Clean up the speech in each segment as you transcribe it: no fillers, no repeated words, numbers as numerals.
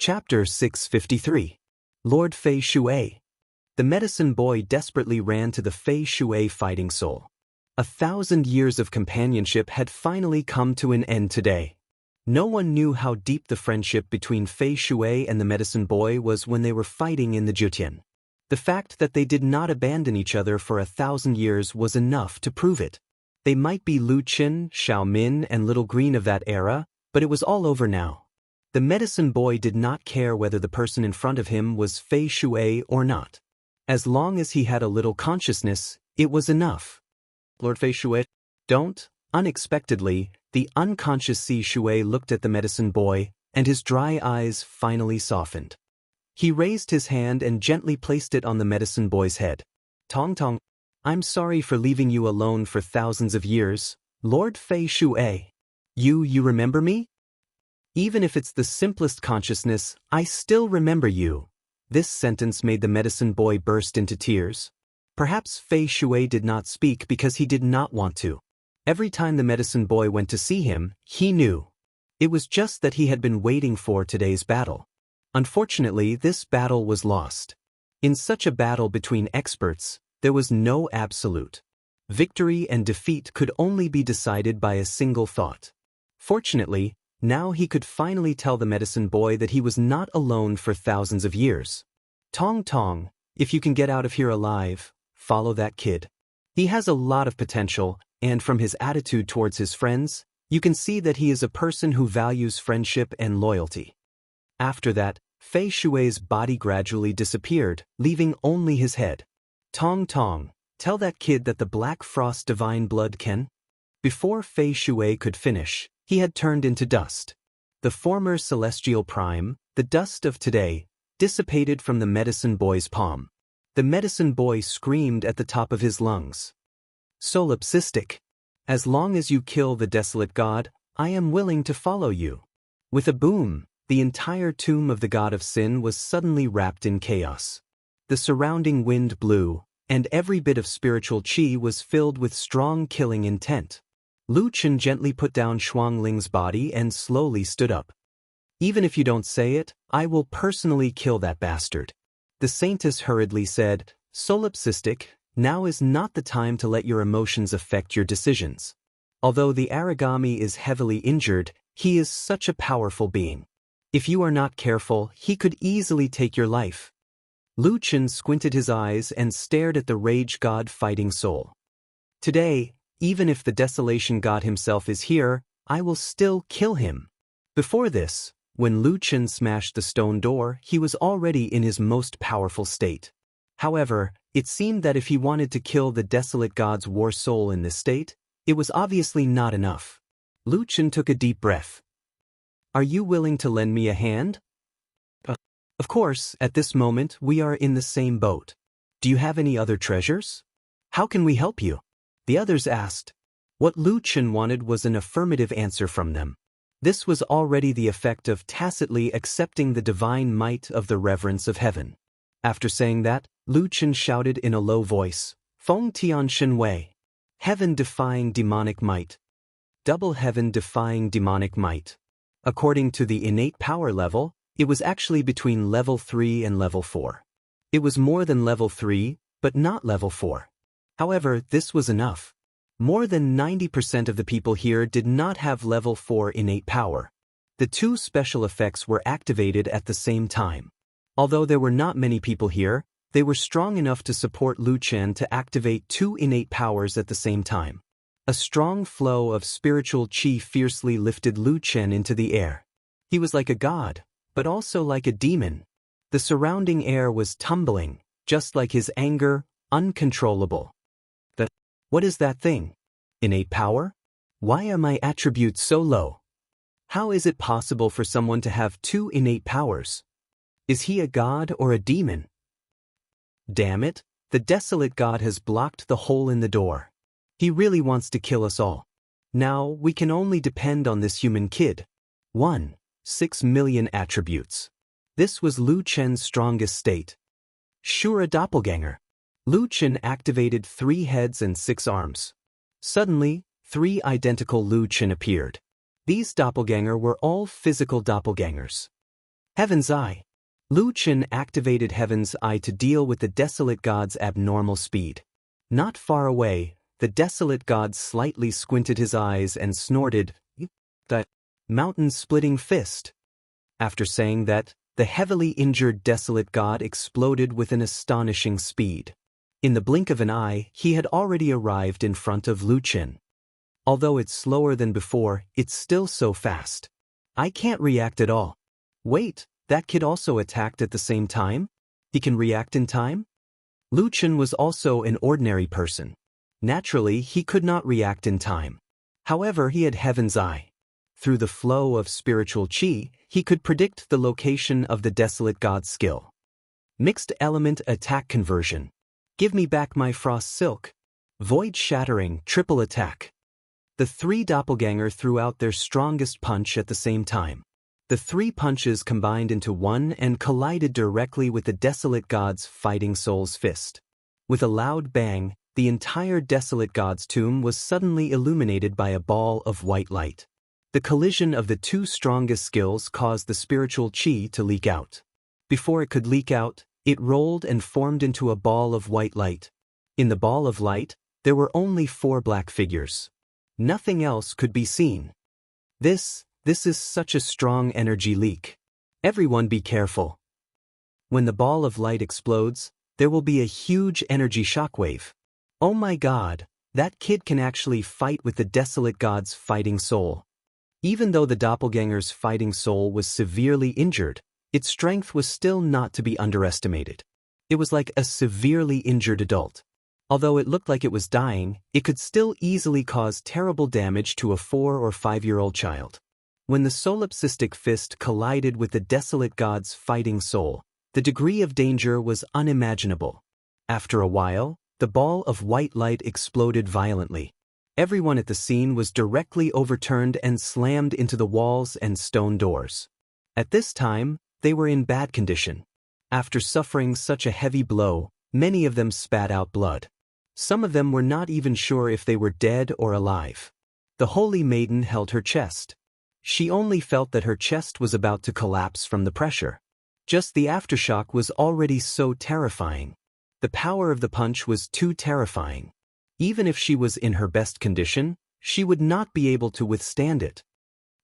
Chapter 653. Lord Fei Shui. The medicine boy desperately ran to the Fei Shui fighting soul. 1,000 years of companionship had finally come to an end today. No one knew how deep the friendship between Fei Shui and the medicine boy was when they were fighting in the Jutian. The fact that they did not abandon each other for 1,000 years was enough to prove it. They might be Lu Qin, Xiao Min, and Little Green of that era, but it was all over now. The medicine boy did not care whether the person in front of him was Fei Shui or not. As long as he had a little consciousness, it was enough. Lord Fei Shui, don't. Unexpectedly, the unconscious Si Shui looked at the medicine boy, and his dry eyes finally softened. He raised his hand and gently placed it on the medicine boy's head. Tong Tong, I'm sorry for leaving you alone for thousands of years, Lord Fei Shui. You remember me? Even if it's the simplest consciousness, I still remember you. This sentence made the medicine boy burst into tears. Perhaps Fei Shui did not speak because he did not want to. Every time the medicine boy went to see him, he knew. It was just that he had been waiting for today's battle. Unfortunately, this battle was lost. In such a battle between experts, there was no absolute. Victory and defeat could only be decided by a single thought. Fortunately, now he could finally tell the medicine boy that he was not alone for thousands of years. Tong Tong, if you can get out of here alive, follow that kid. He has a lot of potential, and from his attitude towards his friends, you can see that he is a person who values friendship and loyalty. After that, Fei Shui's body gradually disappeared, leaving only his head. Tong Tong, tell that kid that the Black Frost divine blood can. Before Fei Shui could finish, he had turned into dust. The former celestial prime, the dust of today, dissipated from the medicine boy's palm. The medicine boy screamed at the top of his lungs. Solipsistic. As long as you kill the desolate god, I am willing to follow you. With a boom, the entire tomb of the god of sin was suddenly wrapped in chaos. The surrounding wind blew, and every bit of spiritual qi was filled with strong killing intent. Lu Qin gently put down Shuangling's body and slowly stood up. Even if you don't say it, I will personally kill that bastard. The saintess hurriedly said, Solipsistic, now is not the time to let your emotions affect your decisions. Although the Aragami is heavily injured, he is such a powerful being. If you are not careful, he could easily take your life. Lu Qin squinted his eyes and stared at the rage god fighting soul. Today, even if the desolation god himself is here, I will still kill him. Before this, when Lu Qin smashed the stone door, he was already in his most powerful state. However, it seemed that if he wanted to kill the desolate god's war soul in this state, it was obviously not enough. Lu Qin took a deep breath. Are you willing to lend me a hand? Of course, at this moment we are in the same boat. Do you have any other treasures? How can we help you? The others asked. What Lu Qin wanted was an affirmative answer from them. This was already the effect of tacitly accepting the divine might of the reverence of heaven. After saying that, Lu Qin shouted in a low voice, Feng Tian Shen Wei. Heaven-defying demonic might. Double heaven-defying demonic might. According to the innate power level, it was actually between level 3 and level 4. It was more than level 3, but not level 4. However, this was enough. More than 90% of the people here did not have level 4 innate power. The two special effects were activated at the same time. Although there were not many people here, they were strong enough to support Lu Qin to activate two innate powers at the same time. A strong flow of spiritual qi fiercely lifted Lu Qin into the air. He was like a god, but also like a demon. The surrounding air was tumbling, just like his anger, uncontrollable. What is that thing? Innate power? Why are my attributes so low? How is it possible for someone to have two innate powers? Is he a god or a demon? Damn it, the desolate god has blocked the hole in the door. He really wants to kill us all. Now we can only depend on this human kid. 6 million attributes. This was Lu Qin's strongest state. Sure, a doppelganger. Lu Qin activated 3 heads and 6 arms. Suddenly, 3 identical Lu Qin appeared. These doppelganger were all physical doppelgangers. Heaven's Eye. Lu Chen activated Heaven's Eye to deal with the desolate god's abnormal speed. Not far away, the desolate god slightly squinted his eyes and snorted, "That mountain-splitting fist." After saying that, the heavily injured desolate god exploded with an astonishing speed. In the blink of an eye, he had already arrived in front of Lu Chen. Although it's slower than before, it's still so fast. I can't react at all. Wait, that kid also attacked at the same time? He can react in time? Lu Chen was also an ordinary person. Naturally, he could not react in time. However, he had Heaven's Eye. Through the flow of spiritual qi, he could predict the location of the desolate god's skill. Mixed element attack conversion. Give me back my frost silk. Void shattering triple attack. The three doppelganger threw out their strongest punch at the same time. The three punches combined into one and collided directly with the desolate god's fighting soul's fist. With a loud bang, the entire desolate god's tomb was suddenly illuminated by a ball of white light. The collision of the two strongest skills caused the spiritual qi to leak out. Before it could leak out, it rolled and formed into a ball of white light. In the ball of light, there were only 4 black figures. Nothing else could be seen. This is such a strong energy leak. Everyone be careful. When the ball of light explodes, there will be a huge energy shockwave. Oh my god, that kid can actually fight with the desolate god's fighting soul. Even though the doppelganger's fighting soul was severely injured, its strength was still not to be underestimated. It was like a severely injured adult. Although it looked like it was dying, it could still easily cause terrible damage to a 4 or 5-year-old child. When the solipsistic fist collided with the desolate god's fighting soul, the degree of danger was unimaginable. After a while, the ball of white light exploded violently. Everyone at the scene was directly overturned and slammed into the walls and stone doors. At this time, they were in bad condition. After suffering such a heavy blow, many of them spat out blood. Some of them were not even sure if they were dead or alive. The holy maiden held her chest. She only felt that her chest was about to collapse from the pressure. Just the aftershock was already so terrifying. The power of the punch was too terrifying. Even if she was in her best condition, she would not be able to withstand it.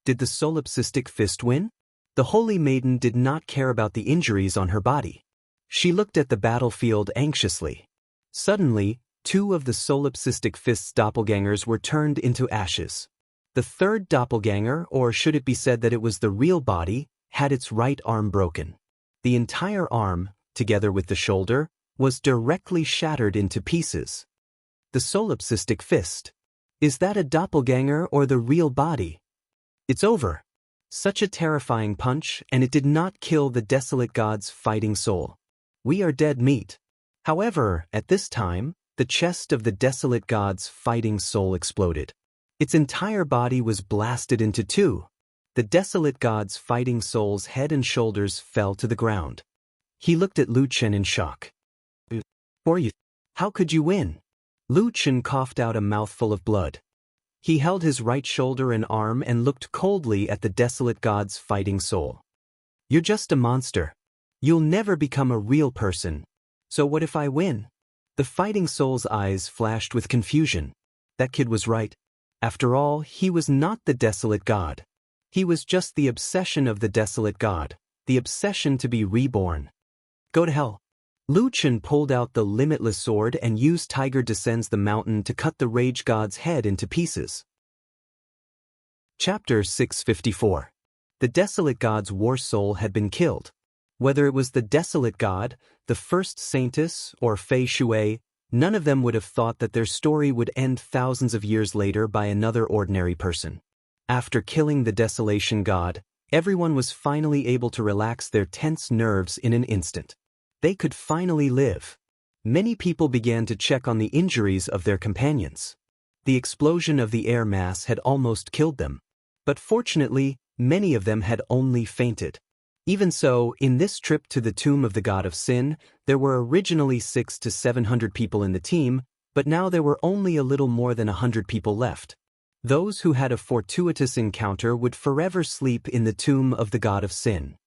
Did the solipsistic fist win? The holy maiden did not care about the injuries on her body. She looked at the battlefield anxiously. Suddenly, 2 of the solipsistic fist's doppelgangers were turned into ashes. The third doppelganger, or should it be said that it was the real body, had its right arm broken. The entire arm, together with the shoulder, was directly shattered into pieces. The solipsistic fist. Is that a doppelganger or the real body? It's over. Such a terrifying punch, and it did not kill the desolate god's fighting soul. We are dead meat. However, at this time, the chest of the desolate god's fighting soul exploded. Its entire body was blasted into 2. The desolate god's fighting soul's head and shoulders fell to the ground. He looked at Lu Chen in shock. How could you win? Lu Chen coughed out a mouthful of blood. He held his right shoulder and arm and looked coldly at the desolate god's fighting soul. You're just a monster. You'll never become a real person. So what if I win? The fighting soul's eyes flashed with confusion. That kid was right. After all, he was not the desolate god. He was just the obsession of the desolate god, the obsession to be reborn. Go to hell. Lu Chen pulled out the limitless sword and used Tiger Descends the Mountain to cut the rage god's head into pieces. Chapter 654. The desolate god's war soul had been killed. Whether it was the desolate god, the first saintess, or Fei Shui, none of them would have thought that their story would end thousands of years later by another ordinary person. After killing the desolation god, everyone was finally able to relax their tense nerves in an instant. They could finally live. Many people began to check on the injuries of their companions. The explosion of the air mass had almost killed them. But fortunately, many of them had only fainted. Even so, in this trip to the tomb of the god of sin, there were originally 600 to 700 people in the team, but now there were only a little more than 100 people left. Those who had a fortuitous encounter would forever sleep in the tomb of the god of sin.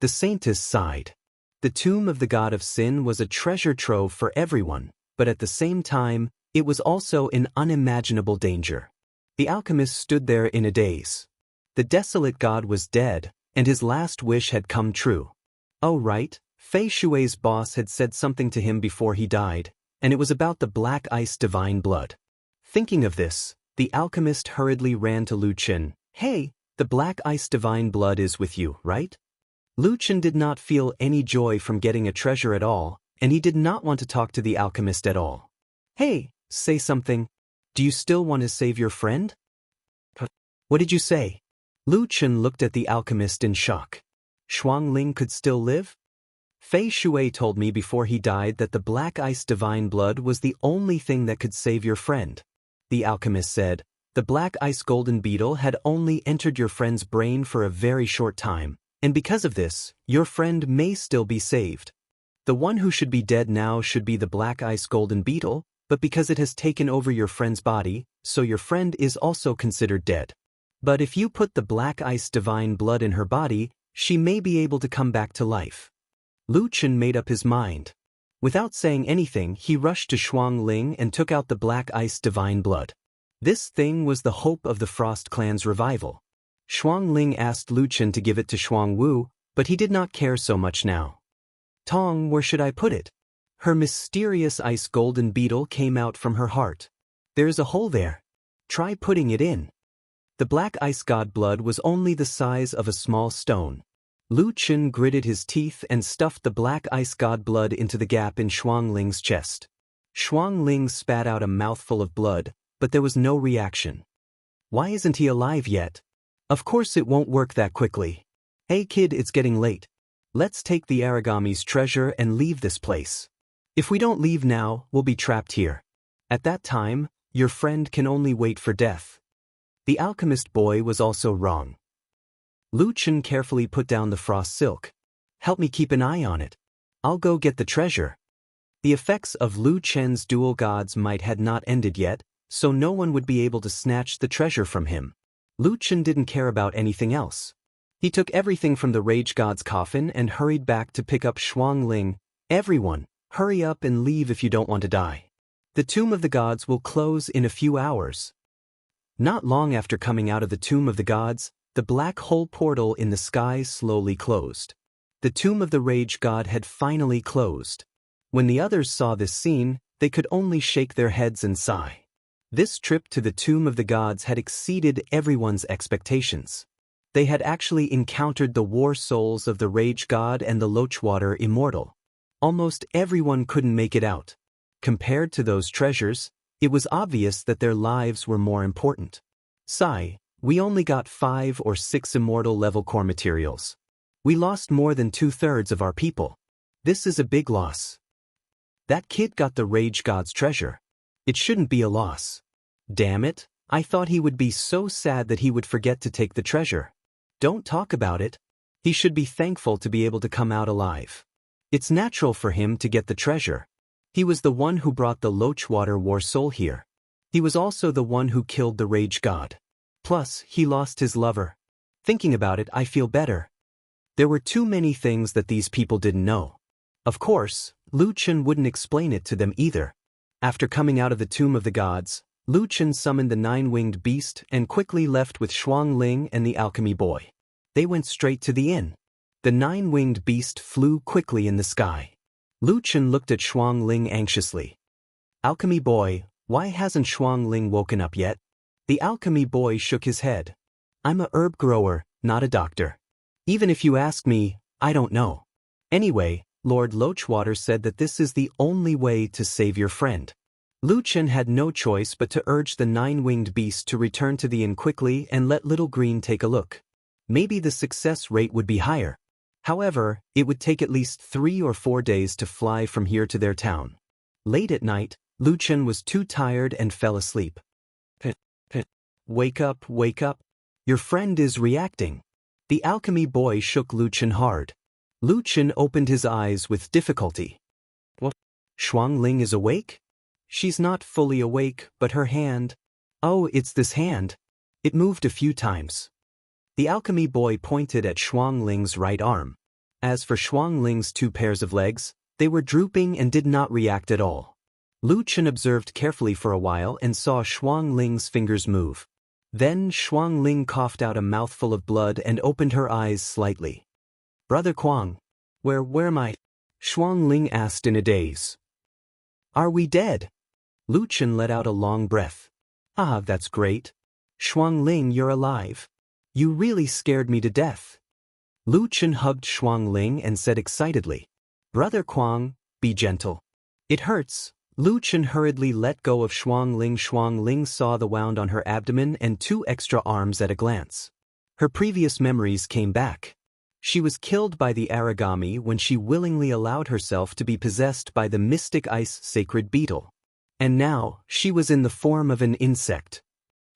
The saintess sighed. The tomb of the god of sin was a treasure trove for everyone, but at the same time, it was also an unimaginable danger. The alchemist stood there in a daze. The desolate god was dead, and his last wish had come true. Oh right, Fei Shui's boss had said something to him before he died, and it was about the black ice divine blood. Thinking of this, the alchemist hurriedly ran to Lu Chen. Hey, the black ice divine blood is with you, right? Lu Chen did not feel any joy from getting a treasure at all, and he did not want to talk to the alchemist at all. Hey, say something. Do you still want to save your friend? What did you say? Lu Chen looked at the alchemist in shock. Shuangling could still live? Fei Shui told me before he died that the black ice divine blood was the only thing that could save your friend. The alchemist said, the black ice golden beetle had only entered your friend's brain for a very short time, and because of this, your friend may still be saved. The one who should be dead now should be the black ice golden beetle, but because it has taken over your friend's body, so your friend is also considered dead. But if you put the black ice divine blood in her body, she may be able to come back to life. Lu Chen made up his mind. Without saying anything, he rushed to Shuangling and took out the black ice divine blood. This thing was the hope of the Frost clan's revival. Shuangling asked Lu Chen to give it to Shuangwu, but he did not care so much now. Tong, where should I put it? Her mysterious ice golden beetle came out from her heart. There's a hole there. Try putting it in. The black ice god blood was only the size of a small stone. Lu Chen gritted his teeth and stuffed the black ice god blood into the gap in Shuangling's chest. Shuangling spat out a mouthful of blood, but there was no reaction. Why isn't he alive yet? Of course it won't work that quickly. Hey kid, it's getting late. Let's take the Aragami's treasure and leave this place. If we don't leave now, we'll be trapped here. At that time, your friend can only wait for death. The alchemist boy was also wrong. Lu Chen carefully put down the frost silk. Help me keep an eye on it. I'll go get the treasure. The effects of Lu Chen's dual god's might had not ended yet, so no one would be able to snatch the treasure from him. Lu Chen didn't care about anything else. He took everything from the rage god's coffin and hurried back to pick up Shuangling. Everyone, hurry up and leave if you don't want to die. The tomb of the gods will close in a few hours. Not long after coming out of the tomb of the gods, the black hole portal in the sky slowly closed. The tomb of the rage god had finally closed. When the others saw this scene, they could only shake their heads and sigh. This trip to the tomb of the gods had exceeded everyone's expectations. They had actually encountered the war souls of the rage god and the Lochwater immortal. Almost everyone couldn't make it out. Compared to those treasures, it was obvious that their lives were more important. Sigh, we only got 5 or 6 immortal level core materials. We lost more than 2/3 of our people. This is a big loss. That kid got the rage god's treasure. It shouldn't be a loss. Damn it, I thought he would be so sad that he would forget to take the treasure. Don't talk about it. He should be thankful to be able to come out alive. It's natural for him to get the treasure. He was the one who brought the Lochwater war soul here. He was also the one who killed the rage god. Plus, he lost his lover. Thinking about it, I feel better. There were too many things that these people didn't know. Of course, Lu Chen wouldn't explain it to them either. After coming out of the tomb of the gods, Lu Chen summoned the 9-winged beast and quickly left with Shuangling and the alchemy boy. They went straight to the inn. The 9-winged beast flew quickly in the sky. Lu Chen looked at Shuangling anxiously. Alchemy boy, why hasn't Shuangling woken up yet? The alchemy boy shook his head. I'm a herb grower, not a doctor. Even if you ask me, I don't know. Anyway, Lord Lochwater said that this is the only way to save your friend. Lu Chen had no choice but to urge the 9-winged beast to return to the inn quickly and let Little Green take a look. Maybe the success rate would be higher. However, it would take at least 3 or 4 days to fly from here to their town. Late at night, Lu Chen was too tired and fell asleep. Wake up, wake up. Your friend is reacting. The alchemy boy shook Lu Chen hard. Lu Chen opened his eyes with difficulty. What? Shuangling is awake? She's not fully awake, but her hand... Oh, it's this hand. It moved a few times. The alchemy boy pointed at Shuangling's right arm. As for Shuang Ling's 2 pairs of legs, they were drooping and did not react at all. Lu Chen observed carefully for a while and saw Shuang Ling's fingers move. Then Shuang Ling coughed out a mouthful of blood and opened her eyes slightly. "Brother Kuang, where am I?" Shuang Ling asked in a daze. "Are we dead?" Lu Chen let out a long breath. "Ah, that's great. Shuang Ling, you're alive. You really scared me to death." Lu Chen hugged Shuang Ling and said excitedly, "Brother Kuang, be gentle. It hurts." Lu Chen hurriedly let go of Shuang Ling. Shuang Ling saw the wound on her abdomen and 2 extra arms at a glance. Her previous memories came back. She was killed by the origami when she willingly allowed herself to be possessed by the mystic ice sacred beetle. And now, she was in the form of an insect.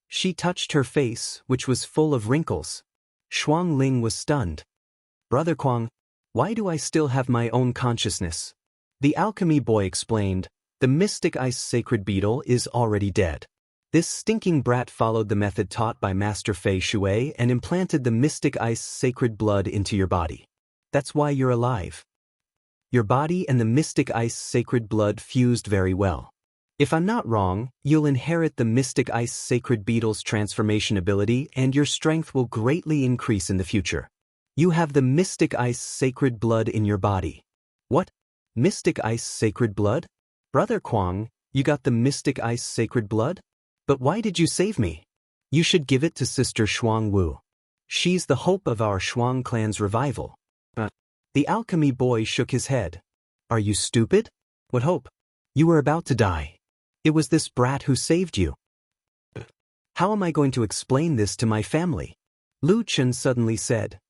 She touched her face, which was full of wrinkles. Shuang Ling was stunned. "Brother Kuang, why do I still have my own consciousness?" The alchemy boy explained, "The mystic ice sacred beetle is already dead. This stinking brat followed the method taught by Master Fei Shui and implanted the mystic ice sacred blood into your body. That's why you're alive. Your body and the mystic ice sacred blood fused very well. If I'm not wrong, you'll inherit the mystic ice sacred beetle's transformation ability and your strength will greatly increase in the future. You have the mystic ice sacred blood in your body." "What? Mystic ice sacred blood? Brother Kuang, you got the mystic ice sacred blood? But why did you save me? You should give it to Sister Shuang Wu. She's the hope of our Shuang clan's revival." The alchemy boy shook his head. "Are you stupid? What hope? You were about to die. It was this brat who saved you." "How am I going to explain this to my family?" Lu Chen suddenly said.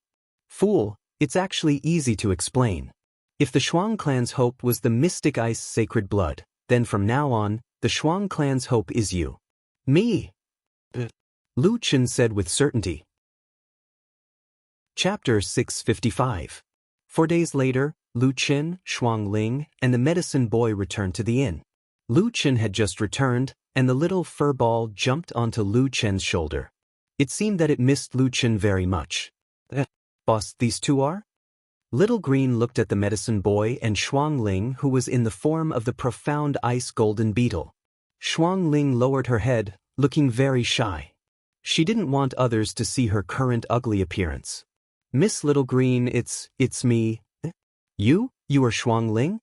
"Fool, it's actually easy to explain. If the Shuang clan's hope was the mystic ice sacred blood, then from now on, the Shuang clan's hope is you." "Me?" Lu Chen said with certainty. Chapter 655. 4 days later, Lu Chen, Shuang Ling, and the medicine boy returned to the inn. Lu Chen had just returned, and the little fur ball jumped onto Lu Chen's shoulder. It seemed that it missed Lu Chen very much. "Boss, these 2 are?" Little Green looked at the medicine boy and Shuang Ling, who was in the form of the profound ice golden beetle. Shuang Ling lowered her head, looking very shy. She didn't want others to see her current ugly appearance. "Miss Little Green, it's me." You are Shuang Ling?"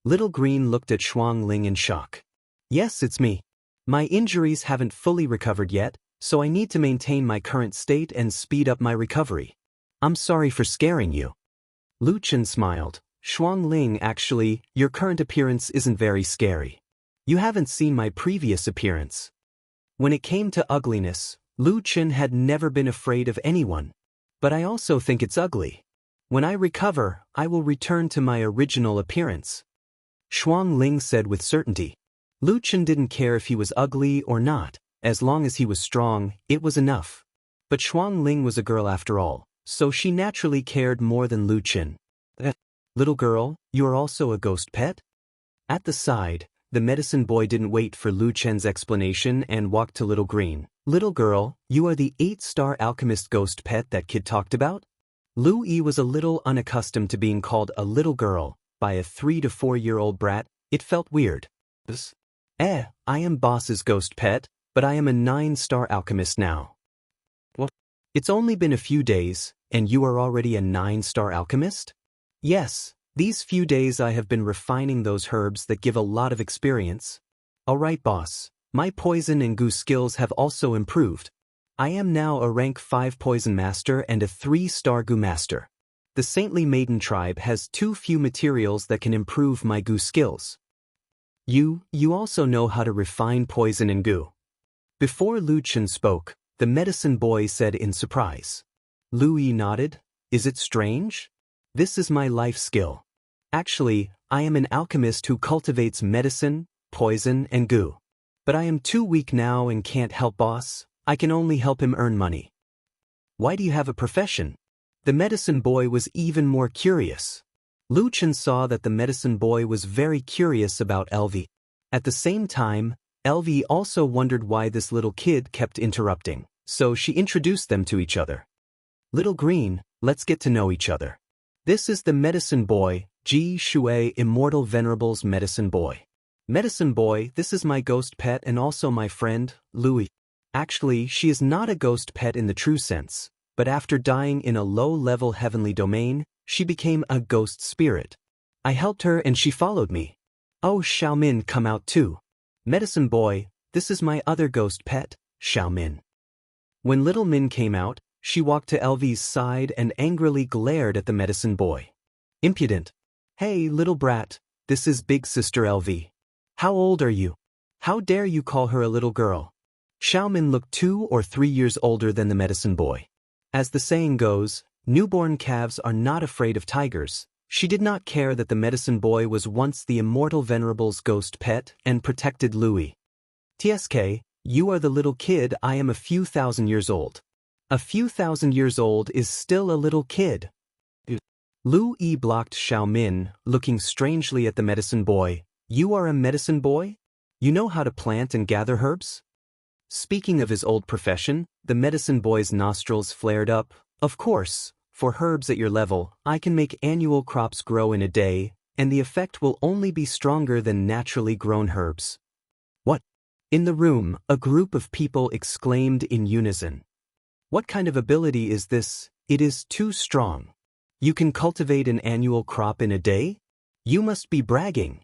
Little Green looked at Shuang Ling in shock. "Yes, it's me. My injuries haven't fully recovered yet, so I need to maintain my current state and speed up my recovery. I'm sorry for scaring you." Lu Chen smiled. "Shuang Ling, actually, your current appearance isn't very scary. You haven't seen my previous appearance." When it came to ugliness, Lu Chen had never been afraid of anyone. "But I also think it's ugly. When I recover, I will return to my original appearance," Shuang Ling said with certainty. Lu Chen didn't care if he was ugly or not, as long as he was strong, it was enough. But Shuang Ling was a girl after all, so she naturally cared more than Lu Chen. "Little girl, you are also a ghost pet?" At the side, the medicine boy didn't wait for Lu Chen's explanation and walked to Little Green. "Little girl, you are the 8-star alchemist ghost pet that kid talked about?" Lu Yi was a little unaccustomed to being called a little girl by a 3 to 4-year-old brat. It felt weird. I am boss's ghost pet, but I am a 9-star alchemist now." "What? It's only been a few days, and you are already a 9-star alchemist?" "Yes, these few days I have been refining those herbs that give a lot of experience." "All right, boss. My poison and goo skills have also improved. I am now a rank 5 poison master and a 3-star goo master. The Saintly Maiden tribe has too few materials that can improve my goo skills." You also know how to refine poison and goo." Before Lu Chen spoke, the medicine boy said in surprise. Lu Yi nodded. "Is it strange? This is my life skill. Actually, I am an alchemist who cultivates medicine, poison, and goo. But I am too weak now and can't help boss. I can only help him earn money." "Why do you have a profession?" The medicine boy was even more curious. Lu Chen saw that the medicine boy was very curious about Elvi. At the same time, Elvi also wondered why this little kid kept interrupting, so she introduced them to each other. "Little Green, let's get to know each other. This is the medicine boy, Ji Shui, Immortal Venerable's medicine boy. Medicine boy, this is my ghost pet and also my friend, Louis. Actually, she is not a ghost pet in the true sense, but after dying in a low-level heavenly domain, she became a ghost spirit. I helped her and she followed me. Oh, Xiaomin, come out too. Medicine boy, this is my other ghost pet, Xiaomin. When little Min came out, she walked to LV's side and angrily glared at the medicine boy. Impudent. Hey, little brat, this is big sister LV. How old are you? How dare you call her a little girl? Xiaomin looked 2 or 3 years older than the medicine boy. As the saying goes, newborn calves are not afraid of tigers. She did not care that the medicine boy was once the Immortal Venerable's ghost pet and protected Louis. TSK, you are the little kid, I am a few thousand years old. A few thousand years old is still a little kid. Lu Yi blocked Xiaomin, looking strangely at the medicine boy. You are a medicine boy? You know how to plant and gather herbs? Speaking of his old profession, the medicine boy's nostrils flared up. Of course, for herbs at your level, I can make annual crops grow in a day, and the effect will only be stronger than naturally grown herbs. What? In the room, a group of people exclaimed in unison. What kind of ability is this? It is too strong. You can cultivate an annual crop in a day? You must be bragging.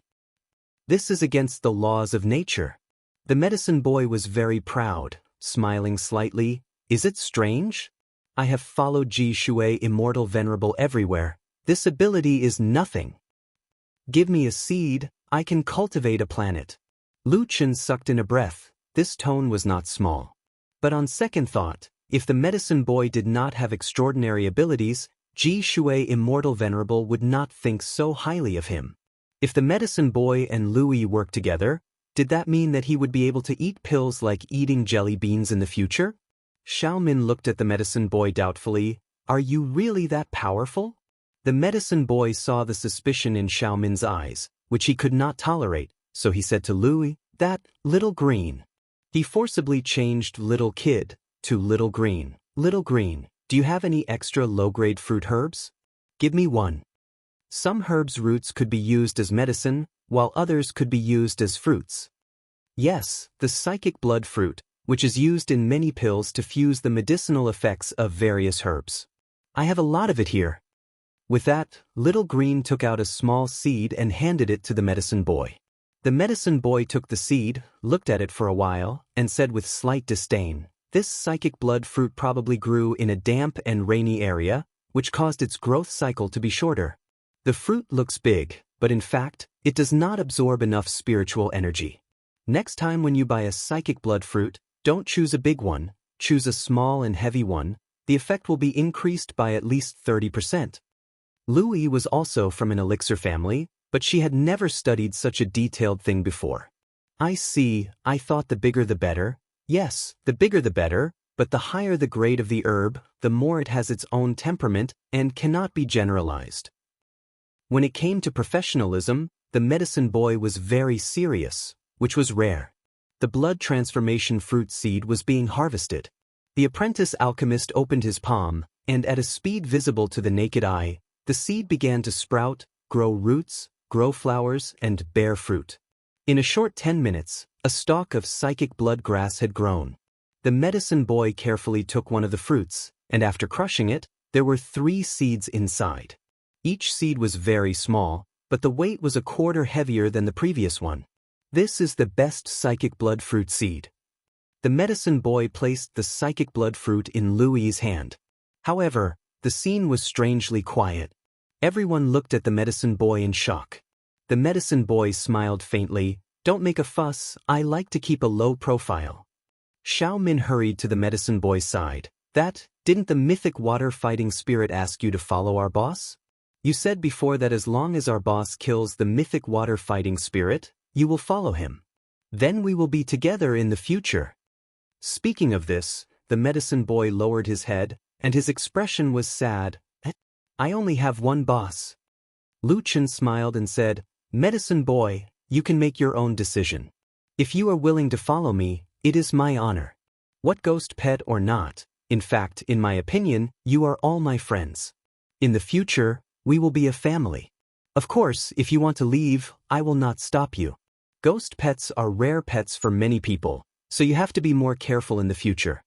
This is against the laws of nature. The medicine boy was very proud, smiling slightly. Is it strange? I have followed Ji Shui Immortal Venerable everywhere. This ability is nothing. Give me a seed, I can cultivate a planet. Lu Chen sucked in a breath. This tone was not small. But on second thought, if the medicine boy did not have extraordinary abilities, Ji Shui Immortal Venerable would not think so highly of him. If the medicine boy and Louis worked together, did that mean that he would be able to eat pills like eating jelly beans in the future? Xiaomin looked at the medicine boy doubtfully. Are you really that powerful? The medicine boy saw the suspicion in Xiaomin's eyes, which he could not tolerate, so he said to Louis, that little green. He forcibly changed little kid to little green. Little green, do you have any extra low-grade fruit herbs? Give me one. Some herbs' roots could be used as medicine, while others could be used as fruits. Yes, the psychic blood fruit, which is used in many pills to fuse the medicinal effects of various herbs. I have a lot of it here. With that, little green took out a small seed and handed it to the medicine boy. The medicine boy took the seed, looked at it for a while, and said with slight disdain, this psychic blood fruit probably grew in a damp and rainy area, which caused its growth cycle to be shorter. The fruit looks big, but in fact, it does not absorb enough spiritual energy. Next time when you buy a psychic blood fruit, don't choose a big one, choose a small and heavy one. The effect will be increased by at least 30%. Louis was also from an elixir family, but she had never studied such a detailed thing before. I see, I thought the bigger the better. Yes, the bigger the better, but the higher the grade of the herb, the more it has its own temperament and cannot be generalized. When it came to professionalism, the medicine boy was very serious, which was rare. The blood transformation fruit seed was being harvested. The apprentice alchemist opened his palm, and at a speed visible to the naked eye, the seed began to sprout, grow roots, grow flowers, and bear fruit. In a short 10 minutes, a stalk of psychic blood grass had grown. The medicine boy carefully took one of the fruits, and after crushing it, there were 3 seeds inside. Each seed was very small, but the weight was a quarter heavier than the previous one. This is the best psychic blood fruit seed. The medicine boy placed the psychic blood fruit in Louis's hand. However, the scene was strangely quiet. Everyone looked at the medicine boy in shock. The medicine boy smiled faintly. Don't make a fuss, I like to keep a low profile. Xiaomin hurried to the medicine boy's side. Didn't the mythic water-fighting spirit ask you to follow our boss? You said before that as long as our boss kills the mythic water-fighting spirit, you will follow him. Then we will be together in the future. Speaking of this, the medicine boy lowered his head, and his expression was sad. I only have one boss. Lu Chen smiled and said, Medicine boy, you can make your own decision. If you are willing to follow me, it is my honor. What ghost pet or not, in fact, in my opinion, you are all my friends. In the future, We will be a family. Of course, if you want to leave, I will not stop you. Ghost pets are rare pets for many people, so you have to be more careful in the future.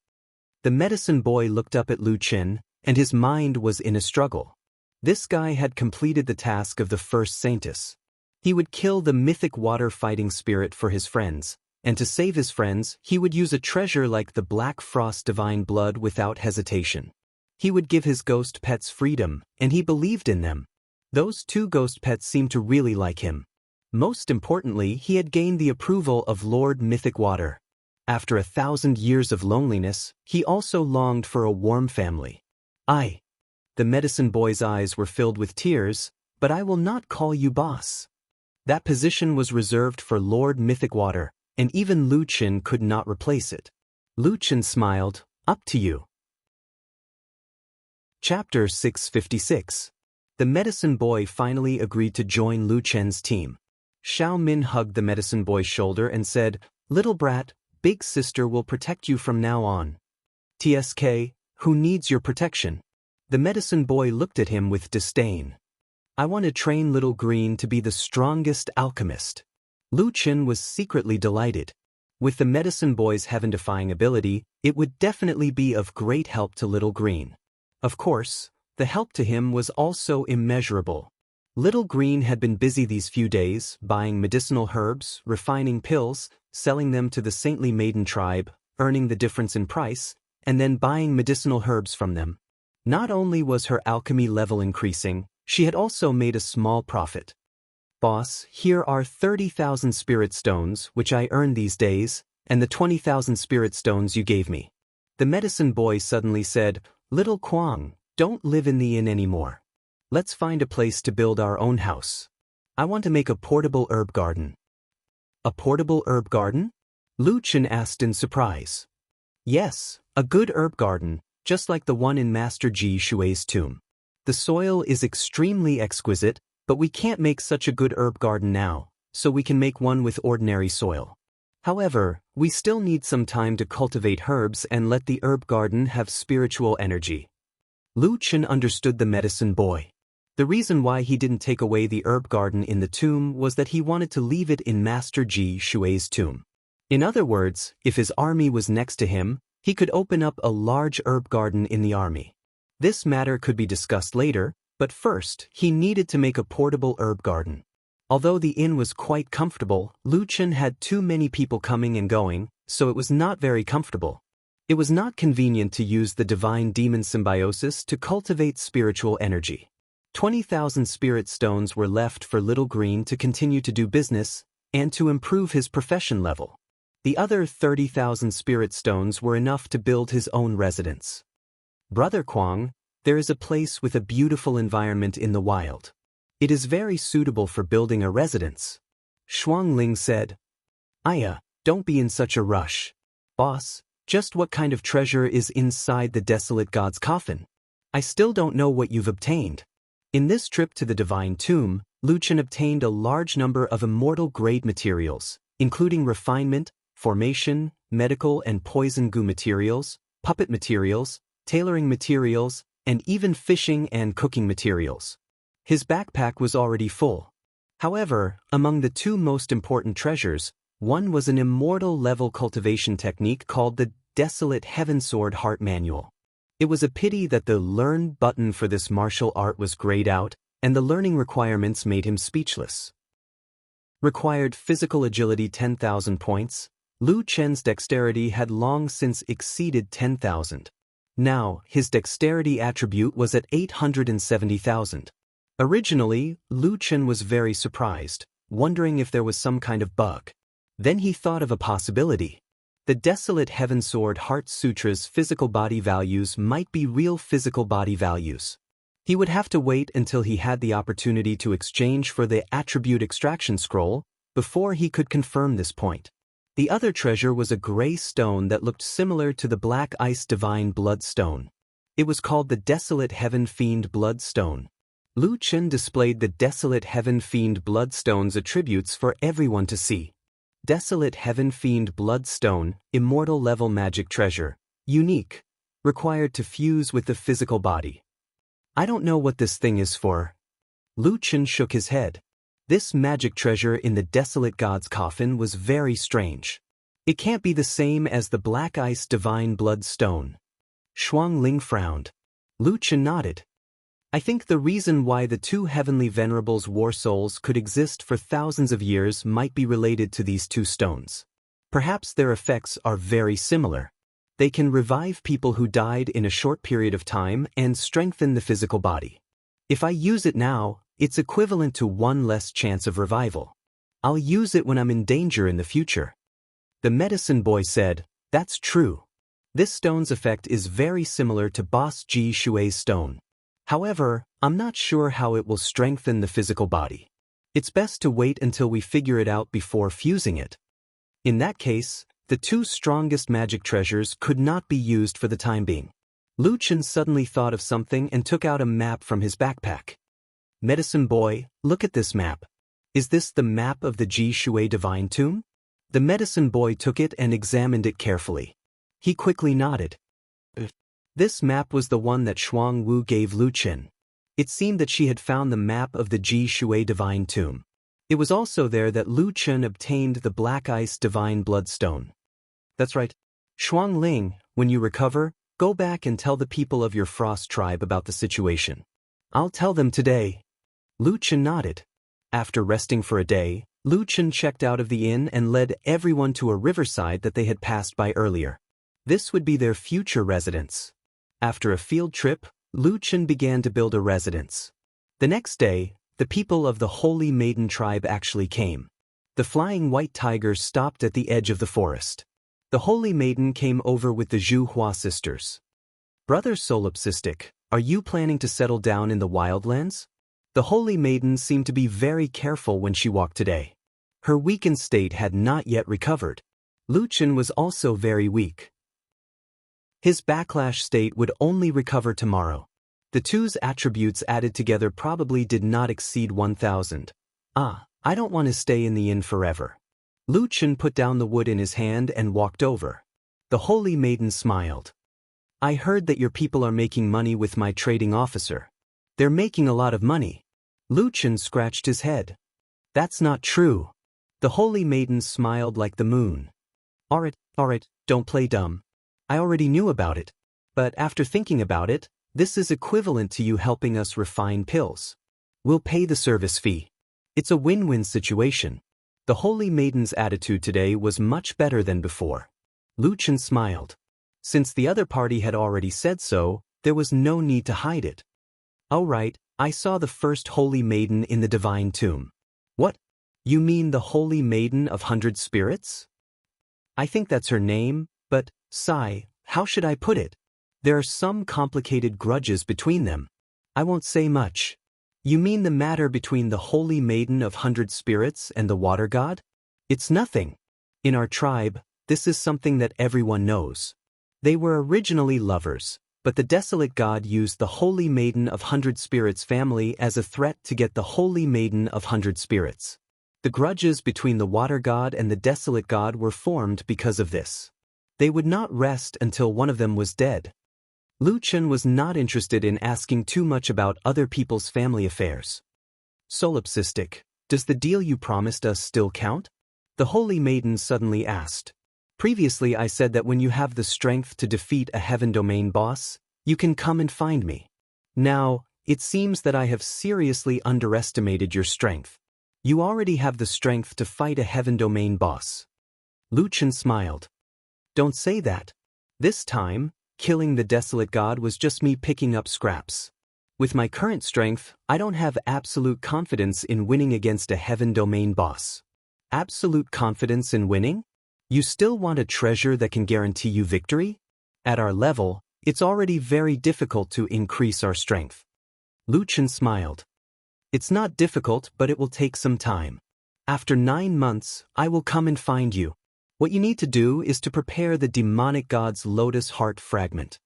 The medicine boy looked up at Lu Qin, and his mind was in a struggle. This guy had completed the task of the first saintess. He would kill the mythic water-fighting spirit for his friends, and to save his friends, he would use a treasure like the Black Frost divine blood without hesitation. He would give his ghost pets freedom, and he believed in them. Those two ghost pets seemed to really like him. Most importantly, he had gained the approval of Lord Mythic Water. After 1,000 years of loneliness, he also longed for a warm family. The medicine boy's eyes were filled with tears, but I will not call you boss. That position was reserved for Lord Mythic Water, and even Lu Qin could not replace it. Lu Qin smiled, up to you. Chapter 656. The medicine boy finally agreed to join Lu Qin's team. Xiao Min hugged the medicine boy's shoulder and said, "Little brat, big sister will protect you from now on." "TSK, who needs your protection?" The medicine boy looked at him with disdain. "I want to train little green to be the strongest alchemist." Lu Qin was secretly delighted. With the medicine boy's heaven-defying ability, it would definitely be of great help to little green. Of course, the help to him was also immeasurable. Little Green had been busy these few days, buying medicinal herbs, refining pills, selling them to the saintly maiden tribe, earning the difference in price, and then buying medicinal herbs from them. Not only was her alchemy level increasing, she had also made a small profit. "Boss, here are 30,000 spirit stones which I earned these days, and the 20,000 spirit stones you gave me." The medicine boy suddenly said, "Little Kwang, don't live in the inn anymore. Let's find a place to build our own house. I want to make a portable herb garden." "A portable herb garden?" Lu Qin asked in surprise. "Yes, a good herb garden, just like the one in Master Ji Shui's tomb. The soil is extremely exquisite, but we can't make such a good herb garden now, so we can make one with ordinary soil. However, we still need some time to cultivate herbs and let the herb garden have spiritual energy." Lu Qin understood the medicine boy. The reason why he didn't take away the herb garden in the tomb was that he wanted to leave it in Master Ji Shui's tomb. In other words, if his army was next to him, he could open up a large herb garden in the army. This matter could be discussed later, but first, he needed to make a portable herb garden. Although the inn was quite comfortable, Lu Qin had too many people coming and going, so it was not very comfortable. It was not convenient to use the divine demon symbiosis to cultivate spiritual energy. 20,000 spirit stones were left for Little Green to continue to do business and to improve his profession level. The other 30,000 spirit stones were enough to build his own residence. "Brother Kwang, there is a place with a beautiful environment in the wild. It is very suitable for building a residence." Shuangling said. "Aya, don't be in such a rush. Boss, just what kind of treasure is inside the desolate god's coffin? I still don't know what you've obtained." In this trip to the divine tomb, Lu Qin obtained a large number of immortal-grade materials, including refinement, formation, medical and poison goo materials, puppet materials, tailoring materials, and even fishing and cooking materials. His backpack was already full. However, among the two most important treasures, one was an immortal-level cultivation technique called the Desolate Heaven Sword Heart Manual. It was a pity that the Learn button for this martial art was grayed out, and the learning requirements made him speechless. Required physical agility 10,000 points. Lu Qin's dexterity had long since exceeded 10,000. Now, his dexterity attribute was at 870,000. Originally, Lu Qin was very surprised, wondering if there was some kind of bug. Then he thought of a possibility. The Desolate Heaven Sword Heart Sutra's physical body values might be real physical body values. He would have to wait until he had the opportunity to exchange for the Attribute Extraction Scroll before he could confirm this point. The other treasure was a gray stone that looked similar to the Black Ice Divine Blood Stone. It was called the Desolate Heaven Fiend Blood Stone. Lu Qin displayed the Desolate Heaven Fiend Blood Stone's attributes for everyone to see. Desolate Heaven Fiend Bloodstone, immortal level magic treasure, unique, required to fuse with the physical body. "I don't know what this thing is for. Lu Chen shook his head. This magic treasure in the desolate god's coffin was very strange. It can't be the same as the black ice divine blood stone. Shuang Ling frowned. Lu Chen nodded. I think the reason why the two heavenly venerables' war souls could exist for thousands of years might be related to these two stones. Perhaps their effects are very similar. They can revive people who died in a short period of time and strengthen the physical body. If I use it now, it's equivalent to one less chance of revival. I'll use it when I'm in danger in the future. The medicine boy said, That's true. This stone's effect is very similar to Boss Ji Shui's stone. However, I'm not sure how it will strengthen the physical body. It's best to wait until we figure it out before fusing it. In that case, the two strongest magic treasures could not be used for the time being. Lu Chen suddenly thought of something and took out a map from his backpack. Medicine boy, look at this map. Is this the map of the Ji Shui divine tomb? The medicine boy took it and examined it carefully. He quickly nodded. This map was the one that Shuang Wu gave Lu Chen. It seemed that she had found the map of the Ji Shui divine tomb. It was also there that Lu Chen obtained the black ice divine bloodstone. That's right. Shuang Ling, when you recover, go back and tell the people of your Frost tribe about the situation. I'll tell them today. Lu Chen nodded. After resting for a day, Lu Chen checked out of the inn and led everyone to a riverside that they had passed by earlier. This would be their future residence. After a field trip, Lu Chen began to build a residence. The next day, the people of the Holy Maiden tribe actually came. The flying white tiger stopped at the edge of the forest. The Holy Maiden came over with the Zhu Hua sisters. Brother Solipsistic, are you planning to settle down in the wildlands? The Holy Maiden seemed to be very careful when she walked today. Her weakened state had not yet recovered. Lu Chen was also very weak. His backlash state would only recover tomorrow. The two's attributes added together probably did not exceed 1,000. I don't want to stay in the inn forever. Lu Chen put down the wood in his hand and walked over. The Holy Maiden smiled. I heard that your people are making money with my trading officer. They're making a lot of money. Lu Chen scratched his head. That's not true. The Holy Maiden smiled like the moon. Alright, don't play dumb. I already knew about it. But after thinking about it, this is equivalent to you helping us refine pills. We'll pay the service fee. It's a win-win situation. The Holy Maiden's attitude today was much better than before. Lu Chen smiled. Since the other party had already said so, there was no need to hide it. Oh right, I saw the first Holy Maiden in the divine tomb. What? You mean the Holy Maiden of 100 Spirits? I think that's her name, but, Sai, how should I put it? There are some complicated grudges between them. I won't say much. You mean the matter between the Holy Maiden of 100 Spirits and the Water God? It's nothing. In our tribe, this is something that everyone knows. They were originally lovers, but the Desolate God used the Holy Maiden of 100 Spirits family as a threat to get the Holy Maiden of 100 Spirits. The grudges between the Water God and the Desolate God were formed because of this. They would not rest until one of them was dead. Lu Chen was not interested in asking too much about other people's family affairs. Solipsistic, does the deal you promised us still count? The Holy Maiden suddenly asked. Previously I said that when you have the strength to defeat a Heaven Domain boss, you can come and find me. Now, it seems that I have seriously underestimated your strength. You already have the strength to fight a Heaven Domain boss. Lu Chen smiled. Don't say that. This time, killing the Desolate God was just me picking up scraps. With my current strength, I don't have absolute confidence in winning against a Heaven Domain boss. Absolute confidence in winning? You still want a treasure that can guarantee you victory? At our level, it's already very difficult to increase our strength. Lu Chen smiled. It's not difficult, but it will take some time. After 9 months, I will come and find you. What you need to do is to prepare the demonic god's lotus heart fragment.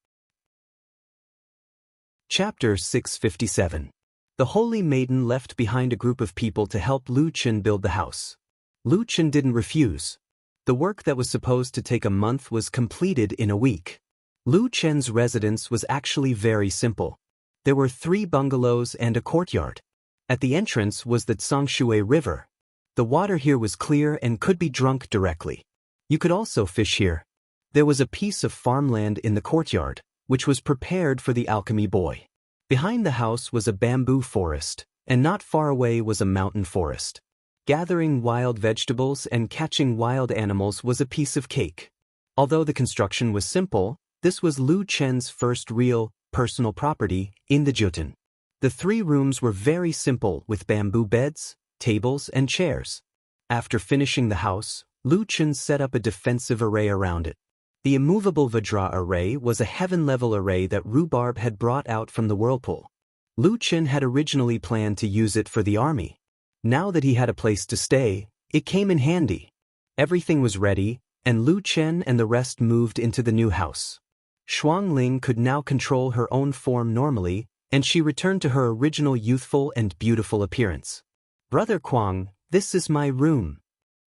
Chapter 657. The Holy Maiden left behind a group of people to help Lu Chen build the house. Lu Chen didn't refuse. The work that was supposed to take a month was completed in a week. Lu Chen's residence was actually very simple. There were 3 bungalows and a courtyard. At the entrance was the Tsangshui River. The water here was clear and could be drunk directly. You could also fish here. There was a piece of farmland in the courtyard, which was prepared for the alchemy boy. Behind the house was a bamboo forest, and not far away was a mountain forest. Gathering wild vegetables and catching wild animals was a piece of cake. Although the construction was simple, this was Lu Chen's first real, personal property in the Jotun. The 3 rooms were very simple with bamboo beds, tables, and chairs. After finishing the house, Lu Chen set up a defensive array around it. The immovable Vajra array was a heaven-level array that Rhubarb had brought out from the whirlpool. Lu Chen had originally planned to use it for the army. Now that he had a place to stay, it came in handy. Everything was ready, and Lu Chen and the rest moved into the new house. Shuang Ling could now control her own form normally, and she returned to her original youthful and beautiful appearance. "Brother Kuang, this is my room."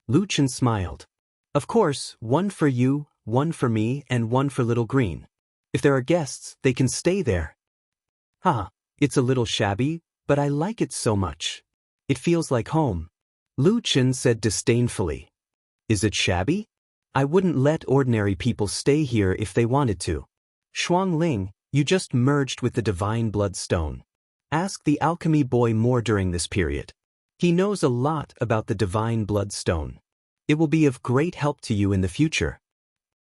Lu Chen smiled. "Of course, one for you, one for me, and one for Little Green. If there are guests, they can stay there." It's a little shabby, but I like it so much. It feels like home." Lu Chen said disdainfully. "Is it shabby? I wouldn't let ordinary people stay here if they wanted to." "Shuang Ling, you just merged with the divine bloodstone. Ask the alchemy boy more during this period. He knows a lot about the divine bloodstone. It will be of great help to you in the future."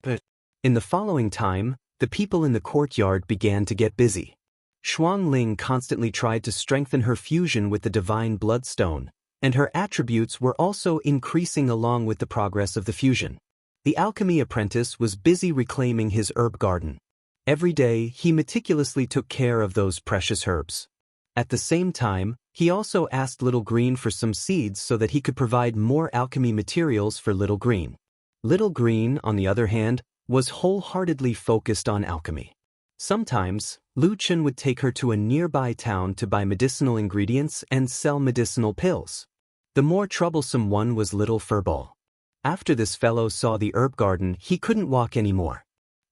But in the following time, the people in the courtyard began to get busy. Shuang Ling constantly tried to strengthen her fusion with the divine bloodstone, and her attributes were also increasing along with the progress of the fusion. The alchemy apprentice was busy reclaiming his herb garden. Every day, he meticulously took care of those precious herbs. At the same time, he also asked Little Green for some seeds so that he could provide more alchemy materials for Little Green. Little Green, on the other hand, was wholeheartedly focused on alchemy. Sometimes, Lu Chen would take her to a nearby town to buy medicinal ingredients and sell medicinal pills. The more troublesome one was Little Furball. After this fellow saw the herb garden, he couldn't walk anymore.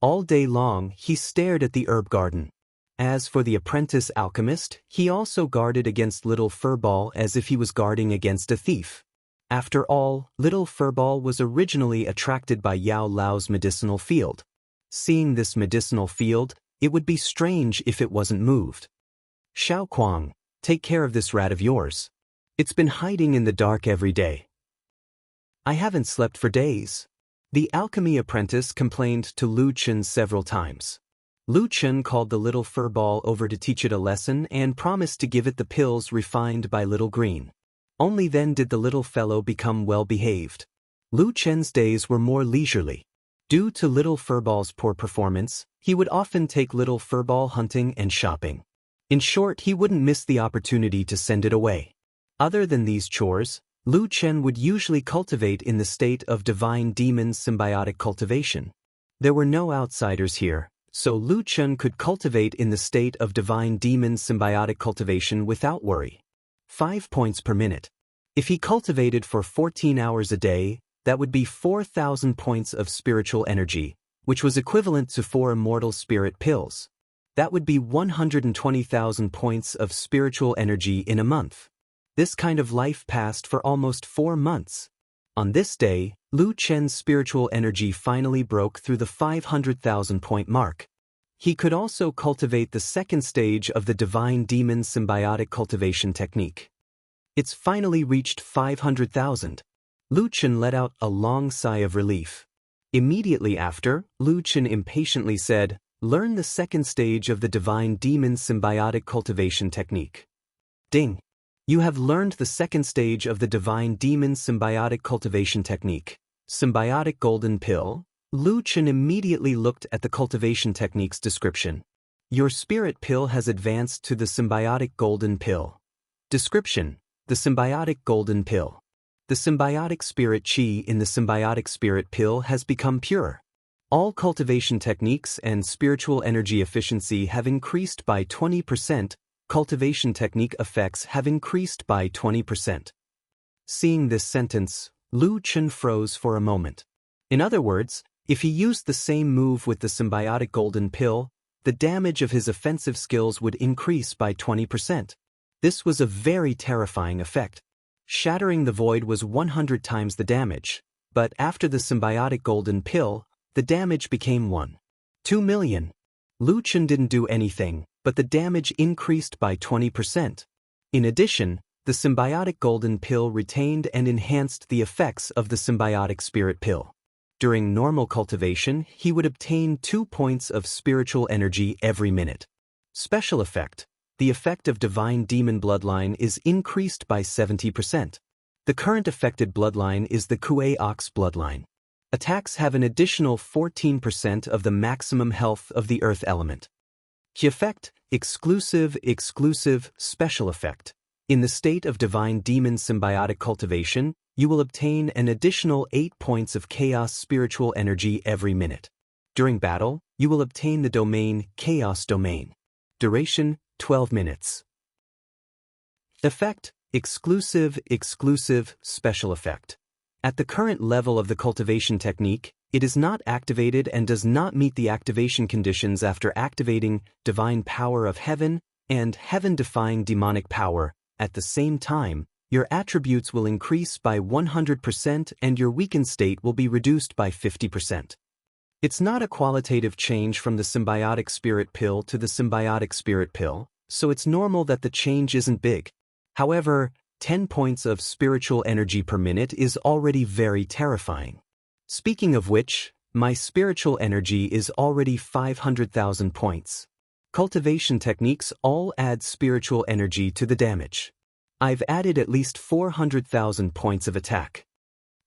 All day long, he stared at the herb garden. As for the apprentice alchemist, he also guarded against Little Furball as if he was guarding against a thief. After all, Little Furball was originally attracted by Yao Lao's medicinal field. Seeing this medicinal field, it would be strange if it wasn't moved. "Xiao Kuang, take care of this rat of yours. It's been hiding in the dark every day." "I haven't slept for days." The alchemy apprentice complained to Lu Chen several times. Lu Chen called the Little Furball over to teach it a lesson and promised to give it the pills refined by Little Green. Only then did the little fellow become well-behaved. Lu Chen's days were more leisurely. Due to Little Furball's poor performance, he would often take Little Furball hunting and shopping. In short, he wouldn't miss the opportunity to send it away. Other than these chores, Lu Chen would usually cultivate in the state of divine demon symbiotic cultivation. There were no outsiders here, so Lu Chen could cultivate in the state of divine demon symbiotic cultivation without worry. 5 points per minute. If he cultivated for 14 hours a day, that would be 4,000 points of spiritual energy, which was equivalent to 4 immortal spirit pills. That would be 120,000 points of spiritual energy in a month. This kind of life passed for almost 4 months. On this day, Lu Chen's spiritual energy finally broke through the 500,000 point mark. He could also cultivate the second stage of the divine demon symbiotic cultivation technique. It's finally reached 500,000. Lu Chen let out a long sigh of relief. Immediately after, Lu Chen impatiently said, "Learn the second stage of the divine demon symbiotic cultivation technique." Ding! You have learned the second stage of the divine demon symbiotic cultivation technique. Symbiotic golden pill. Lu Chen immediately looked at the cultivation technique's description. Your spirit pill has advanced to the symbiotic golden pill. Description: the symbiotic golden pill. The symbiotic spirit chi in the symbiotic spirit pill has become pure. All cultivation techniques and spiritual energy efficiency have increased by 20%. Cultivation technique effects have increased by 20%. Seeing this sentence, Lu Chen froze for a moment. In other words, if he used the same move with the symbiotic golden pill, the damage of his offensive skills would increase by 20%. This was a very terrifying effect. Shattering the void was 100 times the damage, but after the symbiotic golden pill, the damage became 2 million. Lu Chen didn't do anything, but the damage increased by 20%. In addition, the symbiotic golden pill retained and enhanced the effects of the symbiotic spirit pill. During normal cultivation, he would obtain 2 points of spiritual energy every minute. Special effect. The effect of divine demon bloodline is increased by 70%. The current affected bloodline is the Kuei Ox bloodline. Attacks have an additional 14% of the maximum health of the earth element. Key effect, exclusive, special effect. In the state of divine demon symbiotic cultivation, you will obtain an additional 8 points of chaos spiritual energy every minute. During battle, you will obtain the domain Chaos Domain. Duration, 12 minutes. Effect, exclusive, special effect. At the current level of the cultivation technique, it is not activated and does not meet the activation conditions after activating divine power of heaven and heaven-defying demonic power. At the same time, your attributes will increase by 100% and your weakened state will be reduced by 50%. It's not a qualitative change from the symbiotic spirit pill to the symbiotic spirit pill, so it's normal that the change isn't big. However, 10 points of spiritual energy per minute is already very terrifying. Speaking of which, my spiritual energy is already 500,000 points. Cultivation techniques all add spiritual energy to the damage. I've added at least 400,000 points of attack.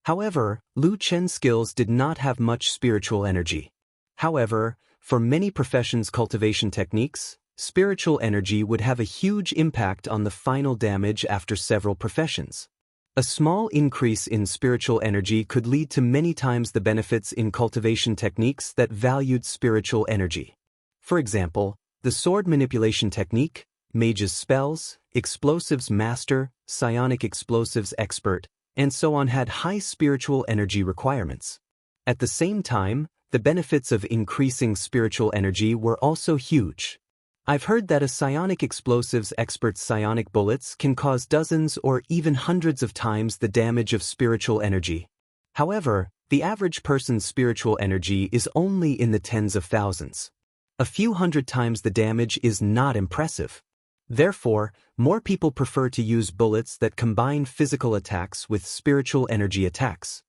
However, Lu Chen's skills did not have much spiritual energy. However, for many professions' cultivation techniques, spiritual energy would have a huge impact on the final damage after several professions. A small increase in spiritual energy could lead to many times the benefits in cultivation techniques that valued spiritual energy. For example, the sword manipulation technique, mage's spells, explosives master, psionic explosives expert, and so on had high spiritual energy requirements. At the same time, the benefits of increasing spiritual energy were also huge. I've heard that a psionic explosives expert's psionic bullets can cause dozens or even hundreds of times the damage of spiritual energy. However, the average person's spiritual energy is only in the tens of thousands. A few hundred times the damage is not impressive. Therefore, more people prefer to use bullets that combine physical attacks with spiritual energy attacks.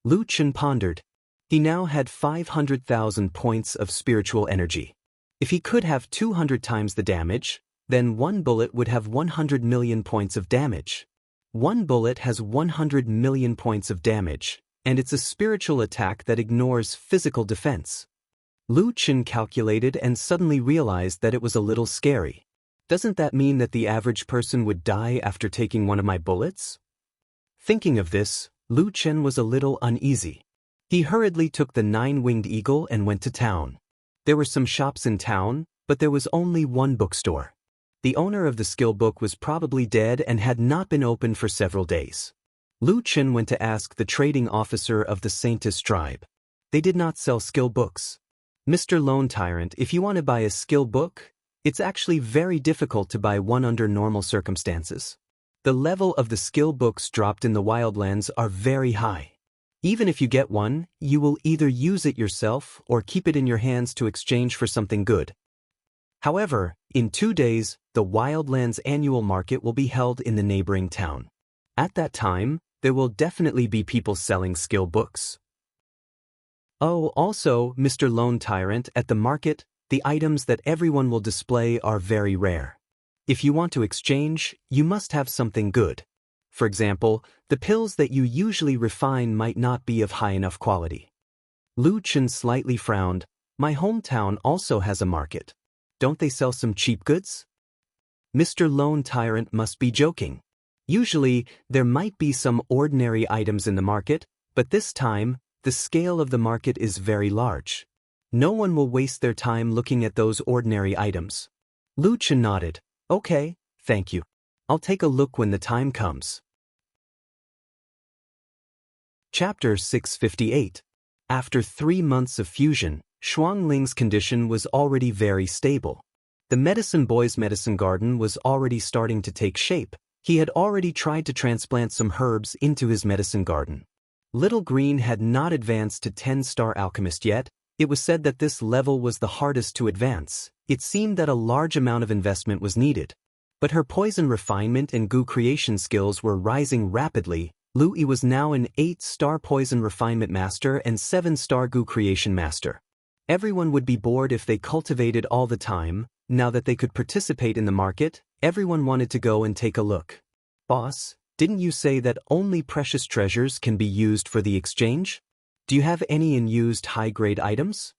Lu Chen pondered. He now had 500,000 points of spiritual energy. If he could have 200 times the damage, then one bullet would have 100 million points of damage. One bullet has 100 million points of damage, and it's a spiritual attack that ignores physical defense. Lu Chen calculated and suddenly realized that it was a little scary. Doesn't that mean that the average person would die after taking one of my bullets? Thinking of this, Lu Chen was a little uneasy. He hurriedly took the 9-winged eagle and went to town. There were some shops in town, but there was only one bookstore. The owner of the skill book was probably dead and had not been opened for several days. Lu Chen went to ask the trading officer of the Saintis tribe. They did not sell skill books. Mr. Lone Tyrant, if you want to buy a skill book, it's actually very difficult to buy one under normal circumstances. The level of the skill books dropped in the wildlands are very high. Even if you get one, you will either use it yourself or keep it in your hands to exchange for something good. However, in 2 days, the Wildlands annual market will be held in the neighboring town. At that time, there will definitely be people selling skill books. Oh, also, Mr. Lone Tyrant, at the market, the items that everyone will display are very rare. If you want to exchange, you must have something good. For example, the pills that you usually refine might not be of high enough quality. Lu Chen slightly frowned. My hometown also has a market. Don't they sell some cheap goods? Mr. Lone Tyrant must be joking. Usually, there might be some ordinary items in the market, but this time, the scale of the market is very large. No one will waste their time looking at those ordinary items. Lu Chen nodded. Okay, thank you. I'll take a look when the time comes. Chapter 658. After 3 months of fusion, Shuangling's condition was already very stable. The medicine boy's medicine garden was already starting to take shape. He had already tried to transplant some herbs into his medicine garden. Little Green had not advanced to 10-star alchemist yet. It was said that this level was the hardest to advance. It seemed that a large amount of investment was needed. But her poison refinement and goo creation skills were rising rapidly. Louis was now an 8-star poison refinement master and 7-star goo creation master. Everyone would be bored if they cultivated all the time. Now that they could participate in the market, everyone wanted to go and take a look. Boss, didn't you say that only precious treasures can be used for the exchange? Do you have any unused high-grade items?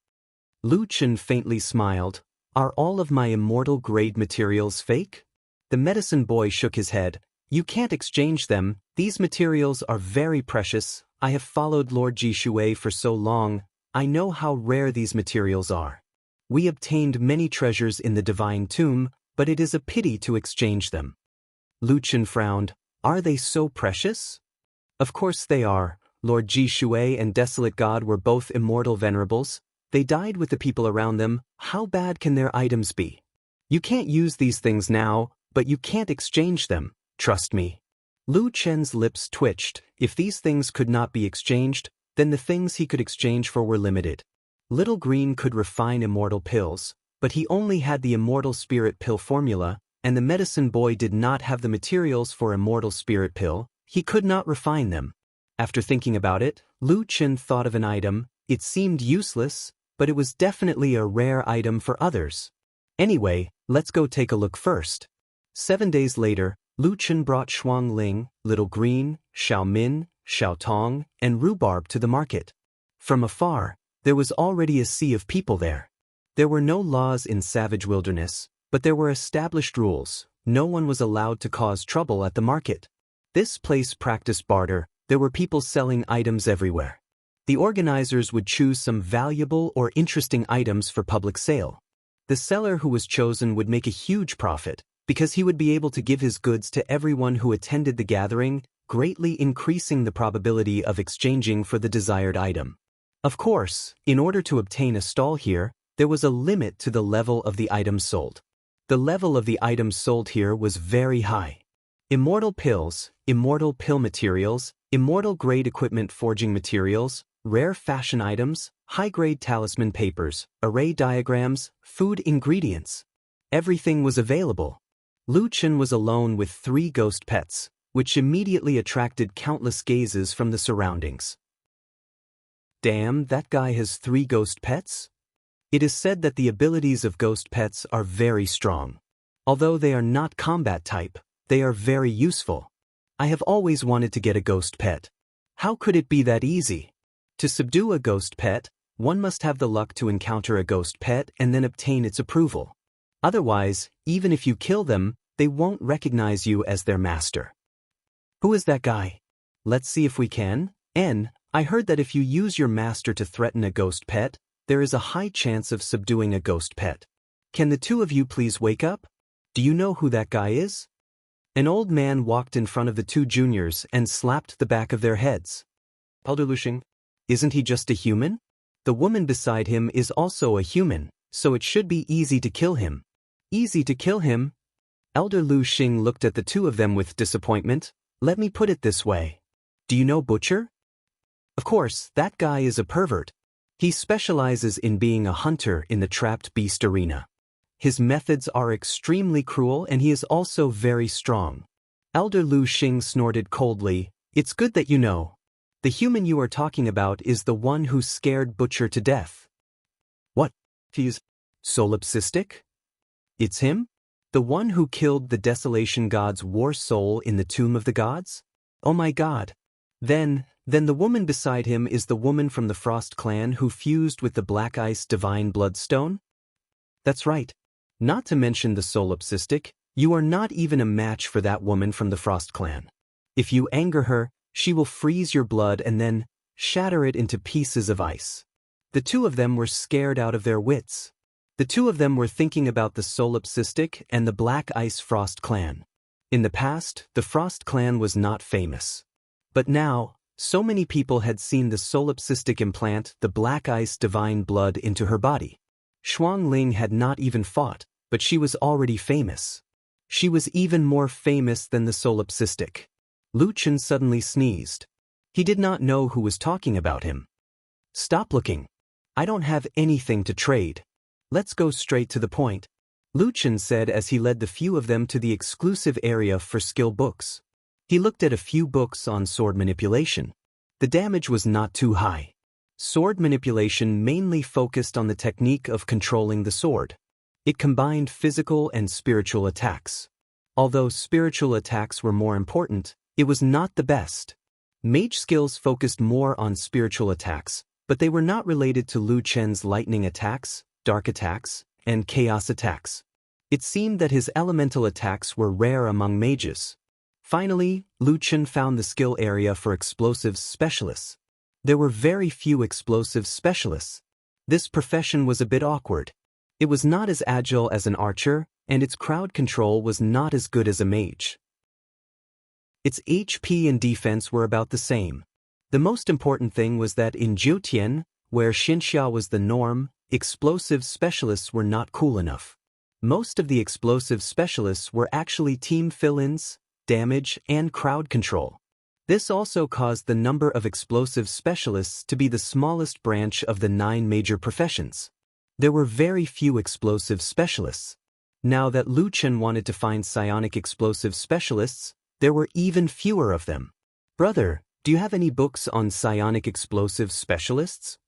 Lu Chen faintly smiled. Are all of my immortal grade materials fake? The medicine boy shook his head. You can't exchange them. These materials are very precious. I have followed Lord Ji Shui for so long. I know how rare these materials are. We obtained many treasures in the divine tomb, but it is a pity to exchange them. Lu Chen frowned. Are they so precious? Of course they are. Lord Ji Shui and Desolate God were both immortal venerables. They died with the people around them. How bad can their items be? You can't use these things now, but you can't exchange them. Trust me. Lu Chen's lips twitched. If these things could not be exchanged, then the things he could exchange for were limited. Little Green could refine immortal pills, but he only had the immortal spirit pill formula, and the medicine boy did not have the materials for immortal spirit pill. He could not refine them. After thinking about it, Lu Chen thought of an item. It seemed useless, but it was definitely a rare item for others. Anyway, let's go take a look first. 7 days later, Lu Chen brought Shuang Ling, Little Green, Xiao Min, Xiao Tong, and Rhubarb to the market. From afar, there was already a sea of people there. There were no laws in Savage Wilderness, but there were established rules. No one was allowed to cause trouble at the market. This place practiced barter. There were people selling items everywhere. The organizers would choose some valuable or interesting items for public sale. The seller who was chosen would make a huge profit, because he would be able to give his goods to everyone who attended the gathering, greatly increasing the probability of exchanging for the desired item. Of course, in order to obtain a stall here, there was a limit to the level of the items sold. The level of the items sold here was very high. Immortal pills, immortal pill materials, immortal grade equipment forging materials, rare fashion items, high-grade talisman papers, array diagrams, food ingredients. Everything was available. Lu Chen was alone with 3 ghost pets, which immediately attracted countless gazes from the surroundings. Damn, that guy has 3 ghost pets? It is said that the abilities of ghost pets are very strong. Although they are not combat type, they are very useful. I have always wanted to get a ghost pet. How could it be that easy? To subdue a ghost pet, one must have the luck to encounter a ghost pet and then obtain its approval. Otherwise, even if you kill them, they won't recognize you as their master. Who is that guy? Let's see if we can. I heard that if you use your master to threaten a ghost pet, there is a high chance of subduing a ghost pet. Can the 2 of you please wake up? Do you know who that guy is? An old man walked in front of the 2 juniors and slapped the back of their heads. Elder Lushing, isn't he just a human? The woman beside him is also a human, so it should be easy to kill him. Easy to kill him? Elder Lu Xing looked at the 2 of them with disappointment. Let me put it this way. Do you know Butcher? Of course, that guy is a pervert. He specializes in being a hunter in the trapped beast arena. His methods are extremely cruel and he is also very strong. Elder Lu Xing snorted coldly. It's good that you know. The human you are talking about is the one who scared Butcher to death. What? He's solipsistic? It's him? The one who killed the Desolation God's war soul in the Tomb of the Gods? Oh my God. Then the woman beside him is the woman from the Frost clan who fused with the Black Ice divine bloodstone? That's right. Not to mention the solipsistic, you are not even a match for that woman from the Frost clan. If you anger her, she will freeze your blood and then shatter it into pieces of ice. The 2 of them were scared out of their wits. The 2 of them were thinking about the solipsistic and the Black Ice Frost clan. In the past, the Frost clan was not famous. But now, so many people had seen the solipsistic implant the Black Ice divine blood into her body. Shuang Ling had not even fought, But she was already famous. She was even more famous than the solipsistic. Lu Chen suddenly sneezed. He did not know who was talking about him. Stop looking. I don't have anything to trade. Let's go straight to the point, Lu Chen said as he led the few of them to the exclusive area for skill books. He looked at a few books on sword manipulation. The damage was not too high. Sword manipulation mainly focused on the technique of controlling the sword. It combined physical and spiritual attacks. Although spiritual attacks were more important, it was not the best. Mage skills focused more on spiritual attacks, but they were not related to Lu Chen's lightning attacks, dark attacks, and chaos attacks. It seemed that his elemental attacks were rare among mages. Finally, Lu Chen found the skill area for explosives specialists. There were very few explosives specialists. This profession was a bit awkward. It was not as agile as an archer, and its crowd control was not as good as a mage. Its HP and defense were about the same. The most important thing was that in Jiutian, where Xinxia was the norm, explosive specialists were not cool enough. Most of the explosive specialists were actually team fill-ins, damage, and crowd control. This also caused the number of explosive specialists to be the smallest branch of the 9 major professions. There were very few explosive specialists. Now that Lu Chen wanted to find psionic explosive specialists, there were even fewer of them. Brother, do you have any books on psionic explosive specialists?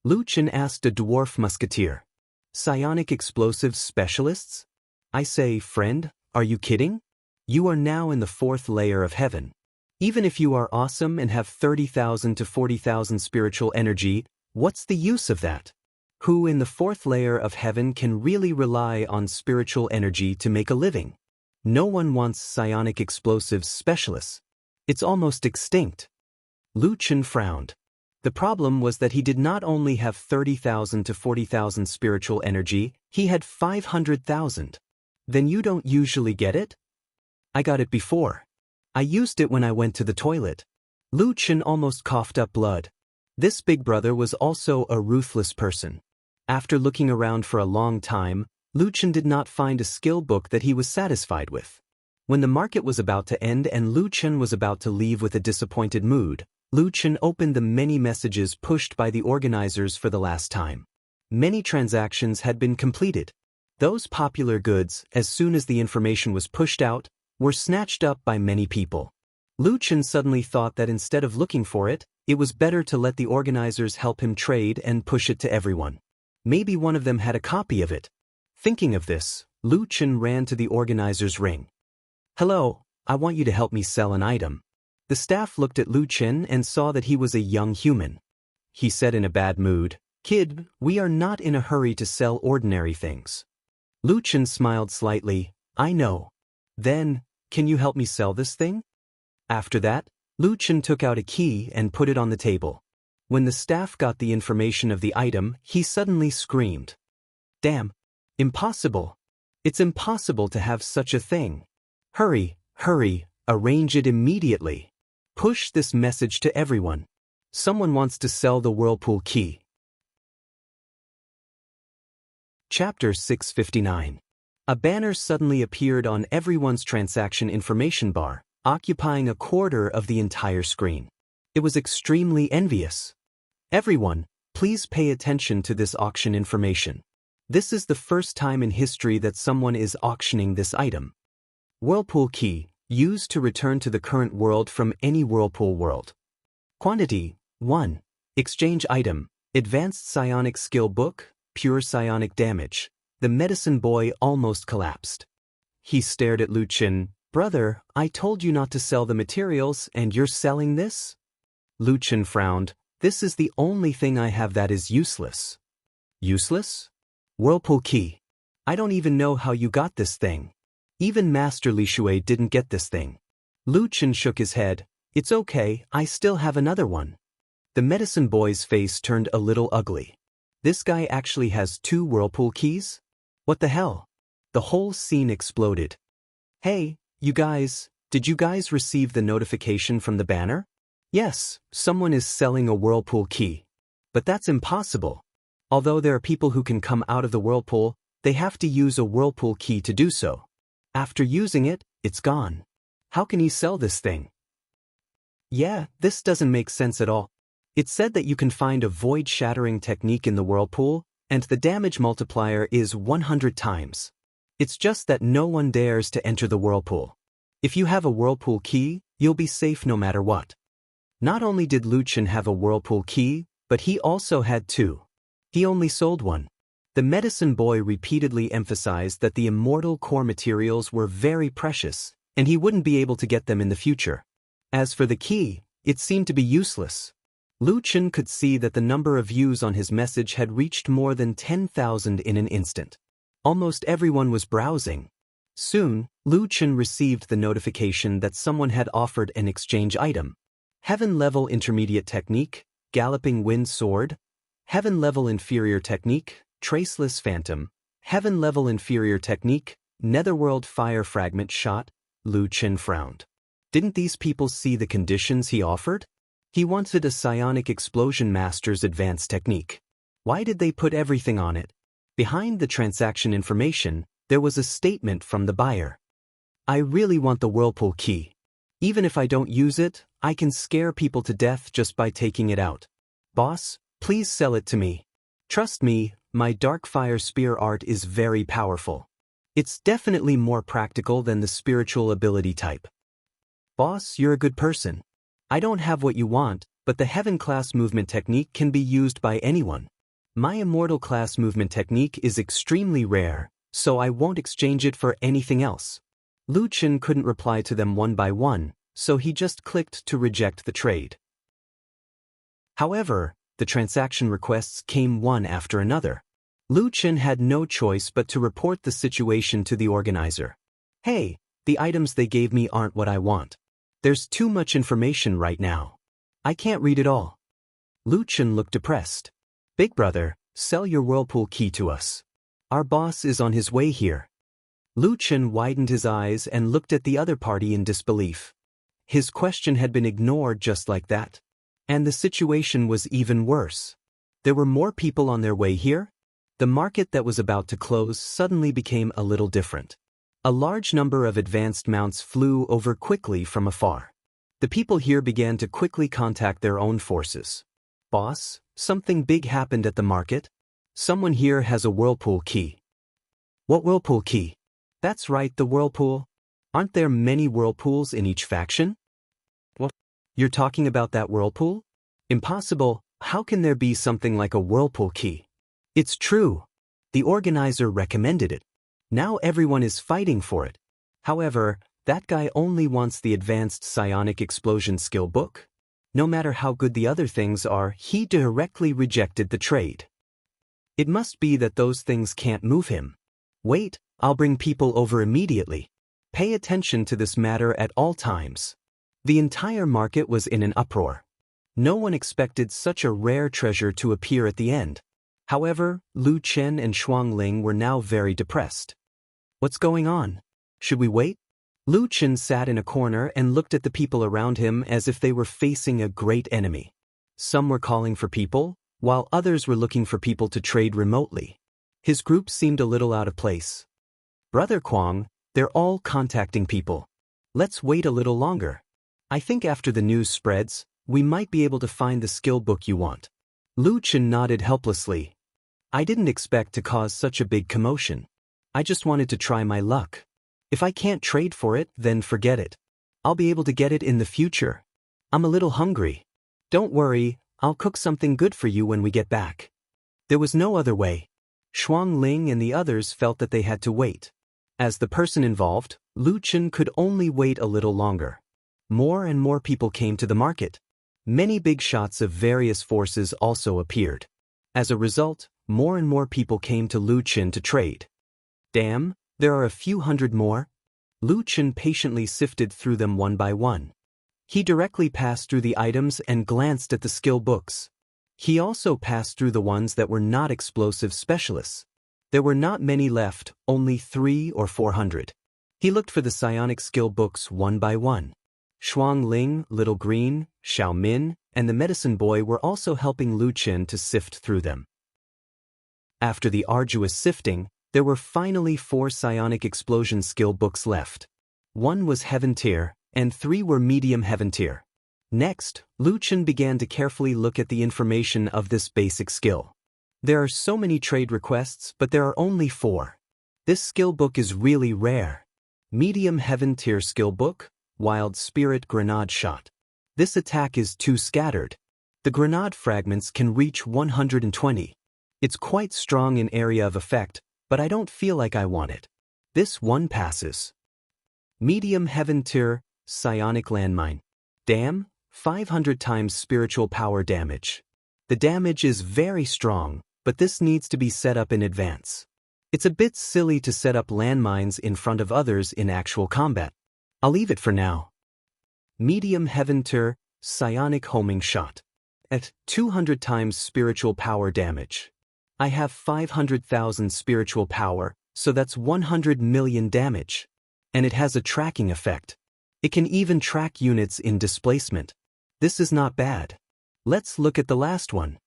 Lu Chen asked a dwarf musketeer. Psionic explosive specialists? I say, friend, are you kidding? You are now in the 4th layer of heaven. Even if you are awesome and have 30,000 to 40,000 spiritual energy, what's the use of that? Who in the 4th layer of heaven can really rely on spiritual energy to make a living? No one wants psionic explosives specialists. It's almost extinct. Lu Chen frowned. The problem was that he did not only have 30,000 to 40,000 spiritual energy, he had 500,000. Then you don't usually get it? I got it before. I used it when I went to the toilet. Lu Chen almost coughed up blood. This big brother was also a ruthless person. After looking around for a long time, Lu Chen did not find a skill book that he was satisfied with. When the market was about to end and Lu Chen was about to leave with a disappointed mood, Lu Chen opened the many messages pushed by the organizers for the last time. Many transactions had been completed. Those popular goods, as soon as the information was pushed out, were snatched up by many people. Lu Chen suddenly thought that instead of looking for it, it was better to let the organizers help him trade and push it to everyone. Maybe one of them had a copy of it. Thinking of this, Lu Chen ran to the organizer's ring. Hello, I want you to help me sell an item. The staff looked at Lu Chen and saw that he was a young human. He said in a bad mood, Kid, we are not in a hurry to sell ordinary things. Lu Chen smiled slightly, I know. Then, can you help me sell this thing? After that, Lu Chen took out a key and put it on the table. When the staff got the information of the item, he suddenly screamed. Damn! Impossible! It's impossible to have such a thing. Hurry, hurry, arrange it immediately. Push this message to everyone. Someone wants to sell the whirlpool key. Chapter 659. A banner suddenly appeared on everyone's transaction information bar, occupying a quarter of the entire screen. It was extremely envious. Everyone, please pay attention to this auction information. This is the first time in history that someone is auctioning this item. Whirlpool key, used to return to the current world from any whirlpool world. Quantity, 1. Exchange item, advanced psionic skill book, pure psionic damage. The medicine boy almost collapsed. He stared at Lu Chen. Brother, I told you not to sell the materials and you're selling this? Lu Chen frowned. This is the only thing I have that is useless. Useless? Whirlpool key. I don't even know how you got this thing. Even Master Li Shui didn't get this thing. Lu Chen shook his head. It's okay, I still have another one. The medicine boy's face turned a little ugly. This guy actually has 2 whirlpool keys? What the hell? The whole scene exploded. Hey, you guys, did you guys receive the notification from the banner? Yes, someone is selling a whirlpool key. But that's impossible. Although there are people who can come out of the whirlpool, they have to use a whirlpool key to do so. After using it, it's gone. How can he sell this thing? Yeah, this doesn't make sense at all. It said that you can find a void-shattering technique in the whirlpool, and the damage multiplier is 100 times. It's just that no one dares to enter the whirlpool. If you have a whirlpool key, you'll be safe no matter what. Not only did Lu Chen have a whirlpool key, but he also had two. He only sold one. The medicine boy repeatedly emphasized that the immortal core materials were very precious, and he wouldn't be able to get them in the future. As for the key, it seemed to be useless. Lu Chen could see that the number of views on his message had reached more than 10,000 in an instant. Almost everyone was browsing. Soon, Lu Chen received the notification that someone had offered an exchange item. Heaven-level intermediate technique, galloping wind sword. Heaven-level inferior technique, traceless phantom. Heaven-level inferior technique, netherworld fire fragment shot. Lu Chen frowned. Didn't these people see the conditions he offered? He wanted a psionic explosion master's advanced technique. Why did they put everything on it? Behind the transaction information, there was a statement from the buyer. I really want the whirlpool key. Even if I don't use it, I can scare people to death just by taking it out. Boss, please sell it to me. Trust me, my dark fire spear art is very powerful. It's definitely more practical than the spiritual ability type. Boss, you're a good person. I don't have what you want, but the heaven class movement technique can be used by anyone. My immortal class movement technique is extremely rare, so I won't exchange it for anything else. Lu Chen couldn't reply to them one by one, so he just clicked to reject the trade. However, the transaction requests came one after another. Lu Chen had no choice but to report the situation to the organizer. Hey, the items they gave me aren't what I want. There's too much information right now. I can't read it all. Lu Chen looked depressed. Big brother, sell your whirlpool key to us. Our boss is on his way here. Lu Chen widened his eyes and looked at the other party in disbelief. His question had been ignored just like that. And the situation was even worse. There were more people on their way here? The market that was about to close suddenly became a little different. A large number of advanced mounts flew over quickly from afar. The people here began to quickly contact their own forces. Boss, something big happened at the market. Someone here has a whirlpool key. What whirlpool key? That's right, the whirlpool. Aren't there many whirlpools in each faction? What? You're talking about that whirlpool? Impossible. How can there be something like a whirlpool key? It's true. The organizer recommended it. Now everyone is fighting for it. However, that guy only wants the advanced psionic explosion skill book. No matter how good the other things are, he directly rejected the trade. It must be that those things can't move him. Wait, I'll bring people over immediately. Pay attention to this matter at all times. The entire market was in an uproar. No one expected such a rare treasure to appear at the end. However, Lu Chen and Shuangling were now very depressed. What's going on? Should we wait? Lu Chen sat in a corner and looked at the people around him as if they were facing a great enemy. Some were calling for people, while others were looking for people to trade remotely. His group seemed a little out of place. Brother Kwang, they're all contacting people. Let's wait a little longer. I think after the news spreads, we might be able to find the skill book you want. Lu Chen nodded helplessly. I didn't expect to cause such a big commotion. I just wanted to try my luck. If I can't trade for it, then forget it. I'll be able to get it in the future. I'm a little hungry. Don't worry, I'll cook something good for you when we get back. There was no other way. Shuangling and the others felt that they had to wait. As the person involved, Lu Chen could only wait a little longer. More and more people came to the market. Many big shots of various forces also appeared. As a result, more and more people came to Lu Chen to trade. Damn, there are a few hundred more. Lu Chen patiently sifted through them one by one. He directly passed through the items and glanced at the skill books. He also passed through the ones that were not explosive specialists. There were not many left, only 300 or 400. He looked for the psionic skill books one by one. Shuangling, Little Green, Xiaomin, and the medicine boy were also helping Lu Chen to sift through them. After the arduous sifting, There were finally 4 psionic explosion skill books left. 1 was Heaven Tier, and 3 were Medium Heaven Tier. Next, Lu Chen began to carefully look at the information of this basic skill. There are so many trade requests, but there are only 4. This skill book is really rare. Medium Heaven Tier skill book, Wild Spirit Grenade Shot. This attack is too scattered. The grenade fragments can reach 120. It's quite strong in area of effect, but I don't feel like I want it. This one passes. Medium Heaven Tier Psionic Landmine. Damn, 500 times spiritual power damage. The damage is very strong, but this needs to be set up in advance. It's a bit silly to set up landmines in front of others in actual combat. I'll leave it for now. Medium Heaven Tier Psionic Homing Shot. At 200 times spiritual power damage. I have 500,000 spiritual power, so that's 100 million damage. And it has a tracking effect. It can even track units in displacement. This is not bad. Let's look at the last one.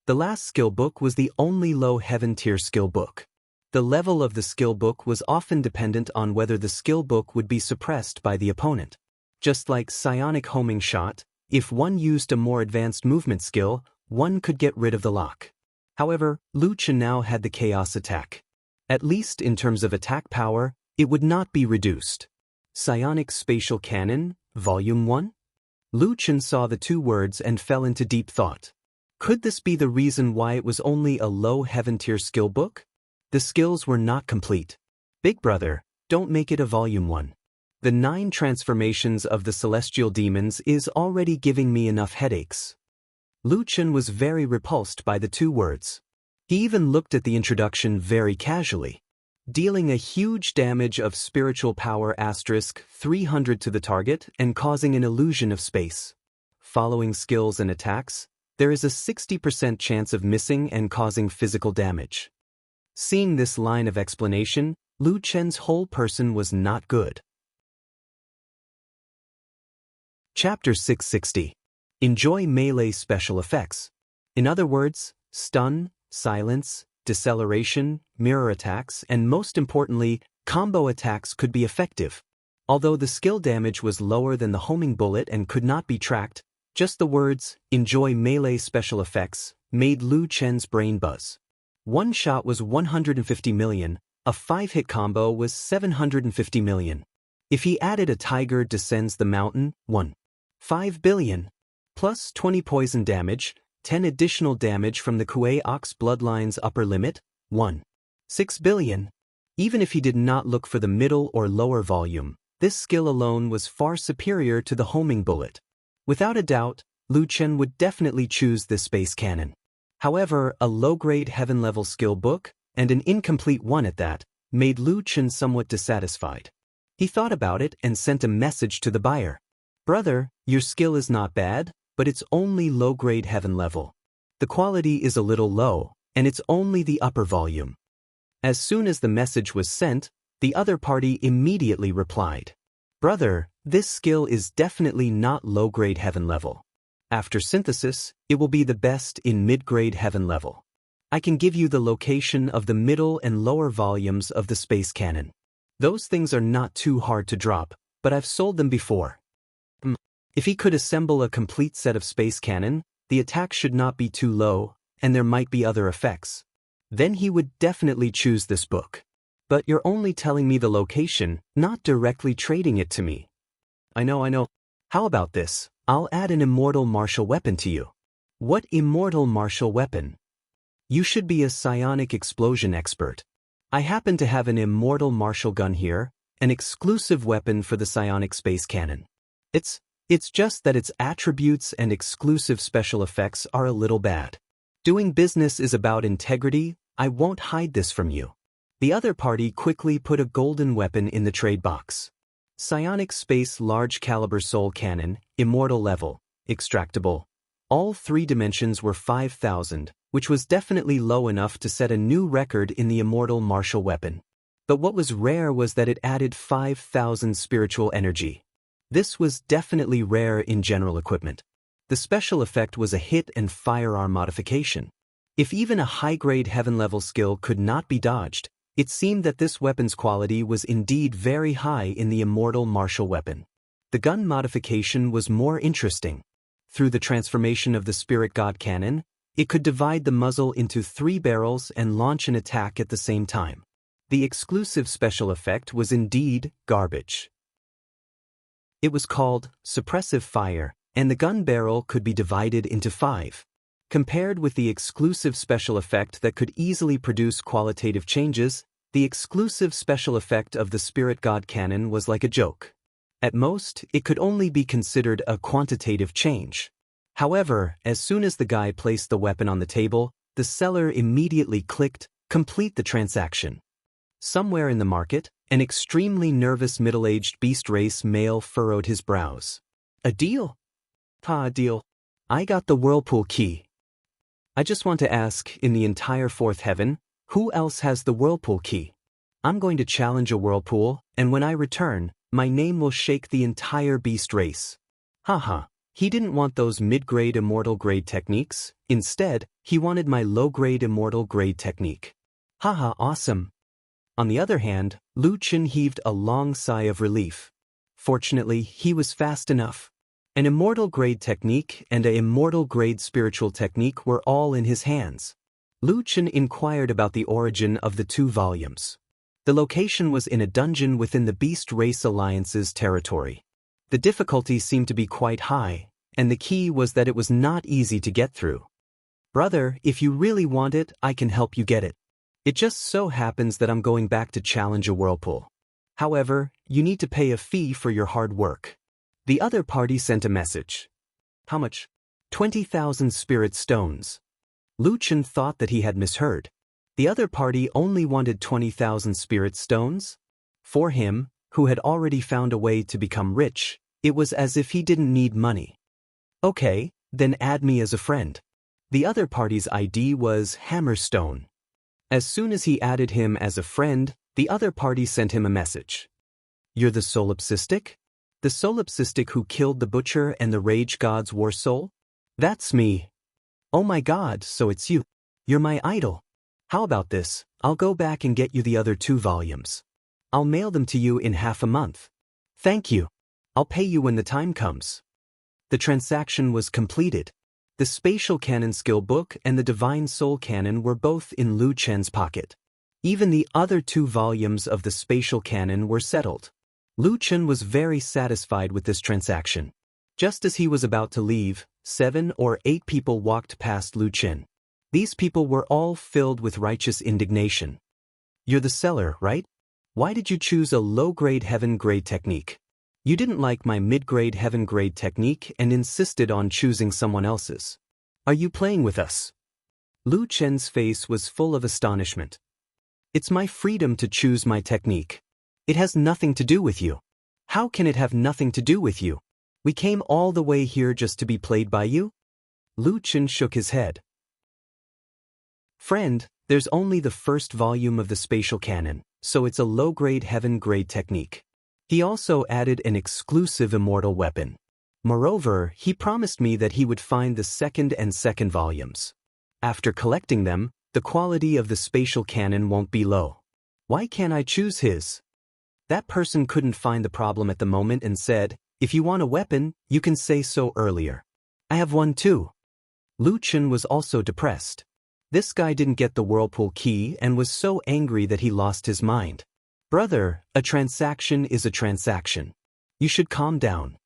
The last skill book was the only low Heaven Tier skill book. The level of the skill book was often dependent on whether the skill book would be suppressed by the opponent. Just like Psionic Homing Shot, if one used a more advanced movement skill, one could get rid of the lock. However, Lu Chen now had the Chaos Attack. At least in terms of attack power, it would not be reduced. Psionic Spatial Cannon, Volume 1? Lu Chen saw the 2 words and fell into deep thought. Could this be the reason why it was only a low Heaven Tier skill book? The skills were not complete. Big brother, don't make it a Volume 1. The 9 transformations of the celestial demons is already giving me enough headaches. Lu Chen was very repulsed by the 2 words. He even looked at the introduction very casually. Dealing a huge damage of spiritual power *300 to the target and causing an illusion of space. Following skills and attacks, there is a 60% chance of missing and causing physical damage. Seeing this line of explanation, Lu Chen's whole person was not good. Chapter 660. Enjoy melee special effects. In other words, stun, silence, deceleration, mirror attacks, and most importantly, combo attacks could be effective. Although the skill damage was lower than the homing bullet and could not be tracked, just the words, enjoy melee special effects, made Lu Chen's brain buzz. One shot was 150 million, a 5-hit combo was 750 million. If he added a Tiger Descends the Mountain, 5 billion. Plus 20 poison damage, 10 additional damage from the Kuei Ox Bloodline's upper limit, 6 billion. Even if he did not look for the middle or lower volume, this skill alone was far superior to the homing bullet. Without a doubt, Lu Chen would definitely choose this space cannon. However, a low-grade heaven-level skill book, and an incomplete one at that, made Lu Chen somewhat dissatisfied. He thought about it and sent a message to the buyer. Brother, your skill is not bad, but it's only low-grade heaven level. The quality is a little low, and it's only the upper volume. As soon as the message was sent, the other party immediately replied. Brother, this skill is definitely not low-grade heaven level. After synthesis, it will be the best in mid-grade heaven level. I can give you the location of the middle and lower volumes of the space cannon. Those things are not too hard to drop, but I've sold them before. If he could assemble a complete set of space cannon, the attack should not be too low, and there might be other effects. Then he would definitely choose this book. But you're only telling me the location, not directly trading it to me. I know. How about this? I'll add an immortal martial weapon to you. What immortal martial weapon? You should be a psionic explosion expert. I happen to have an immortal martial gun here, an exclusive weapon for the psionic space cannon. It's just that its attributes and exclusive special effects are a little bad. Doing business is about integrity, I won't hide this from you. The other party quickly put a golden weapon in the trade box. Psionic Space Large Caliber Soul Cannon, Immortal Level, Extractable. All 3 dimensions were 5,000, which was definitely low enough to set a new record in the immortal martial weapon. But what was rare was that it added 5,000 spiritual energy. This was definitely rare in general equipment. The special effect was a hit and firearm modification. If even a high-grade heaven-level skill could not be dodged, It seemed that this weapon's quality was indeed very high in the immortal martial weapon. The gun modification was more interesting. Through the transformation of the spirit god cannon, it could divide the muzzle into 3 barrels and launch an attack at the same time. The exclusive special effect was indeed garbage. It was called suppressive fire, and the gun barrel could be divided into 5. Compared with the exclusive special effect that could easily produce qualitative changes, the exclusive special effect of the spirit god cannon was like a joke. At most, it could only be considered a quantitative change. However, as soon as the guy placed the weapon on the table, the seller immediately clicked, "Complete the transaction." Somewhere in the market, an extremely nervous middle-aged beast race male furrowed his brows. "A deal? A deal. I got the whirlpool key. I just want to ask, in the entire 4th heaven, who else has the whirlpool key? I'm going to challenge a whirlpool, and when I return, my name will shake the entire beast race." Haha. He didn't want those mid-grade immortal grade techniques. Instead, he wanted my low-grade immortal grade technique. Haha, awesome. On the other hand, Lu Chen heaved a long sigh of relief. Fortunately, he was fast enough. An immortal grade technique and a immortal grade spiritual technique were all in his hands. Lu Chen inquired about the origin of the 2 volumes. The location was in a dungeon within the Beast Race Alliance's territory. The difficulty seemed to be quite high, and the key was that it was not easy to get through. "Brother, if you really want it, I can help you get it. It just so happens that I'm going back to challenge a whirlpool. However, you need to pay a fee for your hard work." The other party sent a message. "How much?" 20,000 spirit stones. Lu Chen thought that he had misheard. The other party only wanted 20,000 spirit stones? For him, who had already found a way to become rich, it was as if he didn't need money. "Okay, then add me as a friend." The other party's ID was Hammerstone. As soon as he added him as a friend, the other party sent him a message. "You're the solipsistic? The solipsistic who killed the butcher and the rage god's war soul? That's me. Oh my god, so it's you. You're my idol. How about this? I'll go back and get you the other 2 volumes. I'll mail them to you in half a month. Thank you. I'll pay you when the time comes." The transaction was completed. The Spatial Canon Skill Book and the Divine Soul Canon were both in Lu Chen's pocket. Even the other 2 volumes of the Spatial Canon were settled. Lu Chen was very satisfied with this transaction. Just as he was about to leave, 7 or 8 people walked past Lu Chen. These people were all filled with righteous indignation. "You're the seller, right? Why did you choose a low-grade heaven-grade technique? You didn't like my mid-grade heaven-grade technique and insisted on choosing someone else's. Are you playing with us?" Lu Chen's face was full of astonishment. "It's my freedom to choose my technique. It has nothing to do with you." "How can it have nothing to do with you? We came all the way here just to be played by you?" Lu Chen shook his head. "Friend, there's only the 1st volume of the Spatial Canon, so it's a low-grade heaven-grade technique. He also added an exclusive immortal weapon. Moreover, he promised me that he would find the 2nd and 2nd volumes. After collecting them, the quality of the Spatial Canon won't be low. Why can't I choose his?" That person couldn't find the problem at the moment and said, "If you want a weapon, you can say so earlier. I have one too." Lu Chen was also depressed. This guy didn't get the whirlpool key and was so angry that he lost his mind. "Brother, a transaction is a transaction. You should calm down."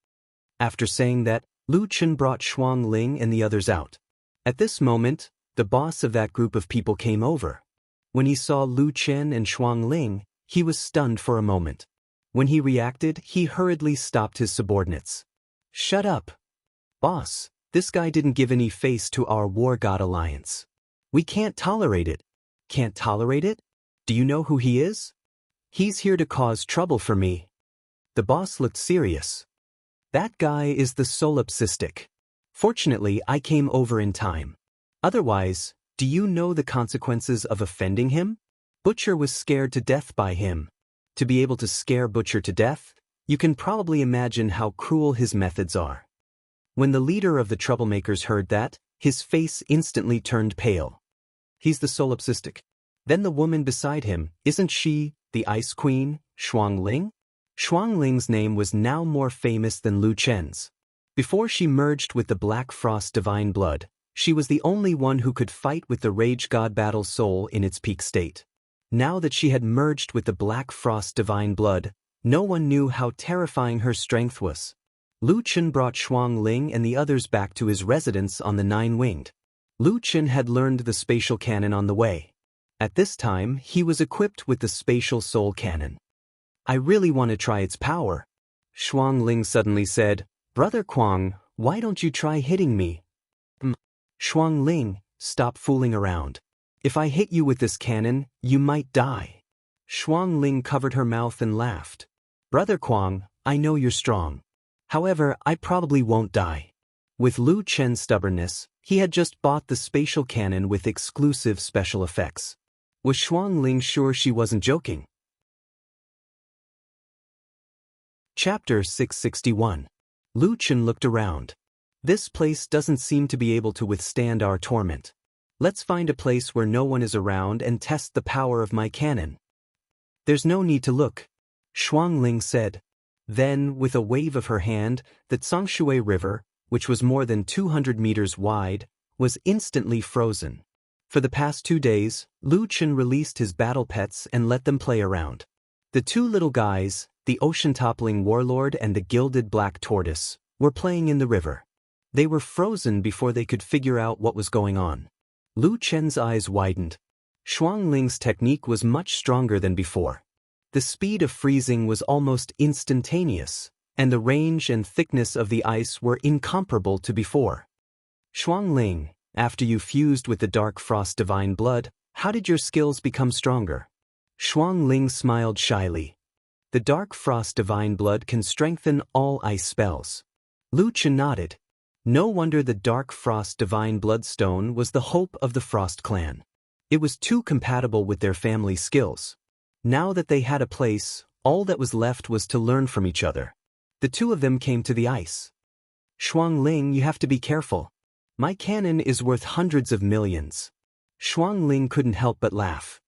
After saying that, Lu Chen brought Shuang Ling and the others out. At this moment, the boss of that group of people came over. When he saw Lu Chen and Shuang Ling, he was stunned for a moment. When he reacted, he hurriedly stopped his subordinates. "Shut up. Boss, this guy didn't give any face to our War God Alliance. We can't tolerate it." "Can't tolerate it? Do you know who he is?" "He's here to cause trouble for me." The boss looked serious. "That guy is the solipsistic. Fortunately, I came over in time. Otherwise, do you know the consequences of offending him? Butcher was scared to death by him. To be able to scare Butcher to death, you can probably imagine how cruel his methods are." When the leader of the troublemakers heard that, his face instantly turned pale. "He's the solipsistic. Then the woman beside him, isn't she the Ice Queen, Shuangling? Shuangling's name was now more famous than Lu Chen's. Before she merged with the Black Frost divine blood, she was the only one who could fight with the Rage God Battle Soul in its peak state. Now that she had merged with the Black Frost divine blood, no one knew how terrifying her strength was. Lu Chen brought Shuangling and the others back to his residence on the Nine-Winged. Lu Chen had learned the spatial cannon on the way. At this time, he was equipped with the spatial soul cannon. I really want to try its power. Shuangling suddenly said, Brother Kuang, why don't you try hitting me? Shuangling, stop fooling around. If I hit you with this cannon, you might die. Shuangling covered her mouth and laughed. Brother Kuang, I know you're strong. However, I probably won't die. With Lu Chen's stubbornness, he had just bought the spatial cannon with exclusive special effects. Was Shuangling sure she wasn't joking? Chapter 661. Lu Chen looked around. This place doesn't seem to be able to withstand our torment. Let's find a place where no one is around and test the power of my cannon. There's no need to look, Shuangling said. Then, with a wave of her hand, the Tsangshui River, which was more than 200 meters wide, was instantly frozen. For the past 2 days, Lu Chen released his battle pets and let them play around. The two little guys, the ocean-toppling warlord and the gilded black tortoise, were playing in the river. They were frozen before they could figure out what was going on. Lu Chen's eyes widened. Shuangling's technique was much stronger than before. The speed of freezing was almost instantaneous, and the range and thickness of the ice were incomparable to before. Shuangling, after you fused with the Dark Frost divine blood, how did your skills become stronger? Shuangling smiled shyly. The Dark Frost divine blood can strengthen all ice spells. Lu Chen nodded. No wonder the Dark Frost divine bloodstone was the hope of the Frost clan. It was too compatible with their family skills. Now that they had a place, all that was left was to learn from each other. The two of them came to the ice. Shuangling, you have to be careful. My cannon is worth hundreds of millions. Shuangling couldn't help but laugh.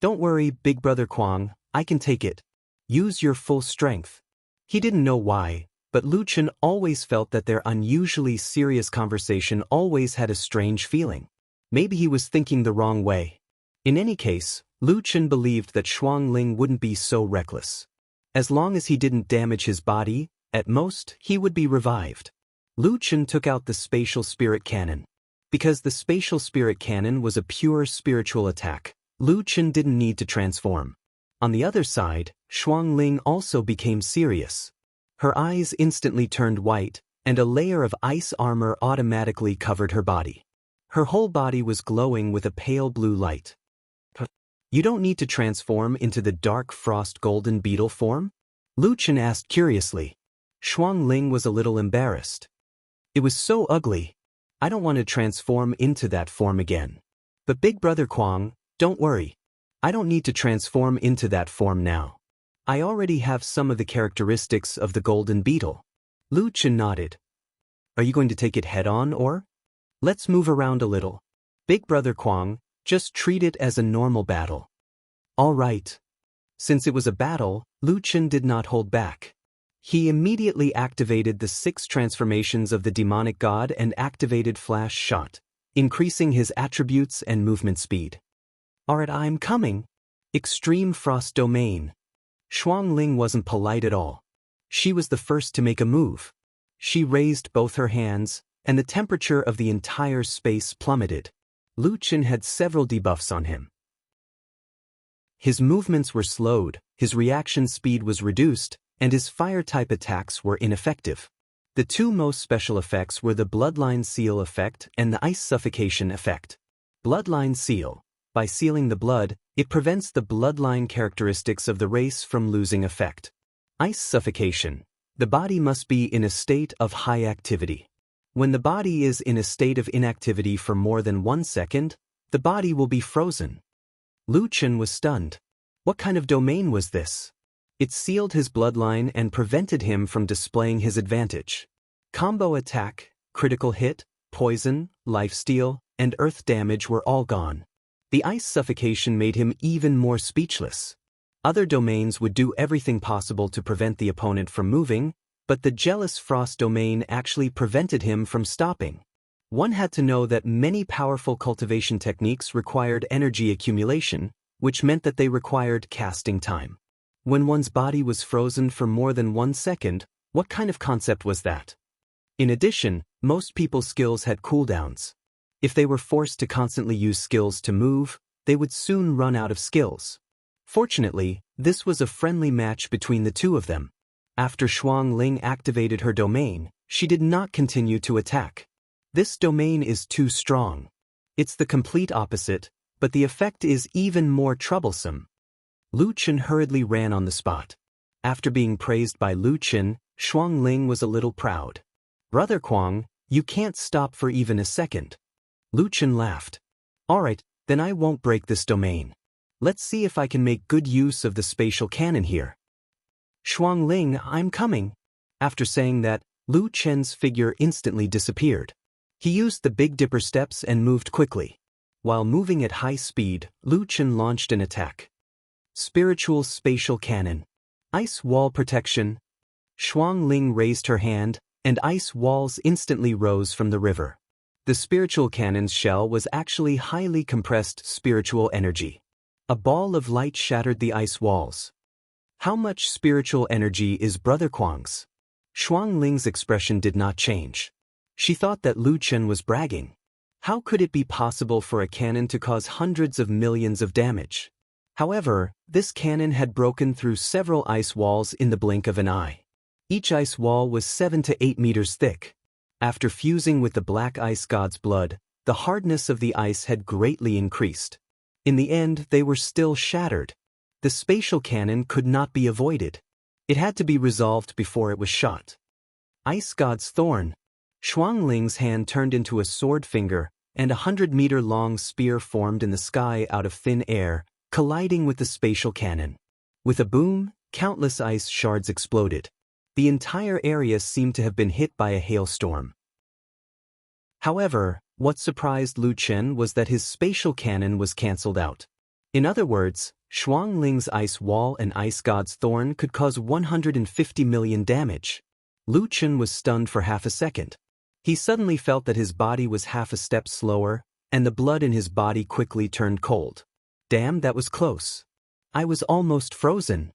Don't worry, big brother Kuang, I can take it. Use your full strength. He didn't know why, but Lu Chen always felt that their unusually serious conversation always had a strange feeling. Maybe he was thinking the wrong way. In any case, Lu Chen believed that Shuangling wouldn't be so reckless. As long as he didn't damage his body, at most, he would be revived. Lu Chen took out the spatial spirit cannon. Because the spatial spirit cannon was a pure spiritual attack, Lu Chen didn't need to transform. On the other side, Shuangling also became serious. Her eyes instantly turned white, and a layer of ice armor automatically covered her body. Her whole body was glowing with a pale blue light. You don't need to transform into the Dark Frost Golden Beetle form? Lu Chen asked curiously. Shuangling was a little embarrassed. It was so ugly. I don't want to transform into that form again. But big brother Kuang, don't worry. I don't need to transform into that form now. I already have some of the characteristics of the Golden Beetle. Lu Chen nodded. Are you going to take it head-on or? Let's move around a little. Big brother Kuang, just treat it as a normal battle. All right. Since it was a battle, Lu Chen did not hold back. He immediately activated the 6 transformations of the demonic god and activated Flash Shot, increasing his attributes and movement speed. Alright, I'm coming. Extreme Frost Domain. Shuangling wasn't polite at all. She was the first to make a move. She raised both her hands, and the temperature of the entire space plummeted. Lu Chen had several debuffs on him. His movements were slowed, his reaction speed was reduced, and his fire-type attacks were ineffective. The two most special effects were the Bloodline Seal effect and the Ice Suffocation effect. Bloodline Seal. By sealing the blood, it prevents the bloodline characteristics of the race from losing effect. Ice Suffocation. The body must be in a state of high activity. When the body is in a state of inactivity for more than 1 second, the body will be frozen. Lu Chen was stunned. What kind of domain was this? It sealed his bloodline and prevented him from displaying his advantage. Combo attack, critical hit, poison, lifesteal, and earth damage were all gone. The ice suffocation made him even more speechless. Other domains would do everything possible to prevent the opponent from moving, but the jealous frost domain actually prevented him from stopping. One had to know that many powerful cultivation techniques required energy accumulation, which meant that they required casting time. When one's body was frozen for more than 1 second, what kind of concept was that? In addition, most people's skills had cooldowns. If they were forced to constantly use skills to move, they would soon run out of skills. Fortunately, this was a friendly match between the two of them. After Shuang Ling activated her domain, she did not continue to attack. This domain is too strong. It's the complete opposite, but the effect is even more troublesome. Lu Chen hurriedly ran on the spot. After being praised by Lu Chen, Shuang Ling was a little proud. "Brother Kuang, you can't stop for even a second." Lu Chen laughed. "Alright, then I won't break this domain. Let's see if I can make good use of the spatial cannon here." "Shuang Ling, I'm coming." After saying that, Lu Chen's figure instantly disappeared. He used the Big Dipper steps and moved quickly. While moving at high speed, Lu Chen launched an attack. Spiritual Spatial Cannon. Ice Wall Protection. Shuang Ling raised her hand, and ice walls instantly rose from the river. The spiritual cannon's shell was actually highly compressed spiritual energy. A ball of light shattered the ice walls. "How much spiritual energy is Brother Kuang's?" Shuang Ling's expression did not change. She thought that Lu Chen was bragging. How could it be possible for a cannon to cause hundreds of millions of damage? However, this cannon had broken through several ice walls in the blink of an eye. Each ice wall was 7 to 8 meters thick. After fusing with the black ice god's blood, the hardness of the ice had greatly increased. In the end, they were still shattered. The spatial cannon could not be avoided. It had to be resolved before it was shot. Ice god's thorn. Shuang Ling's hand turned into a sword finger, and a 100-meter-long spear formed in the sky out of thin air, colliding with the spatial cannon. With a boom, countless ice shards exploded. The entire area seemed to have been hit by a hailstorm. However, what surprised Lu Chen was that his spatial cannon was cancelled out. In other words, Shuang Ling's ice wall and ice god's thorn could cause 150 million damage. Lu Chen was stunned for half a second. He suddenly felt that his body was half a step slower, and the blood in his body quickly turned cold. Damn, that was close. I was almost frozen.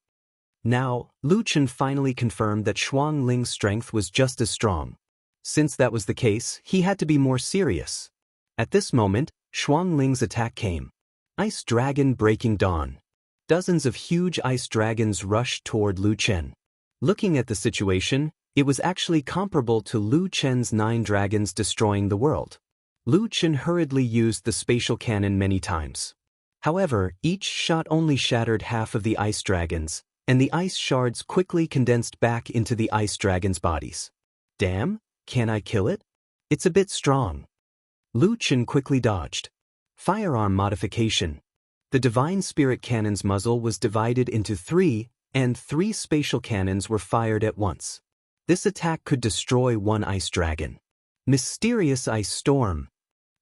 Now, Lu Chen finally confirmed that Shuang Ling's strength was just as strong. Since that was the case, he had to be more serious. At this moment, Shuang Ling's attack came. Ice Dragon Breaking Dawn. Dozens of huge ice dragons rushed toward Lu Chen. Looking at the situation, it was actually comparable to Lu Chen's 9 dragons destroying the world. Lu Chen hurriedly used the spatial cannon many times. However, each shot only shattered half of the ice dragons, and the ice shards quickly condensed back into the ice dragons' bodies. Damn, can I kill it? It's a bit strong. Lu Chen quickly dodged. Firearm modification. The Divine Spirit Cannon's muzzle was divided into 3, and 3 spatial cannons were fired at once. This attack could destroy 1 ice dragon. Mysterious Ice Storm.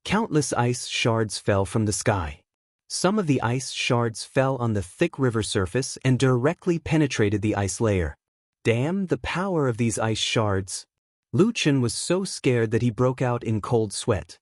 Countless ice shards fell from the sky. Some of the ice shards fell on the thick river surface and directly penetrated the ice layer. Damn, the power of these ice shards. Lu Chen was so scared that he broke out in cold sweat.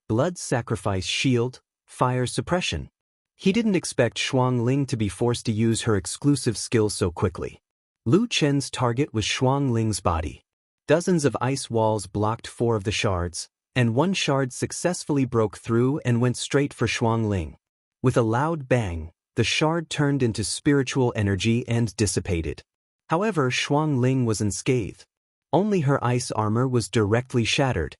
Blood Sacrifice Shield, Fire Suppression. He didn't expect Shuang Ling to be forced to use her exclusive skill so quickly. Lu Chen's target was Shuang Ling's body. Dozens of ice walls blocked 4 of the shards, and 1 shard successfully broke through and went straight for Shuang Ling. With a loud bang, the shard turned into spiritual energy and dissipated. However, Shuang Ling was unscathed. Only her ice armor was directly shattered.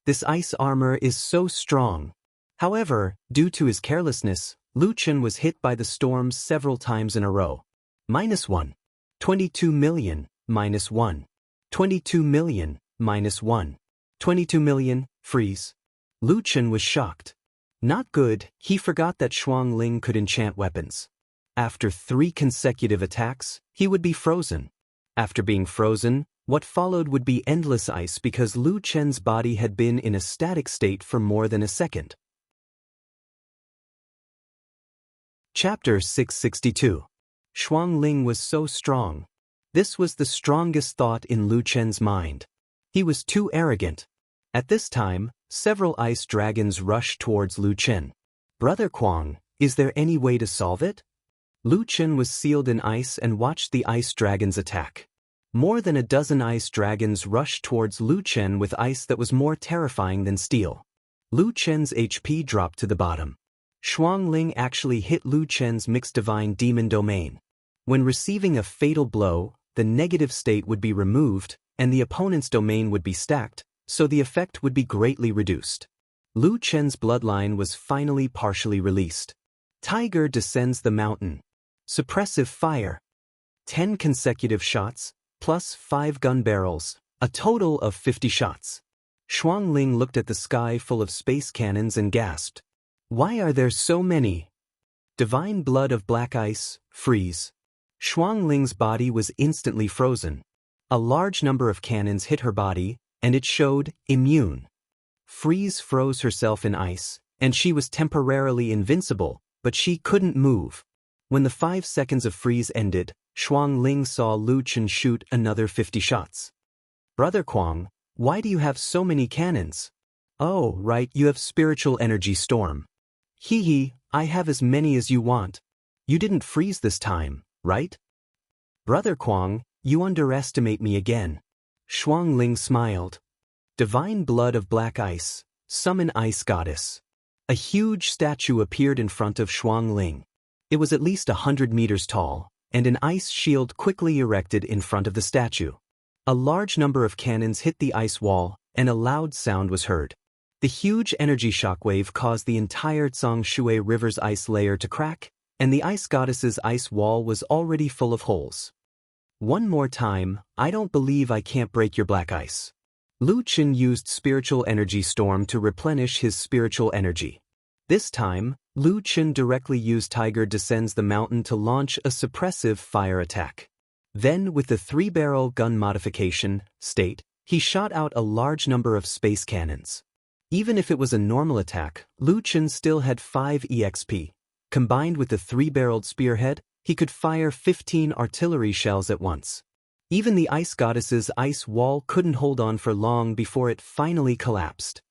This ice armor is so strong. However, due to his carelessness, Lu Chen was hit by the storms several times in a row. -1. 22 million, -1. 22 million, -1. 22 million, freeze. Lu Chen was shocked. Not good, he forgot that Shuang Ling could enchant weapons. After 3 consecutive attacks, he would be frozen. After being frozen, what followed would be endless ice because Lu Chen's body had been in a static state for more than a second. Chapter 662. Shuangling was so strong. This was the strongest thought in Lu Chen's mind. He was too arrogant. At this time, several ice dragons rushed towards Lu Chen. Brother Kuang, is there any way to solve it? Lu Chen was sealed in ice and watched the ice dragons attack. More than a dozen ice dragons rushed towards Lu Chen with ice that was more terrifying than steel. Lu Chen's HP dropped to the bottom. Shuangling actually hit Lu Chen's mixed divine demon domain. When receiving a fatal blow, the negative state would be removed, and the opponent's domain would be stacked, so the effect would be greatly reduced. Lu Chen's bloodline was finally partially released. Tiger descends the mountain. Suppressive fire. 10 consecutive shots, plus 5 gun barrels, a total of 50 shots. Shuangling looked at the sky full of space cannons and gasped. Why are there so many? Divine blood of black ice, freeze. Shuangling's body was instantly frozen. A large number of cannons hit her body, and it showed immune. Freeze froze herself in ice, and she was temporarily invincible, but she couldn't move. When the 5 seconds of freeze ended, Shuangling saw Lu Chen shoot another 50 shots. Brother Kuang, why do you have so many cannons? Oh, right, you have spiritual energy storm. Hee, I have as many as you want. You didn't freeze this time, right? Brother Kuang, you underestimate me again. Shuangling smiled. Divine blood of black ice, summon ice goddess. A huge statue appeared in front of Shuangling. It was at least 100 meters tall, and an ice shield quickly erected in front of the statue. A large number of cannons hit the ice wall, and a loud sound was heard. The huge energy shockwave caused the entire Zhongshui River's ice layer to crack, and the ice goddess's ice wall was already full of holes. One more time, I don't believe I can't break your black ice. Lu Chen used spiritual energy storm to replenish his spiritual energy. This time, Lu Chen directly used Tiger Descends the Mountain to launch a suppressive fire attack. Then, with the 3-barrel gun modification, state, he shot out a large number of space cannons. Even if it was a normal attack, Lu Chen still had 5 EXP. Combined with the 3-barreled spearhead, he could fire 15 artillery shells at once. Even the ice goddess's ice wall couldn't hold on for long before it finally collapsed.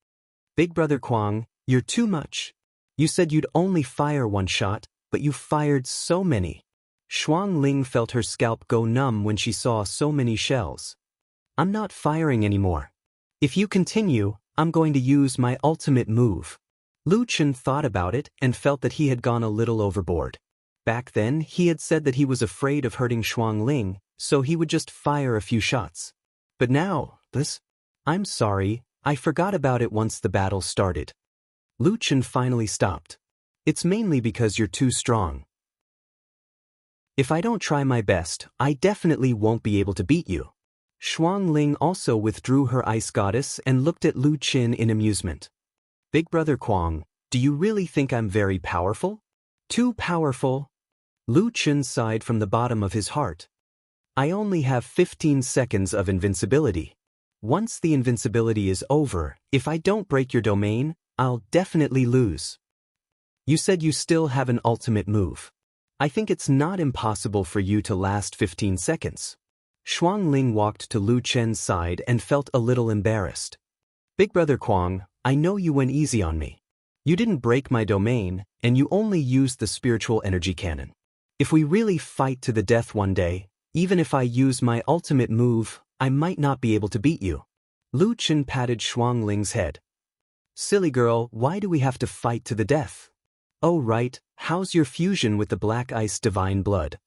Big Brother Kuang, you're too much. You said you'd only fire 1 shot, but you fired so many. Shuangling felt her scalp go numb when she saw so many shells. I'm not firing anymore. If you continue, I'm going to use my ultimate move. Lu Chen thought about it and felt that he had gone a little overboard. Back then, he had said that he was afraid of hurting Shuangling, so he would just fire a few shots. But now, I'm sorry, I forgot about it once the battle started. Lu Chen finally stopped. It's mainly because you're too strong. If I don't try my best, I definitely won't be able to beat you. Shuangling also withdrew her ice goddess and looked at Lu Chen in amusement. Big Brother Kuang, do you really think I'm very powerful? Too powerful? Lu Chen sighed from the bottom of his heart. I only have 15 seconds of invincibility. Once the invincibility is over, if I don't break your domain, I'll definitely lose. You said you still have an ultimate move. I think it's not impossible for you to last 15 seconds. Shuangling walked to Lu Chen's side and felt a little embarrassed. Big Brother Kuang, I know you went easy on me. You didn't break my domain, and you only used the spiritual energy cannon. If we really fight to the death one day, even if I use my ultimate move, I might not be able to beat you. Lu Chen patted Shuangling's head. Silly girl, why do we have to fight to the death? Oh right, how's your fusion with the black ice divine blood?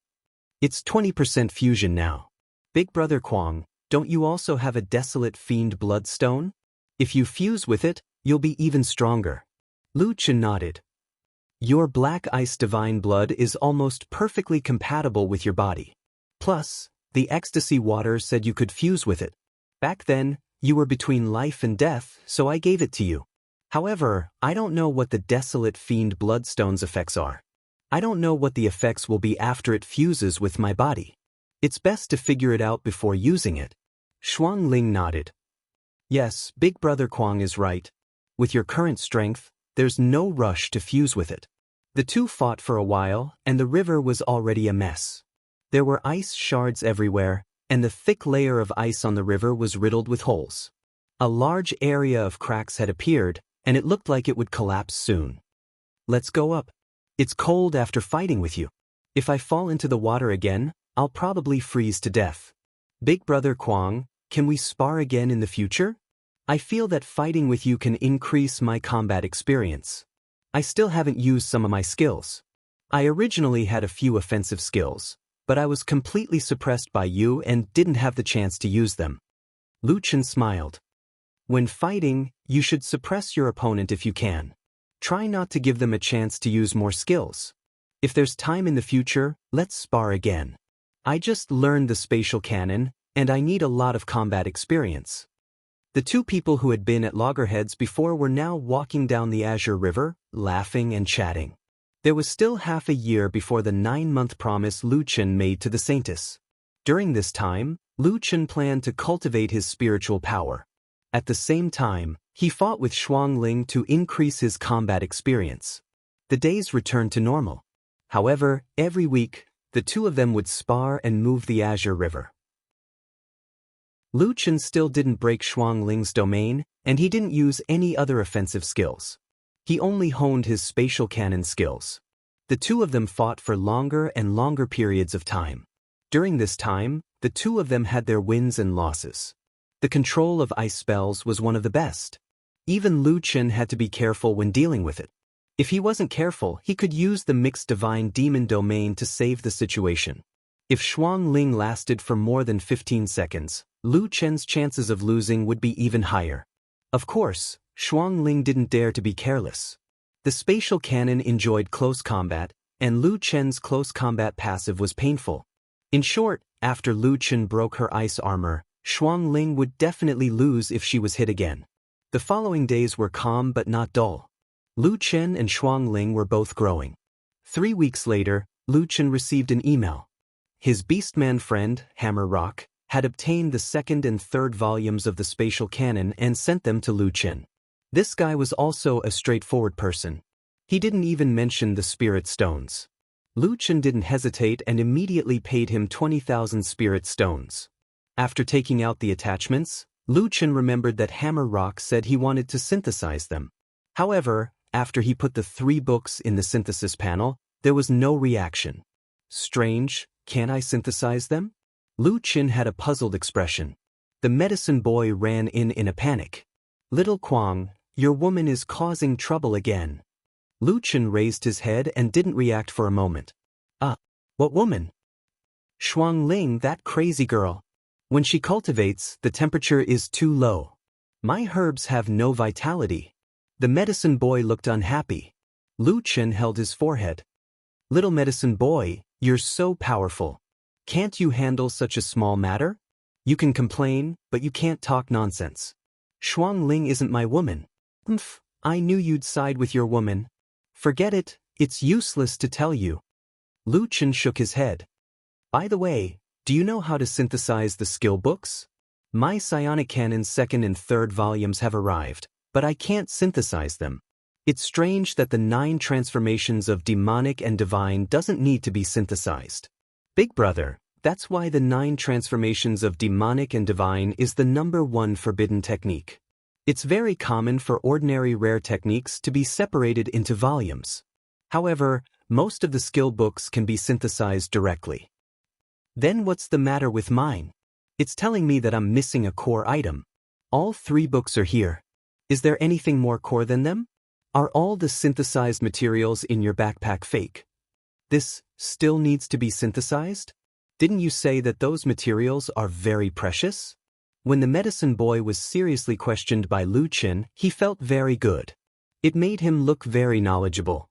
It's 20% fusion now. Big Brother Kuang, don't you also have a desolate fiend bloodstone? If you fuse with it, you'll be even stronger. Lu Chen nodded. Your black ice divine blood is almost perfectly compatible with your body. Plus, the ecstasy water said you could fuse with it. Back then, you were between life and death, so I gave it to you. However, I don't know what the desolate fiend bloodstone's effects are. I don't know what the effects will be after it fuses with my body. It's best to figure it out before using it. Shuangling nodded. Yes, Big Brother Kuang is right. With your current strength, there's no rush to fuse with it. The two fought for a while, and the river was already a mess. There were ice shards everywhere, and the thick layer of ice on the river was riddled with holes. A large area of cracks had appeared, and it looked like it would collapse soon. Let's go up. It's cold after fighting with you. If I fall into the water again, I'll probably freeze to death. Big brother Kwang, can we spar again in the future? I feel that fighting with you can increase my combat experience. I still haven't used some of my skills. I originally had a few offensive skills, but I was completely suppressed by you and didn't have the chance to use them. Lu Chen smiled. When fighting, you should suppress your opponent if you can. Try not to give them a chance to use more skills. If there's time in the future, let's spar again. I just learned the spatial cannon, and I need a lot of combat experience. The two people who had been at loggerheads before were now walking down the Azure River, laughing and chatting. There was still half a year before the 9-month promise Lu Chen made to the Saintess. During this time, Lu Chen planned to cultivate his spiritual power. At the same time, he fought with Shuangling to increase his combat experience. The days returned to normal. However, every week, the two of them would spar and move the Azure River. Lu Chen still didn't break Shuangling's domain, and he didn't use any other offensive skills. He only honed his spatial cannon skills. The two of them fought for longer and longer periods of time. During this time, the two of them had their wins and losses. The control of ice spells was one of the best. Even Lu Chen had to be careful when dealing with it. If he wasn't careful, he could use the mixed divine demon domain to save the situation. If Shuangling lasted for more than 15 seconds, Lu Chen's chances of losing would be even higher. Of course, Shuangling didn't dare to be careless. The spatial cannon enjoyed close combat, and Lu Chen's close combat passive was painful. In short, after Lu Chen broke her ice armor, Shuangling would definitely lose if she was hit again. The following days were calm but not dull. Lu Chen and Shuangling were both growing. 3 weeks later, Lu Chen received an email. His Beastman friend, Hammer Rock, had obtained the 2nd and 3rd volumes of the spatial canon and sent them to Lu Chen. This guy was also a straightforward person. He didn't even mention the spirit stones. Lu Chen didn't hesitate and immediately paid him 20,000 spirit stones. After taking out the attachments, Lu Chen remembered that Hammer Rock said he wanted to synthesize them. However, after he put the 3 books in the synthesis panel, there was no reaction. Strange, can't I synthesize them? Lu Chen had a puzzled expression. The medicine boy ran in a panic. Little Kwang, your woman is causing trouble again. Lu Chen raised his head and didn't react for a moment. What woman? Shuangling, that crazy girl. When she cultivates, the temperature is too low. My herbs have no vitality. The medicine boy looked unhappy. Lu Chen held his forehead. Little medicine boy, you're so powerful. Can't you handle such a small matter? You can complain, but you can't talk nonsense. Shuangling isn't my woman. I knew you'd side with your woman. Forget it, it's useless to tell you. Lu Chen shook his head. By the way, do you know how to synthesize the skill books? My psionic cannon's 2nd and 3rd volumes have arrived, but I can't synthesize them. It's strange that the 9 transformations of demonic and divine doesn't need to be synthesized. Big brother, that's why the 9 transformations of demonic and divine is the #1 forbidden technique. It's very common for ordinary rare techniques to be separated into volumes. However, most of the skill books can be synthesized directly. Then what's the matter with mine? It's telling me that I'm missing a core item. All 3 books are here. Is there anything more core than them? Are all the synthesized materials in your backpack fake? This still needs to be synthesized? Didn't you say that those materials are very precious? When the medicine boy was seriously questioned by Lu Chen, he felt very good. It made him look very knowledgeable.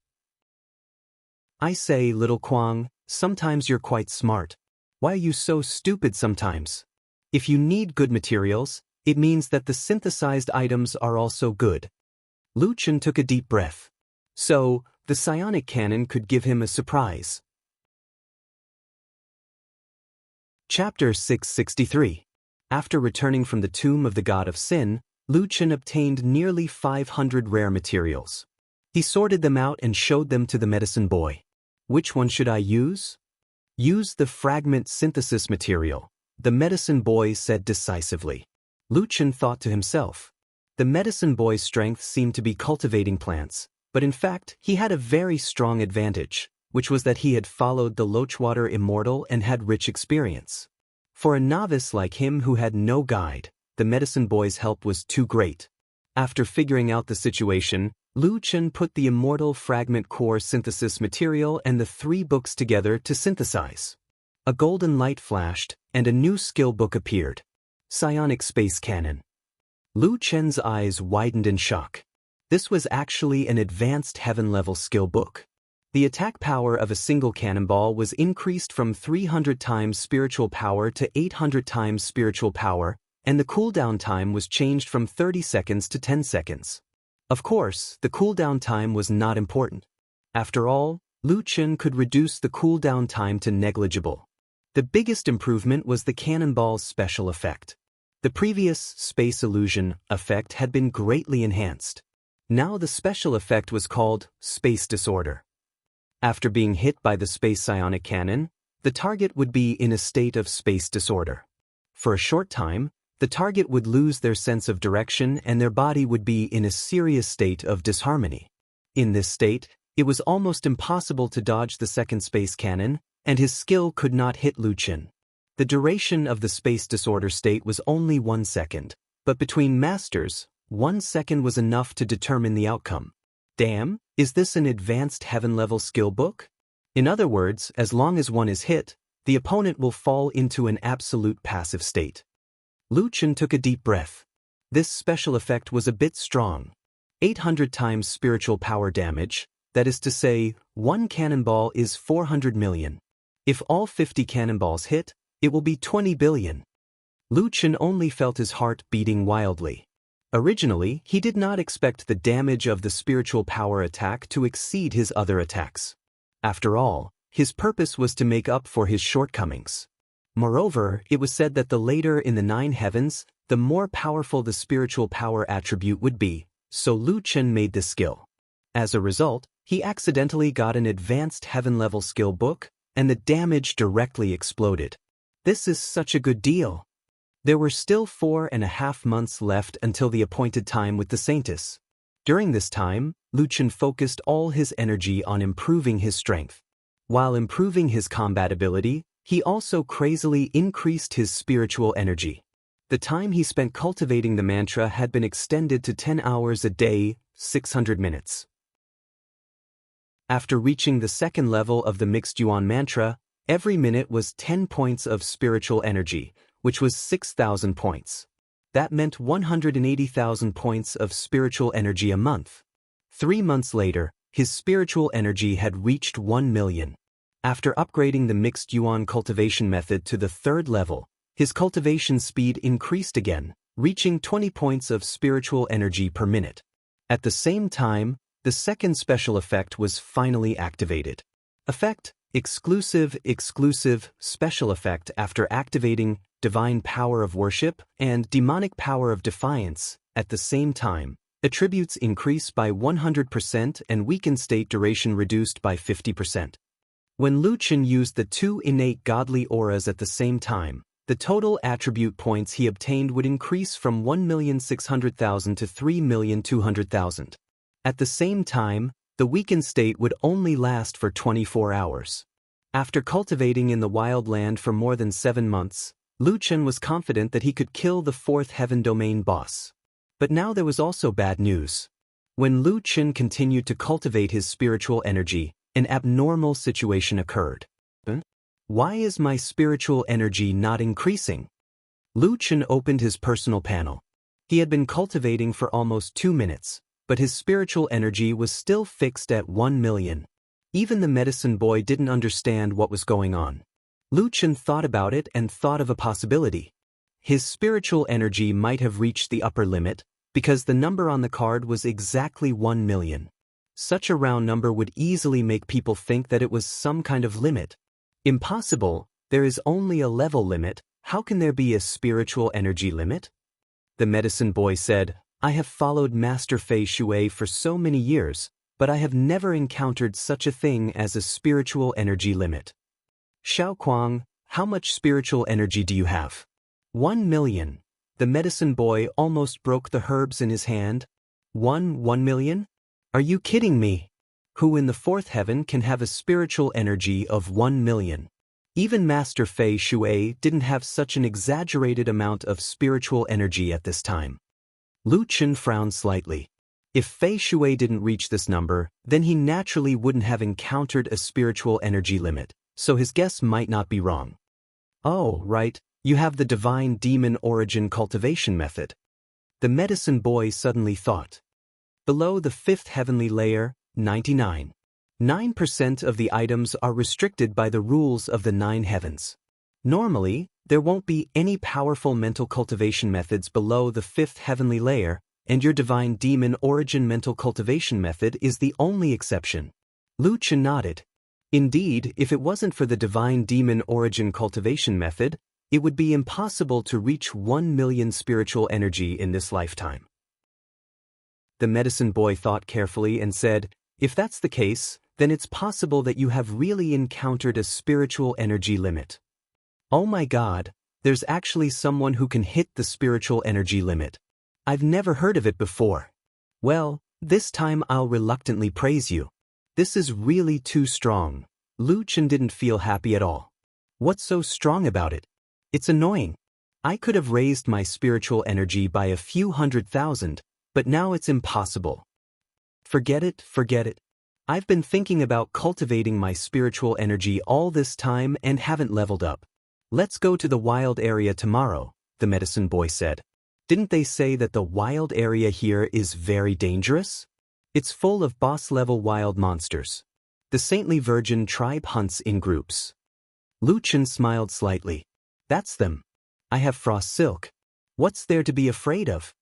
I say, little Kwang, sometimes you're quite smart. Why are you so stupid sometimes? If you need good materials, it means that the synthesized items are also good. Lu Chen took a deep breath. So, the psionic cannon could give him a surprise. Chapter 663. After returning from the tomb of the god of sin, Lu Chen obtained nearly 500 rare materials. He sorted them out and showed them to the medicine boy. Which one should I use? Use the fragment synthesis material, the medicine boy said decisively. Lu Chen thought to himself. The medicine boy's strength seemed to be cultivating plants, but in fact he had a very strong advantage, which was that he had followed the Lochwater Immortal and had rich experience. For a novice like him who had no guide, the medicine boy's help was too great. After figuring out the situation, Lu Chen put the immortal fragment core synthesis material and the 3 books together to synthesize. A golden light flashed, and a new skill book appeared. Psionic Space Cannon. Lu Chen's eyes widened in shock. This was actually an advanced heaven-level skill book. The attack power of a single cannonball was increased from 300 times spiritual power to 800 times spiritual power, and the cooldown time was changed from 30 seconds to 10 seconds. Of course, the cooldown time was not important. After all, Lu Chen could reduce the cooldown time to negligible. The biggest improvement was the cannonball's special effect. The previous space illusion effect had been greatly enhanced. Now the special effect was called space disorder. After being hit by the space psionic cannon, the target would be in a state of space disorder. For a short time, the target would lose their sense of direction and their body would be in a serious state of disharmony. In this state, it was almost impossible to dodge the second space cannon, and his skill could not hit Lu Chen. The duration of the space disorder state was only 1 second, but between masters, 1 second was enough to determine the outcome. Damn, is this an advanced heaven-level skill book? In other words, as long as one is hit, the opponent will fall into an absolute passive state. Lu Chen took a deep breath. This special effect was a bit strong. 800 times spiritual power damage, that is to say, 1 cannonball is 400 million. If all 50 cannonballs hit, it will be 20 billion. Lu Chen only felt his heart beating wildly. Originally, he did not expect the damage of the spiritual power attack to exceed his other attacks. After all, his purpose was to make up for his shortcomings. Moreover, it was said that the later in the 9 heavens, the more powerful the spiritual power attribute would be, so Lu Chen made this skill. As a result, he accidentally got an advanced heaven-level skill book, and the damage directly exploded. This is such a good deal. There were still 4.5 months left until the appointed time with the Saintess. During this time, Lu Chen focused all his energy on improving his strength. While improving his combat ability, he also crazily increased his spiritual energy. The time he spent cultivating the mantra had been extended to 10 hours a day, 600 minutes. After reaching the second level of the mixed yuan mantra, every minute was 10 points of spiritual energy, which was 6,000 points. That meant 180,000 points of spiritual energy a month. 3 months later, his spiritual energy had reached 1 million. After upgrading the mixed yuan cultivation method to the 3rd level, his cultivation speed increased again, reaching 20 points of spiritual energy per minute. At the same time, the second special effect was finally activated. Effect, exclusive special effect after activating divine power of worship and demonic power of defiance at the same time. Attributes increase by 100% and weakened state duration reduced by 50%. When Lu Chen used the 2 innate godly auras at the same time, the total attribute points he obtained would increase from 1,600,000 to 3,200,000. At the same time, the weakened state would only last for 24 hours. After cultivating in the wild land for more than 7 months, Lu Chen was confident that he could kill the 4th heaven domain boss. But now there was also bad news. When Lu Chen continued to cultivate his spiritual energy, an abnormal situation occurred. Why is my spiritual energy not increasing? Lu Chen opened his personal panel. He had been cultivating for almost 2 minutes, but his spiritual energy was still fixed at 1 million. Even the medicine boy didn't understand what was going on. Lu Chen thought about it and thought of a possibility. His spiritual energy might have reached the upper limit, because the number on the card was exactly 1 million. Such a round number would easily make people think that it was some kind of limit. Impossible, there is only a level limit, how can there be a spiritual energy limit? The medicine boy said, I have followed Master Fei Shui for so many years, but I have never encountered such a thing as a spiritual energy limit. Xiao Kuang, how much spiritual energy do you have? 1 million. The medicine boy almost broke the herbs in his hand. 1 million? Are you kidding me? Who in the fourth heaven can have a spiritual energy of 1 million? Even Master Fei Shui didn't have such an exaggerated amount of spiritual energy at this time. Lu Chen frowned slightly. If Fei Shui didn't reach this number, then he naturally wouldn't have encountered a spiritual energy limit, so his guess might not be wrong. Oh, right, you have the divine demon origin cultivation method. The medicine boy suddenly thought. Below the fifth heavenly layer, 99.9% of the items are restricted by the rules of the 9 heavens. Normally, there won't be any powerful mental cultivation methods below the 5th heavenly layer, and your divine demon origin mental cultivation method is the only exception. Lu Chen nodded. Indeed, if it wasn't for the divine demon origin cultivation method, it would be impossible to reach 1 million spiritual energy in this lifetime. The medicine boy thought carefully and said, if that's the case, then it's possible that you have really encountered a spiritual energy limit. Oh my God, there's actually someone who can hit the spiritual energy limit. I've never heard of it before. Well, this time I'll reluctantly praise you. This is really too strong. Lu Chen didn't feel happy at all. What's so strong about it? It's annoying. I could have raised my spiritual energy by a few 100,000, but now it's impossible. Forget it, forget it. I've been thinking about cultivating my spiritual energy all this time and haven't leveled up. Let's go to the wild area tomorrow, the medicine boy said. Didn't they say that the wild area here is very dangerous? It's full of boss-level wild monsters. The saintly virgin tribe hunts in groups. Lu Chen smiled slightly. That's them. I have frost silk. What's there to be afraid of?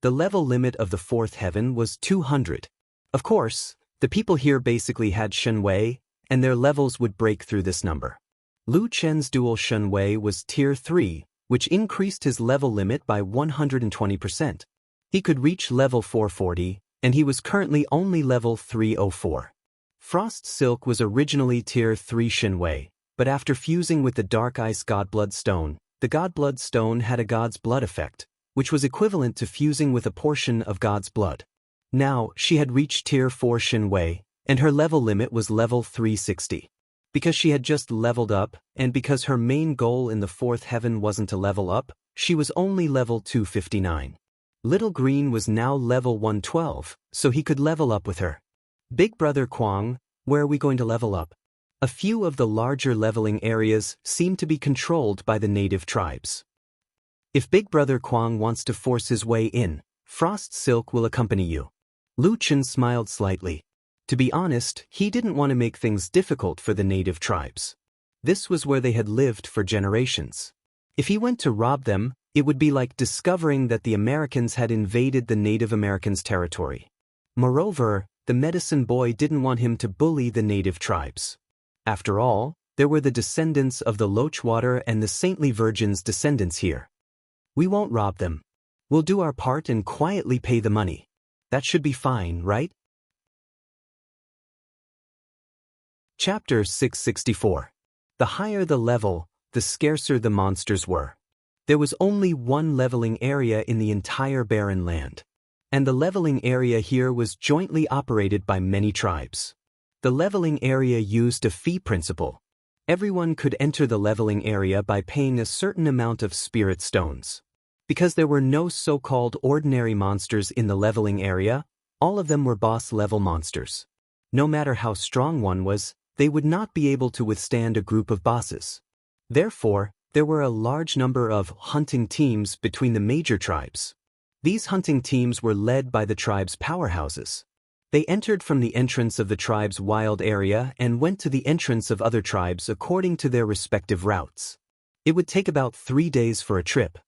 The level limit of the fourth heaven was 200. Of course, the people here basically had Shen Wei, and their levels would break through this number. Lu Chen's dual Shen Wei was Tier 3, which increased his level limit by 120%. He could reach level 440, and he was currently only level 304. Frost Silk was originally Tier 3 Shen Wei, but after fusing with the Dark Ice Godblood Stone, the Godblood Stone had a God's Blood effect, which was equivalent to fusing with a portion of God's blood. Now, she had reached Tier 4 Shen Wei, and her level limit was level 360. Because she had just leveled up, and because her main goal in the fourth heaven wasn't to level up, she was only level 259. Little Green was now level 112, so he could level up with her. Big Brother Kuang, where are we going to level up? A few of the larger leveling areas seem to be controlled by the native tribes. If Big Brother Kuang wants to force his way in, Frost Silk will accompany you. Lu Chen smiled slightly. To be honest, he didn't want to make things difficult for the native tribes. This was where they had lived for generations. If he went to rob them, it would be like discovering that the Americans had invaded the Native Americans' territory. Moreover, the medicine boy didn't want him to bully the native tribes. After all, there were the descendants of the Lochwater and the Saintly Virgin's descendants here. We won't rob them. We'll do our part and quietly pay the money. That should be fine, right? Chapter 664. The higher the level, the scarcer the monsters were. There was only one leveling area in the entire barren land. And the leveling area here was jointly operated by many tribes. The leveling area used a fee principle. Everyone could enter the leveling area by paying a certain amount of spirit stones. Because there were no so-called ordinary monsters in the leveling area, all of them were boss-level monsters. No matter how strong one was, they would not be able to withstand a group of bosses. Therefore, there were a large number of hunting teams between the major tribes. These hunting teams were led by the tribe's powerhouses. They entered from the entrance of the tribe's wild area and went to the entrance of other tribes according to their respective routes. It would take about 3 days for a trip.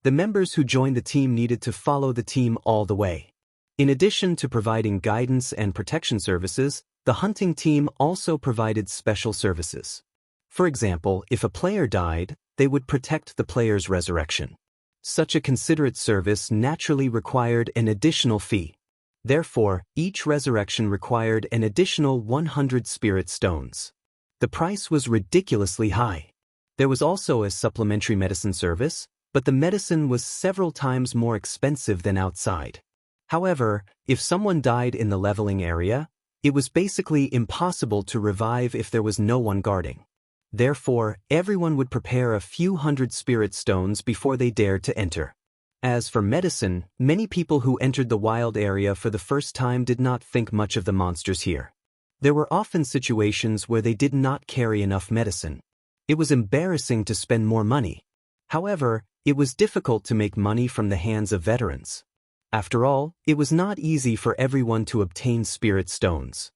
The members who joined the team needed to follow the team all the way. In addition to providing guidance and protection services, the hunting team also provided special services. For example, if a player died, they would protect the player's resurrection. Such a considerate service naturally required an additional fee. Therefore, each resurrection required an additional 100 spirit stones. The price was ridiculously high. There was also a supplementary medicine service, but the medicine was several times more expensive than outside. However, if someone died in the leveling area, it was basically impossible to revive if there was no one guarding. Therefore, everyone would prepare a few hundred spirit stones before they dared to enter. As for medicine, many people who entered the wild area for the first time did not think much of the monsters here. There were often situations where they did not carry enough medicine. It was embarrassing to spend more money. However, it was difficult to make money from the hands of veterans. After all, it was not easy for everyone to obtain spirit stones.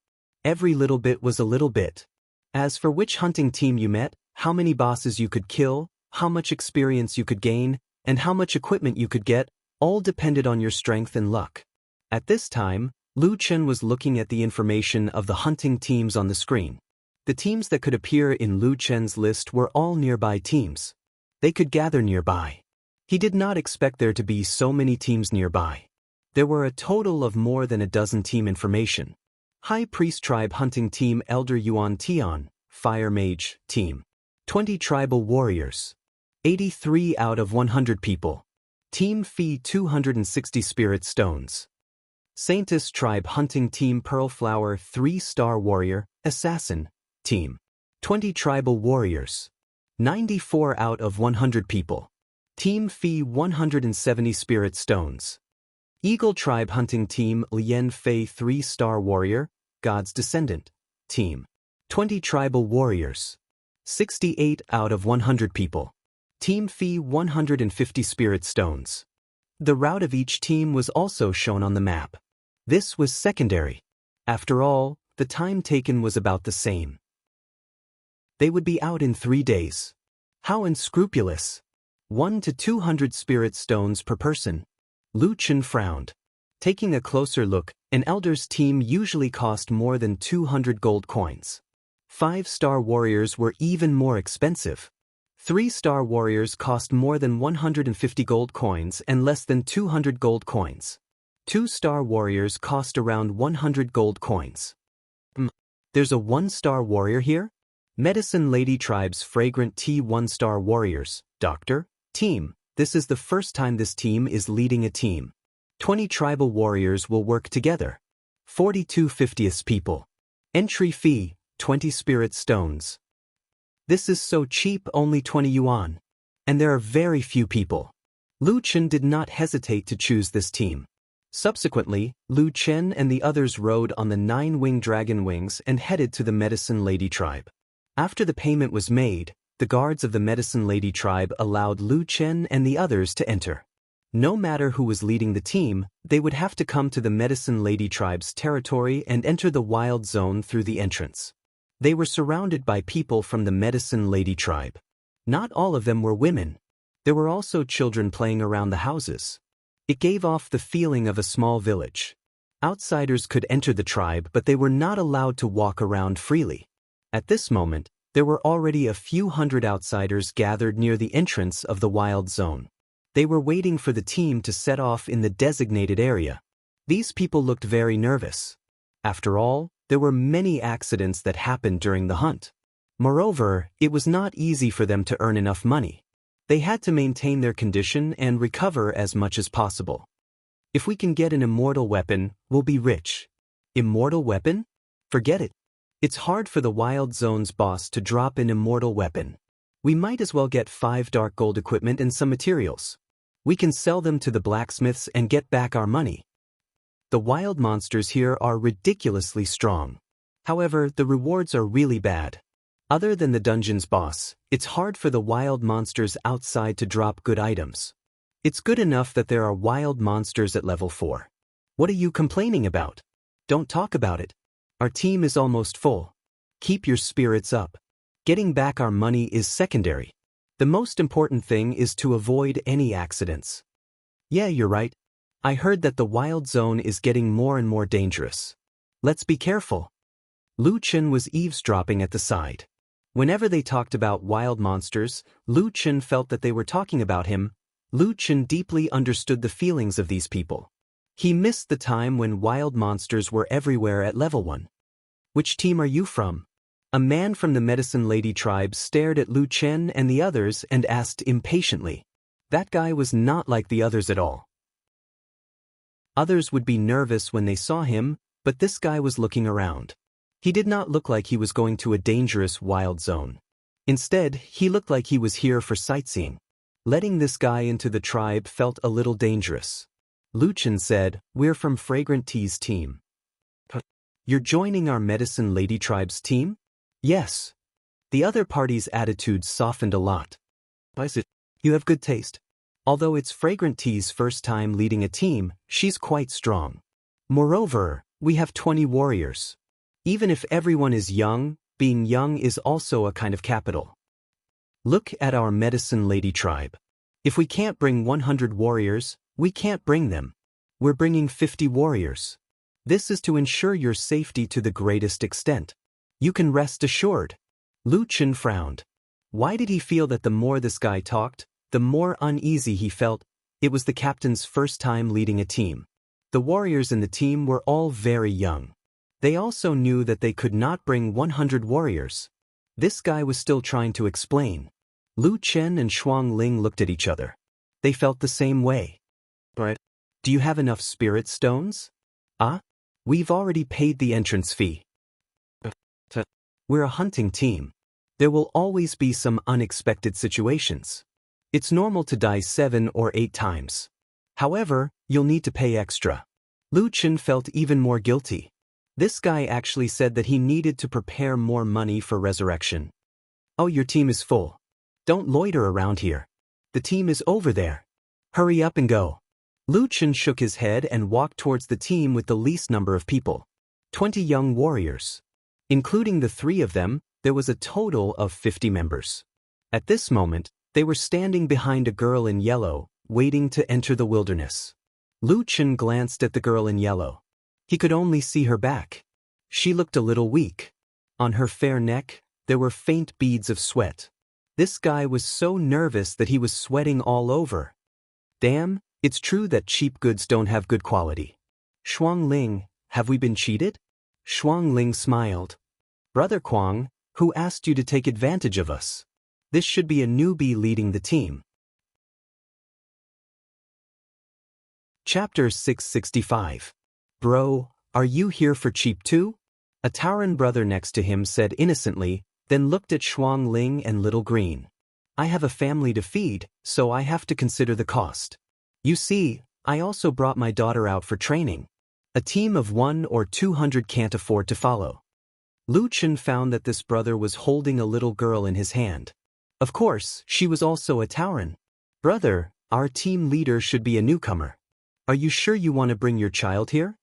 Every little bit was a little bit. As for which hunting team you met, how many bosses you could kill, how much experience you could gain, and how much equipment you could get, all depended on your strength and luck. At this time, Lu Chen was looking at the information of the hunting teams on the screen. The teams that could appear in Lu Chen's list were all nearby teams. They could gather nearby. He did not expect there to be so many teams nearby. There were a total of more than a dozen team information. High Priest Tribe Hunting Team Elder Yuan Tian, Fire Mage Team. 20 Tribal Warriors. 83 out of 100 people. Team Fee 260 Spirit Stones. Saintess Tribe Hunting Team Pearl Flower 3-Star Warrior, Assassin, Team. 20 Tribal Warriors. 94 out of 100 people. Team Fee 170 Spirit Stones. Eagle Tribe Hunting Team Lien Fei 3-Star Warrior, God's Descendant, Team. 20 Tribal Warriors. 68 out of 100 people. Team Fee 150 Spirit Stones. The route of each team was also shown on the map. This was secondary. After all, the time taken was about the same. They would be out in 3 days. How unscrupulous. 1 to 200 spirit stones per person. Lu Chen frowned. Taking a closer look, an elder's team usually cost more than 200 gold coins. 5-star warriors were even more expensive. 3-star warriors cost more than 150 gold coins and less than 200 gold coins. 2-star warriors cost around 100 gold coins. There's a 1-star warrior here? Medicine Lady Tribe's Fragrant Tea 1-star warriors, Doctor, Team. This is the first time this team is leading a team. 20 tribal warriors will work together. 42 50th people. Entry fee, 20 spirit stones. This is so cheap, only 20 yuan. And there are very few people. Lu Chen did not hesitate to choose this team. Subsequently, Lu Chen and the others rode on the 9-winged dragon wings and headed to the Medicine Lady Tribe. After the payment was made, the guards of the Medicine Lady Tribe allowed Lu Chen and the others to enter. No matter who was leading the team, they would have to come to the Medicine Lady Tribe's territory and enter the wild zone through the entrance. They were surrounded by people from the Medicine Lady Tribe. Not all of them were women. There were also children playing around the houses. It gave off the feeling of a small village. Outsiders could enter the tribe, but they were not allowed to walk around freely. At this moment, there were already a few hundred outsiders gathered near the entrance of the wild zone. They were waiting for the team to set off in the designated area. These people looked very nervous. After all, there were many accidents that happened during the hunt. Moreover, it was not easy for them to earn enough money. They had to maintain their condition and recover as much as possible. If we can get an immortal weapon, we'll be rich. Immortal weapon? Forget it. It's hard for the Wild Zone's boss to drop an immortal weapon. We might as well get 5 dark gold equipment and some materials. We can sell them to the blacksmiths and get back our money. The wild monsters here are ridiculously strong. However, the rewards are really bad. Other than the dungeon's boss, it's hard for the wild monsters outside to drop good items. It's good enough that there are wild monsters at level 4. What are you complaining about? Don't talk about it. Our team is almost full. Keep your spirits up. Getting back our money is secondary. The most important thing is to avoid any accidents. Yeah, you're right. I heard that the wild zone is getting more and more dangerous. Let's be careful. Lu Chen was eavesdropping at the side. Whenever they talked about wild monsters, Lu Chen felt that they were talking about him. Lu Chen deeply understood the feelings of these people. He missed the time when wild monsters were everywhere at level 1. Which team are you from? A man from the Medicine Lady tribe stared at Lu Chen and the others and asked impatiently. That guy was not like the others at all. Others would be nervous when they saw him, but this guy was looking around. He did not look like he was going to a dangerous wild zone. Instead, he looked like he was here for sightseeing. Letting this guy into the tribe felt a little dangerous. Lu Chen said, "We're from Fragrant Tea's team." "You're joining our Medicine Lady tribe's team?" "Yes." The other party's attitude softened a lot. "You have good taste." Although it's Fragrant Tea's first time leading a team, she's quite strong. Moreover, we have 20 warriors. Even if everyone is young, being young is also a kind of capital. Look at our Medicine Lady tribe. If we can't bring 100 warriors, we can't bring them. We're bringing 50 warriors. This is to ensure your safety to the greatest extent. You can rest assured. Lu Chen frowned. Why did he feel that the more this guy talked, the more uneasy he felt? It was the captain's first time leading a team. The warriors in the team were all very young. They also knew that they could not bring 100 warriors. This guy was still trying to explain. Lu Chen and Shuang Ling looked at each other. They felt the same way. "Right. Do you have enough spirit stones?" "Ah? We've already paid the entrance fee." "We're a hunting team. There will always be some unexpected situations. It's normal to die 7 or 8 times. However, you'll need to pay extra." Lu Chen felt even more guilty. This guy actually said that he needed to prepare more money for resurrection. "Oh, your team is full. Don't loiter around here. The team is over there. Hurry up and go." Lu Chen shook his head and walked towards the team with the least number of people. 20 young warriors. Including the 3 of them, there was a total of 50 members. At this moment, they were standing behind a girl in yellow, waiting to enter the wilderness. Lu Chen glanced at the girl in yellow. He could only see her back. She looked a little weak. On her fair neck, there were faint beads of sweat. This guy was so nervous that he was sweating all over. Damn, it's true that cheap goods don't have good quality. "Shuang Ling, have we been cheated?" Shuang Ling smiled. "Brother Kuang, who asked you to take advantage of us? This should be a newbie leading the team." Chapter 665. "Bro, are you here for cheap too?" A Tauren brother next to him said innocently, then looked at Shuang Ling and Little Green. "I have a family to feed, so I have to consider the cost. You see, I also brought my daughter out for training. A team of 1 or 200 can't afford to follow." Lu Chen found that this brother was holding a little girl in his hand. Of course, she was also a Tauren. "Brother, our team leader should be a newcomer. Are you sure you want to bring your child here?"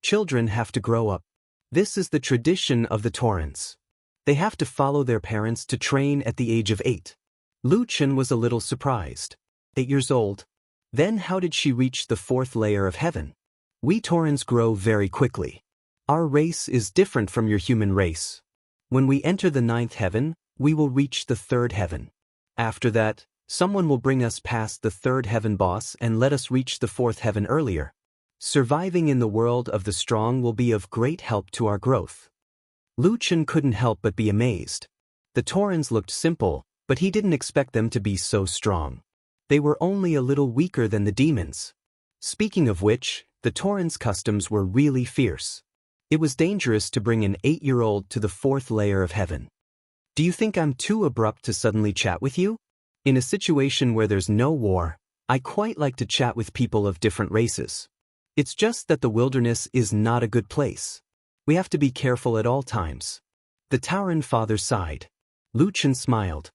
Children have to grow up. This is the tradition of the Taurens. They have to follow their parents to train at the age of 8. Lu Chen was a little surprised. 8 years old? Then how did she reach the 4th layer of heaven? We Taurens grow very quickly. Our race is different from your human race. When we enter the 9th heaven, we will reach the 3rd heaven. After that, someone will bring us past the 3rd heaven boss and let us reach the 4th heaven earlier. Surviving in the world of the strong will be of great help to our growth. Lu Chen couldn't help but be amazed. The Taurens looked simple, but he didn't expect them to be so strong. They were only a little weaker than the demons. Speaking of which, the Taurens' customs were really fierce. It was dangerous to bring an 8-year-old to the 4th layer of heaven. "Do you think I'm too abrupt to suddenly chat with you? In a situation where there's no war, I quite like to chat with people of different races. It's just that the wilderness is not a good place. We have to be careful at all times." The Tauren father sighed. Lu Chen smiled.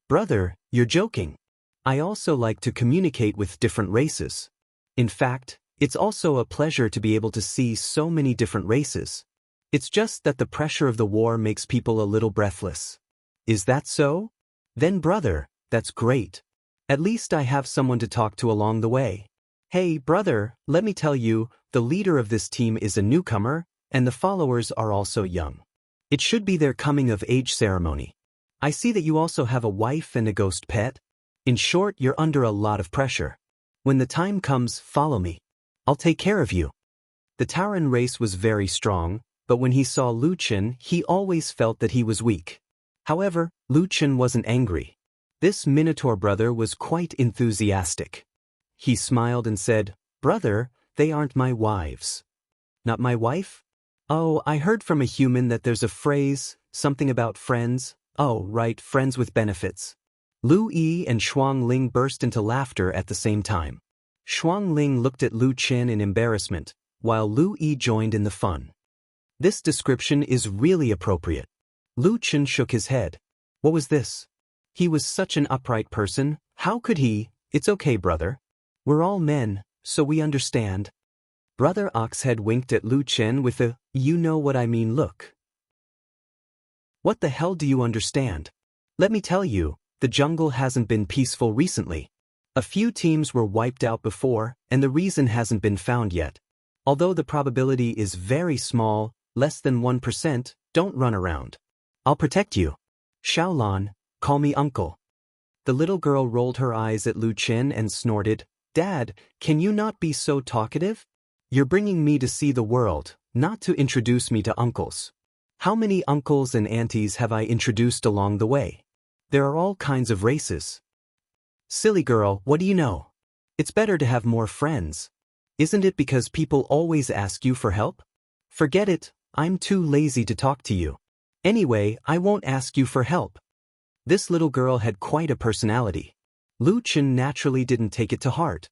"Brother, you're joking. I also like to communicate with different races. In fact, it's also a pleasure to be able to see so many different races. It's just that the pressure of the war makes people a little breathless." "Is that so? Then brother, that's great. At least I have someone to talk to along the way. Hey, brother, let me tell you, the leader of this team is a newcomer, and the followers are also young. It should be their coming-of-age ceremony. I see that you also have a wife and a ghost pet. In short, you're under a lot of pressure. When the time comes, follow me." I'll take care of you. The Tauren race was very strong, but when he saw Lu Chen, he always felt that he was weak. However, Lu Chen wasn't angry. This Minotaur brother was quite enthusiastic. He smiled and said, "Brother, they aren't my wives." "Not my wife? Oh, I heard from a human that there's a phrase, something about friends." "Oh, right, friends with benefits." Lu Yi and Shuang Ling burst into laughter at the same time. Shuang Ling looked at Lu Chen in embarrassment, while Lu Yi joined in the fun. This description is really appropriate. Lu Chen shook his head. What was this? He was such an upright person, how could he? It's okay, brother. We're all men, so we understand. Brother Oxhead winked at Lu Chen with a, you know what I mean look. What the hell do you understand? Let me tell you, the jungle hasn't been peaceful recently. A few teams were wiped out before, and the reason hasn't been found yet. Although the probability is very small, less than 1%, don't run around. I'll protect you. Xiaolan, call me uncle. The little girl rolled her eyes at Lu Chen and snorted, Dad, can you not be so talkative? You're bringing me to see the world, not to introduce me to uncles. How many uncles and aunties have I introduced along the way? There are all kinds of races. Silly girl, what do you know? It's better to have more friends. Isn't it because people always ask you for help? Forget it, I'm too lazy to talk to you. Anyway, I won't ask you for help. This little girl had quite a personality. Lu Chen naturally didn't take it to heart.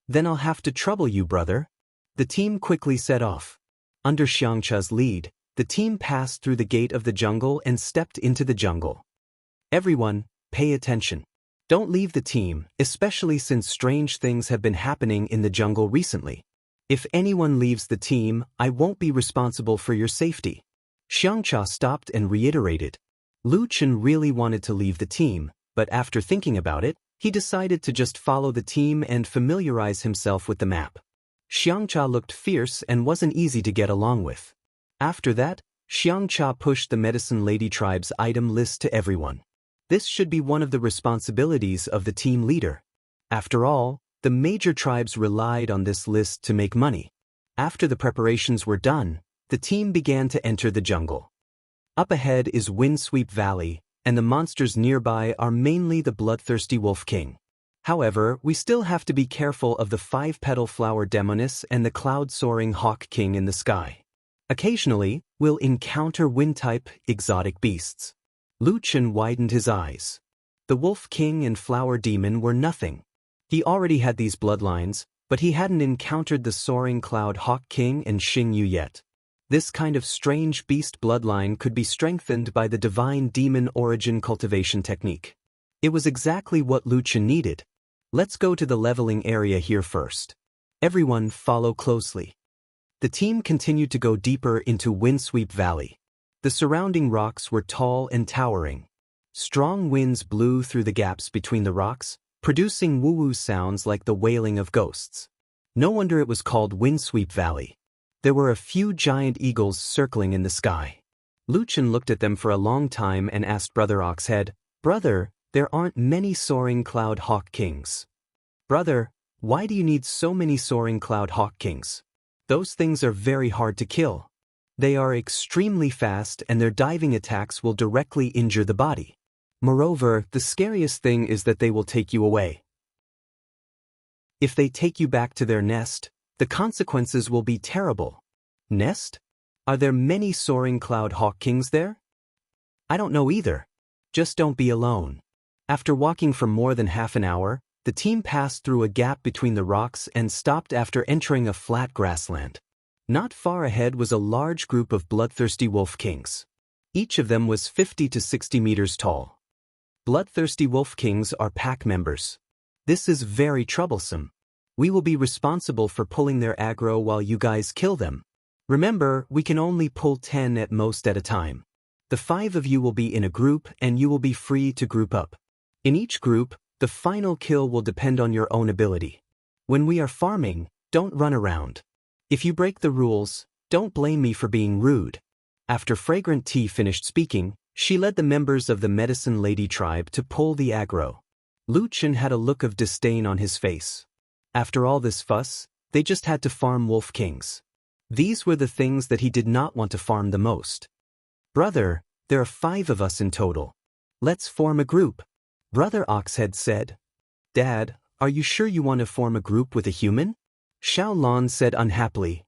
Then I'll have to trouble you, brother. The team quickly set off. Under Xiangcha's lead, the team passed through the gate of the jungle and stepped into the jungle. Everyone, pay attention. Don't leave the team, especially since strange things have been happening in the jungle recently. If anyone leaves the team, I won't be responsible for your safety. Xiangcha stopped and reiterated. Lu Chen really wanted to leave the team, but after thinking about it, he decided to just follow the team and familiarize himself with the map. Xiangcha looked fierce and wasn't easy to get along with. After that, Xiangcha pushed the Medicine Lady tribe's item list to everyone. This should be one of the responsibilities of the team leader. After all, the major tribes relied on this list to make money. After the preparations were done, the team began to enter the jungle. Up ahead is Windsweep Valley, and the monsters nearby are mainly the bloodthirsty Wolf King. However, we still have to be careful of the 5-petal flower demoness and the cloud-soaring Hawk King in the sky. Occasionally, we'll encounter wind-type, exotic beasts. Lu Chen widened his eyes. The Wolf King and Flower Demon were nothing. He already had these bloodlines, but he hadn't encountered the soaring Cloud Hawk King and Xing Yu yet. This kind of strange beast bloodline could be strengthened by the divine demon origin cultivation technique. It was exactly what Lu Chen needed. Let's go to the leveling area here first. Everyone follow closely. The team continued to go deeper into Windsweep Valley. The surrounding rocks were tall and towering. Strong winds blew through the gaps between the rocks, producing woo-woo sounds like the wailing of ghosts. No wonder it was called Windsweep Valley. There were a few giant eagles circling in the sky. Lu Chen looked at them for a long time and asked Brother Oxhead, Brother, there aren't many soaring Cloud Hawk Kings. Brother, why do you need so many soaring Cloud Hawk Kings? Those things are very hard to kill. They are extremely fast and their diving attacks will directly injure the body. Moreover, the scariest thing is that they will take you away. If they take you back to their nest, the consequences will be terrible. Nest? Are there many soaring Cloud Hawk Kings there? I don't know either. Just don't be alone. After walking for more than half an hour, the team passed through a gap between the rocks and stopped after entering a flat grassland. Not far ahead was a large group of bloodthirsty Wolf Kings. Each of them was 50 to 60 meters tall. Bloodthirsty Wolf Kings are pack members. This is very troublesome. We will be responsible for pulling their aggro while you guys kill them. Remember, we can only pull 10 at most at a time. The 5 of you will be in a group and you will be free to group up. In each group, the final kill will depend on your own ability. When we are farming, don't run around. If you break the rules, don't blame me for being rude. After Fragrant Tea finished speaking, she led the members of the Medicine Lady tribe to pull the aggro. Lu Chen had a look of disdain on his face. After all this fuss, They just had to farm wolf kings. These were the things that he did not want to farm the most. Brother, there are 5 of us in total. Let's form a group. Brother Oxhead said. Dad, are you sure you want to form a group with a human? Xiao Lan said unhappily.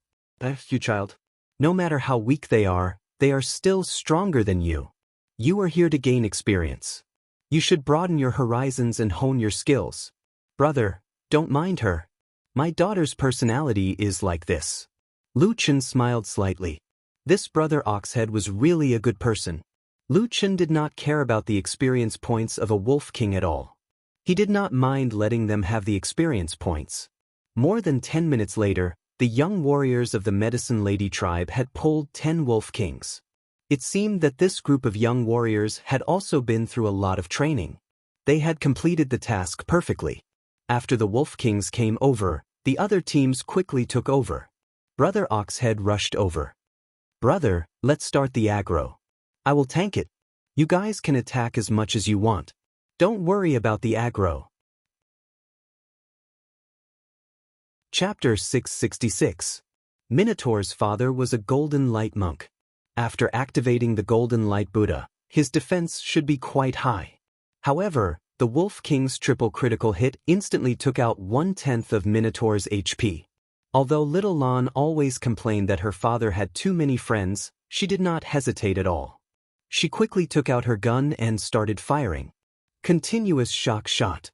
You child. No matter how weak they are still stronger than you. You are here to gain experience. You should broaden your horizons and hone your skills. Brother, don't mind her. My daughter's personality is like this. Lu Chen smiled slightly. This Brother Oxhead was really a good person. Lu Chen did not care about the experience points of a wolf king at all. He did not mind letting them have the experience points. More than 10 minutes later, the young warriors of the Medicine Lady tribe had pulled 10 wolf kings. It seemed that this group of young warriors had also been through a lot of training. They had completed the task perfectly. After the wolf kings came over, the other teams quickly took over. Brother Oxhead rushed over. Brother, let's start the aggro. I will tank it. You guys can attack as much as you want. Don't worry about the aggro. Chapter 666. Minotaur's father was a golden light monk. After activating the golden light Buddha, his defense should be quite high. However, the Wolf King's triple critical hit instantly took out 1/10 of Minotaur's HP. Although Little Lan always complained that her father had too many friends, she did not hesitate at all. She quickly took out her gun and started firing. Continuous shock shot.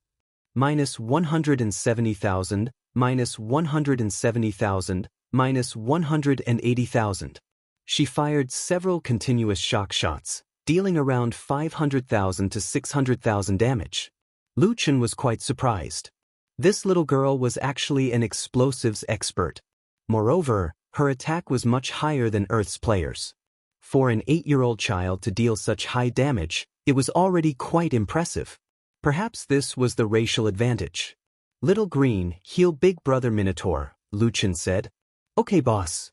-170,000, -170,000, -180,000. She fired several continuous shock shots, dealing around 500,000 to 600,000 damage. Lu Chen was quite surprised. This little girl was actually an explosives expert. Moreover, her attack was much higher than Earth's players. For an 8-year-old child to deal such high damage, it was already quite impressive. Perhaps this was the racial advantage. Little Green, heal Big Brother Minotaur, Lu Chen said. Okay, boss.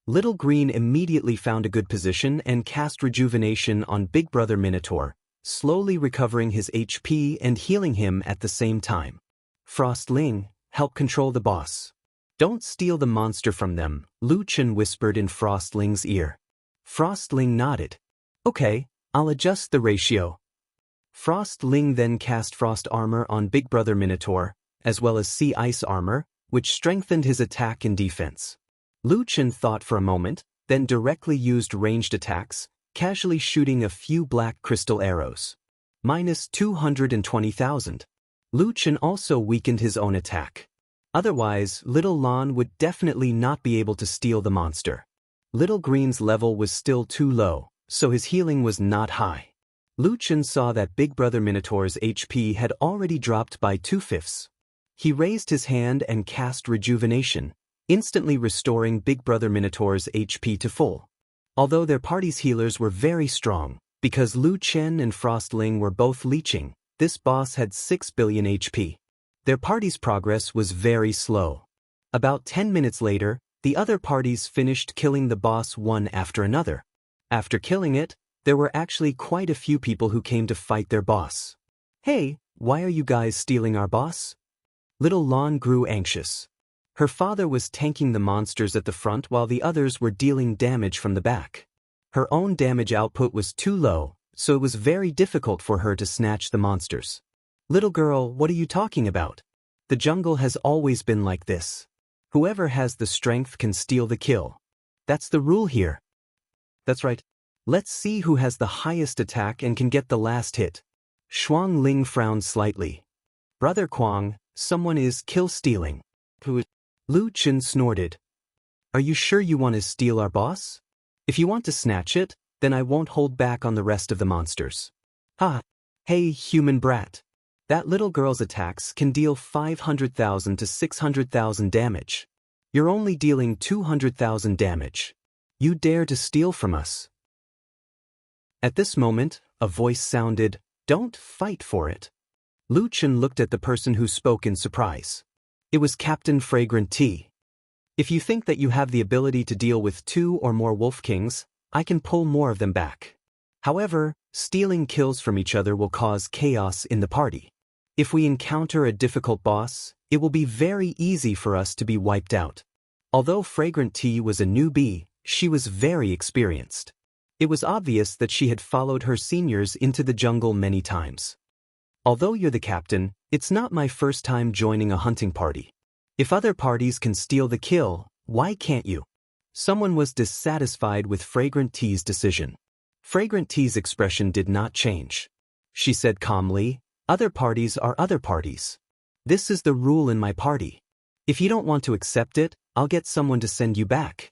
Little Green immediately found a good position and cast rejuvenation on Big Brother Minotaur, slowly recovering his HP and healing him at the same time. Frostling, help control the boss. Don't steal the monster from them, Lu Chen whispered in Frostling's ear. Frostling nodded. Okay, I'll adjust the ratio. Frostling then cast Frost Armor on Big Brother Minotaur, as well as Sea Ice Armor, which strengthened his attack and defense. Lu Chen thought for a moment, then directly used ranged attacks, casually shooting a few black crystal arrows. -220,000. Lu Chen also weakened his own attack. Otherwise, Little Lan would definitely not be able to steal the monster. Little Green's level was still too low, so his healing was not high. Lu Chen saw that Big Brother Minotaur's HP had already dropped by 2/5. He raised his hand and cast Rejuvenation, instantly restoring Big Brother Minotaur's HP to full. Although their party's healers were very strong, because Lu Chen and Frostling were both leeching, this boss had 6 billion HP. Their party's progress was very slow. About 10 minutes later, the other parties finished killing the boss one after another. After killing it, there were actually quite a few people who came to fight their boss. Hey, why are you guys stealing our boss? Little Lan grew anxious. Her father was tanking the monsters at the front while the others were dealing damage from the back. Her own damage output was too low, so it was very difficult for her to snatch the monsters. Little girl, what are you talking about? The jungle has always been like this. Whoever has the strength can steal the kill. That's the rule here. That's right. Let's see who has the highest attack and can get the last hit. Shuang Ling frowned slightly. Brother Kuang, someone is kill-stealing. Who is? Lu Chen snorted. Are you sure you want to steal our boss? If you want to snatch it, then I won't hold back on the rest of the monsters. Ha! Hey, human brat. That little girl's attacks can deal 500,000 to 600,000 damage. You're only dealing 200,000 damage. You dare to steal from us. At this moment, a voice sounded, "Don't fight for it." Lu Chen looked at the person who spoke in surprise. It was Captain Fragrant Tea. If you think that you have the ability to deal with 2 or more Wolf Kings, I can pull more of them back. However, stealing kills from each other will cause chaos in the party. If we encounter a difficult boss, it will be very easy for us to be wiped out. Although Fragrant Tea was a newbie, she was very experienced. It was obvious that she had followed her seniors into the jungle many times. Although you're the captain, it's not my first time joining a hunting party. If other parties can steal the kill, why can't you? Someone was dissatisfied with Fragrant Tea's decision. Fragrant Tea's expression did not change. She said calmly, "Other parties are other parties. This is the rule in my party. If you don't want to accept it, I'll get someone to send you back."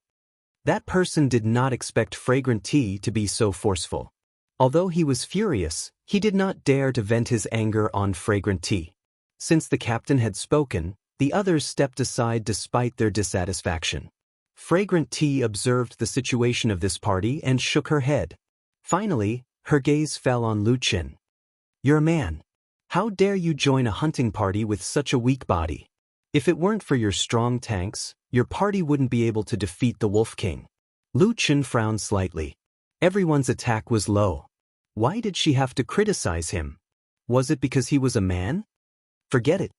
That person did not expect Fragrant Tea to be so forceful. Although he was furious, he did not dare to vent his anger on Fragrant Tea. Since the captain had spoken, the others stepped aside despite their dissatisfaction. Fragrant Tea observed the situation of this party and shook her head. Finally, her gaze fell on Lu Qin. "You're a man. How dare you join a hunting party with such a weak body? If it weren't for your strong tanks, your party wouldn't be able to defeat the Wolf King." Lu Qin frowned slightly. Everyone's attack was low. Why did she have to criticize him? Was it because he was a man? Forget it.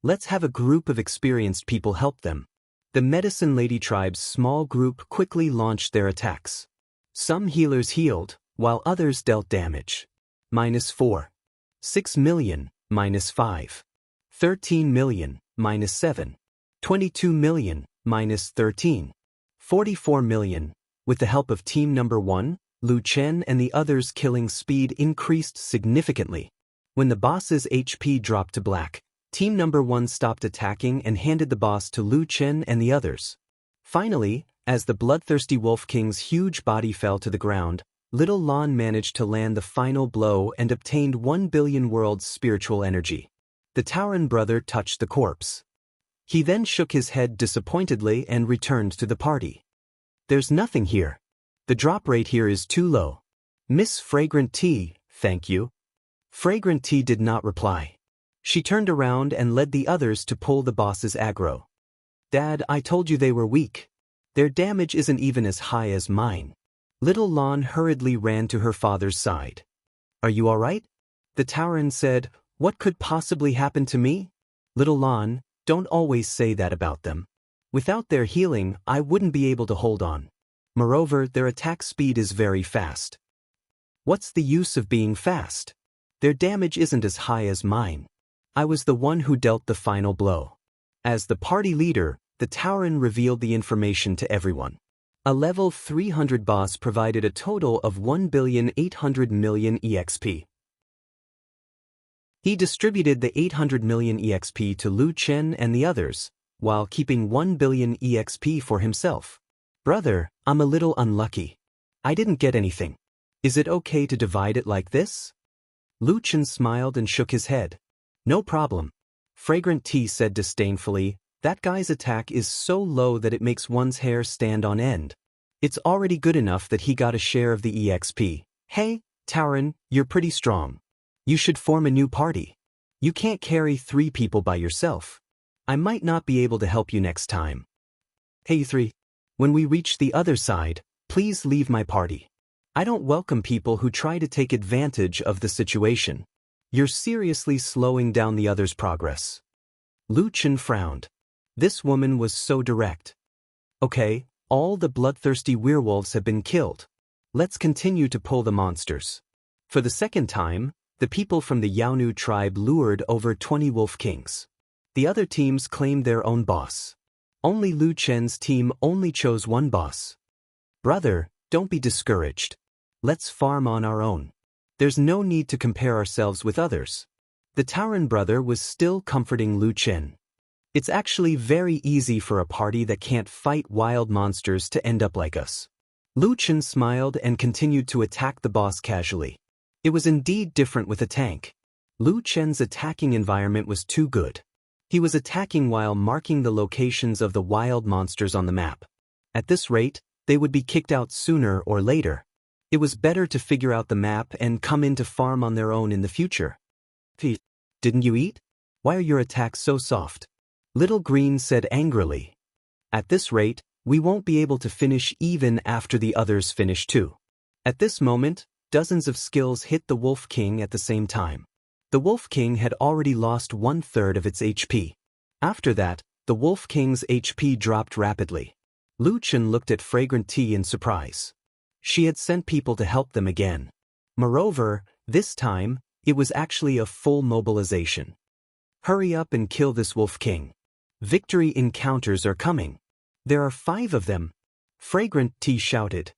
Let's have a group of experienced people help them. The Medicine Lady tribe's small group quickly launched their attacks. Some healers healed, while others dealt damage. -4. 6 million, -5. 13 million, -7. 22 million, -13. 44 million. With the help of team number 1, Lu Chen and the others' killing speed increased significantly. When the boss's HP dropped to black, team number 1 stopped attacking and handed the boss to Lu Chen and the others. Finally, as the bloodthirsty Wolf King's huge body fell to the ground, Little Lon managed to land the final blow and obtained 1 billion worlds spiritual energy. The Tauren brother touched the corpse. He then shook his head disappointedly and returned to the party. "There's nothing here. The drop rate here is too low. Miss Fragrant Tea, thank you." Fragrant Tea did not reply. She turned around and led the others to pull the boss's aggro. "Dad, I told you they were weak. Their damage isn't even as high as mine." Little Lon hurriedly ran to her father's side. "Are you all right?" The Tauren said, "What could possibly happen to me?" "Little Lon, don't always say that about them. Without their healing, I wouldn't be able to hold on. Moreover, their attack speed is very fast." "What's the use of being fast? Their damage isn't as high as mine. I was the one who dealt the final blow." As the party leader, the Tauren revealed the information to everyone. A level 300 boss provided a total of 1,800,000,000 EXP. He distributed the 800 million EXP to Lu Chen and the others, while keeping 1 billion EXP for himself. "Brother, I'm a little unlucky. I didn't get anything. Is it okay to divide it like this?" Lu Chen smiled and shook his head. "No problem." Fragrant Tea said disdainfully, "That guy's attack is so low that it makes one's hair stand on end. It's already good enough that he got a share of the EXP. Hey, Tauren, you're pretty strong. You should form a new party. You can't carry 3 people by yourself. I might not be able to help you next time. Hey you 3. When we reach the other side, please leave my party. I don't welcome people who try to take advantage of the situation. You're seriously slowing down the others' progress." Lu Chen frowned. This woman was so direct. "Okay, all the bloodthirsty werewolves have been killed. Let's continue to pull the monsters." For the second time, the people from the Yaonu tribe lured over 20 Wolf Kings. The other teams claimed their own boss. Only Lu Chen's team only chose one boss. "Brother, don't be discouraged. Let's farm on our own. There's no need to compare ourselves with others." The Tauren brother was still comforting Lu Chen. "It's actually very easy for a party that can't fight wild monsters to end up like us." Lu Chen smiled and continued to attack the boss casually. It was indeed different with a tank. Lu Chen's attacking environment was too good. He was attacking while marking the locations of the wild monsters on the map. At this rate, they would be kicked out sooner or later. It was better to figure out the map and come in to farm on their own in the future. "Didn't you eat? Why are your attacks so soft?" Little Green said angrily. "At this rate, we won't be able to finish even after the others finish too." At this moment, dozens of skills hit the Wolf King at the same time. The Wolf King had already lost 1/3 of its HP. After that, the Wolf King's HP dropped rapidly. Lu Chen looked at Fragrant Tea in surprise. She had sent people to help them again. Moreover, this time, it was actually a full mobilization. Hurry up and kill this Wolf King. Victory encounters are coming. There are 5 of them. Fragrant Tea shouted.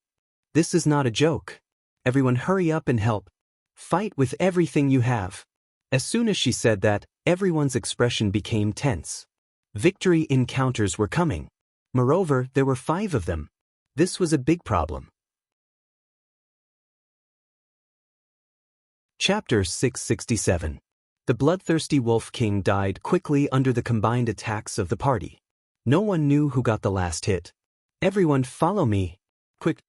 This is not a joke. Everyone hurry up and help. Fight with everything you have. As soon as she said that, everyone's expression became tense. Victory encounters were coming. Moreover, there were 5 of them. This was a big problem. Chapter 667. The bloodthirsty Wolf King died quickly under the combined attacks of the party. No one knew who got the last hit. Everyone follow me. Quick.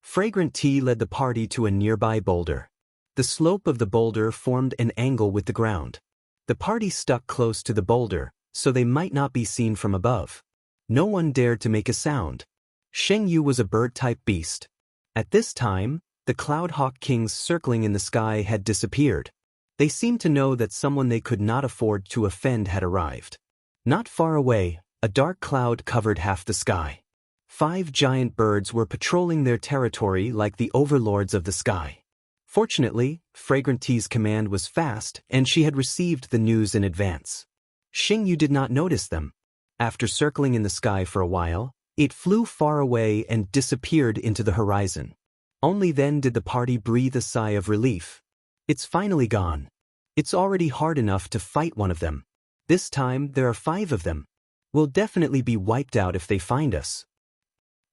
Fragrant Tea led the party to a nearby boulder. The slope of the boulder formed an angle with the ground. The party stuck close to the boulder, so they might not be seen from above. No one dared to make a sound. Sheng Yu was a bird-type beast. At this time, the Cloud Hawk Kings circling in the sky had disappeared. They seemed to know that someone they could not afford to offend had arrived. Not far away, a dark cloud covered half the sky. 5 giant birds were patrolling their territory like the overlords of the sky. Fortunately, Fragrant Tea's command was fast and she had received the news in advance. Sheng Yu did not notice them. After circling in the sky for a while, it flew far away and disappeared into the horizon. Only then did the party breathe a sigh of relief. It's finally gone. It's already hard enough to fight one of them. This time there are 5 of them. We'll definitely be wiped out if they find us.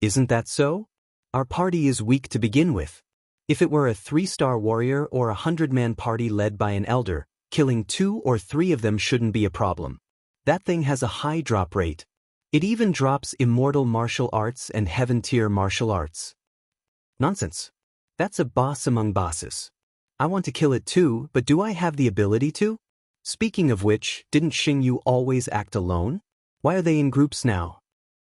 Isn't that so? Our party is weak to begin with. If it were a 3-star warrior or a 100-man party led by an elder, killing 2 or 3 of them shouldn't be a problem. That thing has a high drop rate. It even drops immortal martial arts and heaven-tier martial arts. Nonsense. That's a boss among bosses. I want to kill it too, but do I have the ability to? Speaking of which, didn't Sheng Yu always act alone? Why are they in groups now?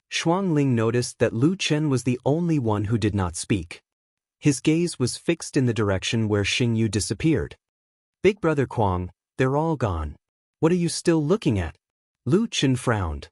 Shuang Ling noticed that Lu Chen was the only one who did not speak. His gaze was fixed in the direction where Sheng Yu disappeared. Big Brother Kwang, they're all gone. What are you still looking at? Lu Chen frowned.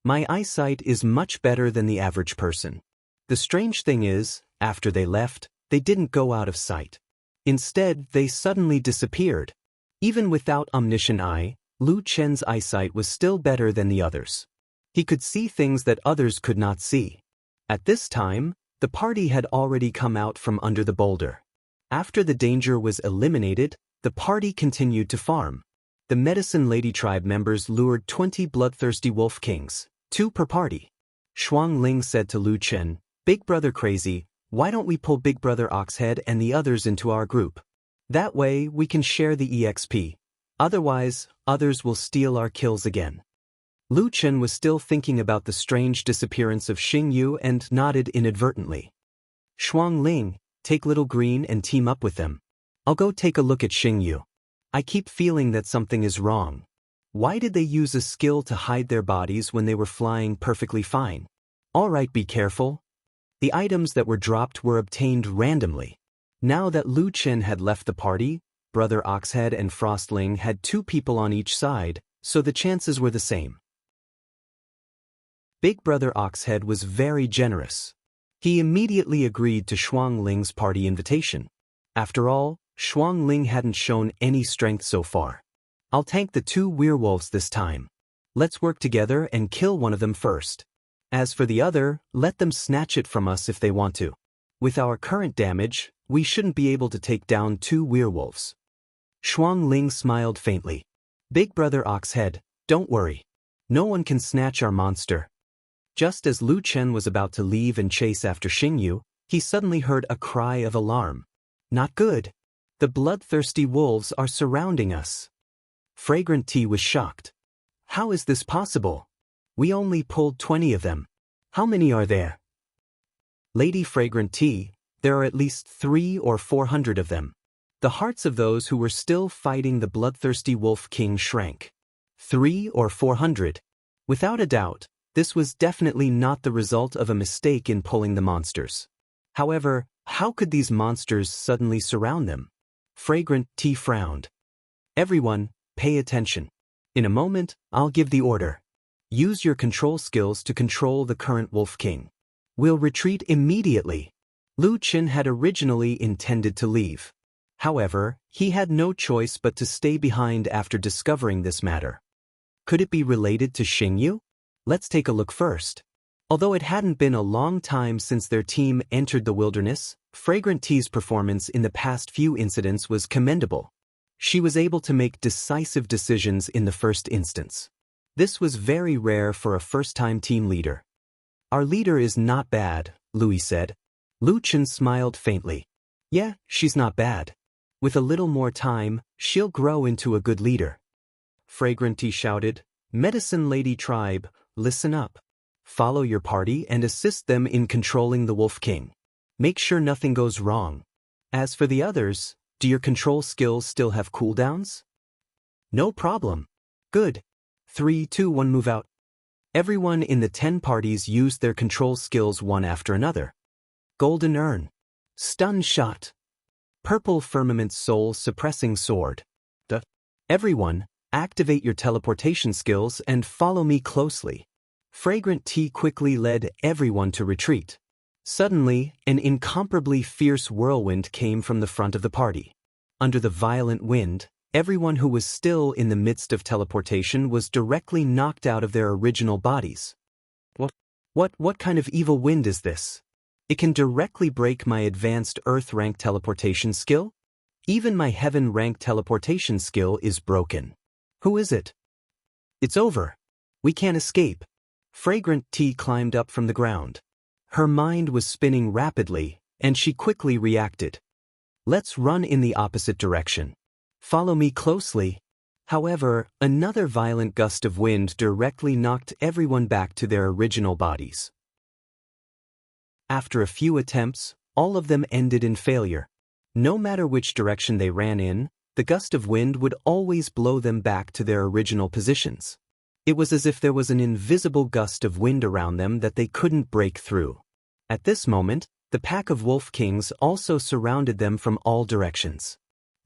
My eyesight is much better than the average person. The strange thing is, after they left, they didn't go out of sight. Instead, they suddenly disappeared. Even without omniscient eye, Lu Chen's eyesight was still better than the others. He could see things that others could not see. At this time, the party had already come out from under the boulder. After the danger was eliminated, the party continued to farm. The Medicine Lady tribe members lured 20 bloodthirsty Wolf Kings, 2 per party. Shuang Ling said to Lu Chen, Big Brother Crazy, why don't we pull Big Brother Oxhead and the others into our group? That way, we can share the EXP. Otherwise, others will steal our kills again. Lu Chen was still thinking about the strange disappearance of Sheng Yu and nodded inadvertently. Shuang Ling, take Little Green and team up with them. I'll go take a look at Sheng Yu. I keep feeling that something is wrong. Why did they use a skill to hide their bodies when they were flying perfectly fine? All right, be careful. The items that were dropped were obtained randomly. Now that Lu Chen had left the party, Brother Oxhead and Frostling had 2 people on each side, so the chances were the same. Big Brother Oxhead was very generous. He immediately agreed to Shuang Ling's party invitation. After all, Shuang Ling hadn't shown any strength so far. I'll tank the 2 werewolves this time. Let's work together and kill one of them first. As for the other, let them snatch it from us if they want to. With our current damage, we shouldn't be able to take down 2 werewolves. Shuang Ling smiled faintly. Big Brother Oxhead, don't worry. No one can snatch our monster. Just as Lu Chen was about to leave and chase after Sheng Yu, he suddenly heard a cry of alarm. Not good. The bloodthirsty wolves are surrounding us. Fragrant Tea was shocked. How is this possible? We only pulled 20 of them. How many are there? Lady Fragrant Tea, there are at least 300 or 400 of them. The hearts of those who were still fighting the bloodthirsty Wolf King shrank. 300 or 400. Without a doubt, this was definitely not the result of a mistake in pulling the monsters. However, how could these monsters suddenly surround them? Fragrant Tea frowned. Everyone, pay attention. In a moment, I'll give the order. Use your control skills to control the current Wolf King. We'll retreat immediately. Lu Qin had originally intended to leave. However, he had no choice but to stay behind after discovering this matter. Could it be related to Xingyu? Let's take a look first. Although it hadn't been a long time since their team entered the wilderness, Fragrant Tea's performance in the past few incidents was commendable. She was able to make decisive decisions in the first instance. This was very rare for a first-time team leader. Our leader is not bad, Louis said. Lu Qin smiled faintly. Yeah, she's not bad. With a little more time, she'll grow into a good leader. Fragrant Tea shouted, Medicine Lady Tribe, listen up. Follow your party and assist them in controlling the Wolf King. Make sure nothing goes wrong. As for the others, do your control skills still have cooldowns? No problem. Good. 3, 2, 1 move out. Everyone in the 10 parties used their control skills one after another. Golden Urn. Stun Shot. Purple Firmament Soul Suppressing Sword. Everyone, activate your teleportation skills and follow me closely. Fragrant Tea quickly led everyone to retreat. Suddenly, an incomparably fierce whirlwind came from the front of the party. Under the violent wind, everyone who was still in the midst of teleportation was directly knocked out of their original bodies. What kind of evil wind is this? It can directly break my advanced Earth rank teleportation skill? Even my Heaven rank teleportation skill is broken. Who is it? It's over. We can't escape. Fragrant Tea climbed up from the ground. Her mind was spinning rapidly, and she quickly reacted. Let's run in the opposite direction. Follow me closely. However, another violent gust of wind directly knocked everyone back to their original bodies. After a few attempts, all of them ended in failure. No matter which direction they ran in, the gust of wind would always blow them back to their original positions. It was as if there was an invisible gust of wind around them that they couldn't break through. At this moment, the pack of Wolf Kings also surrounded them from all directions.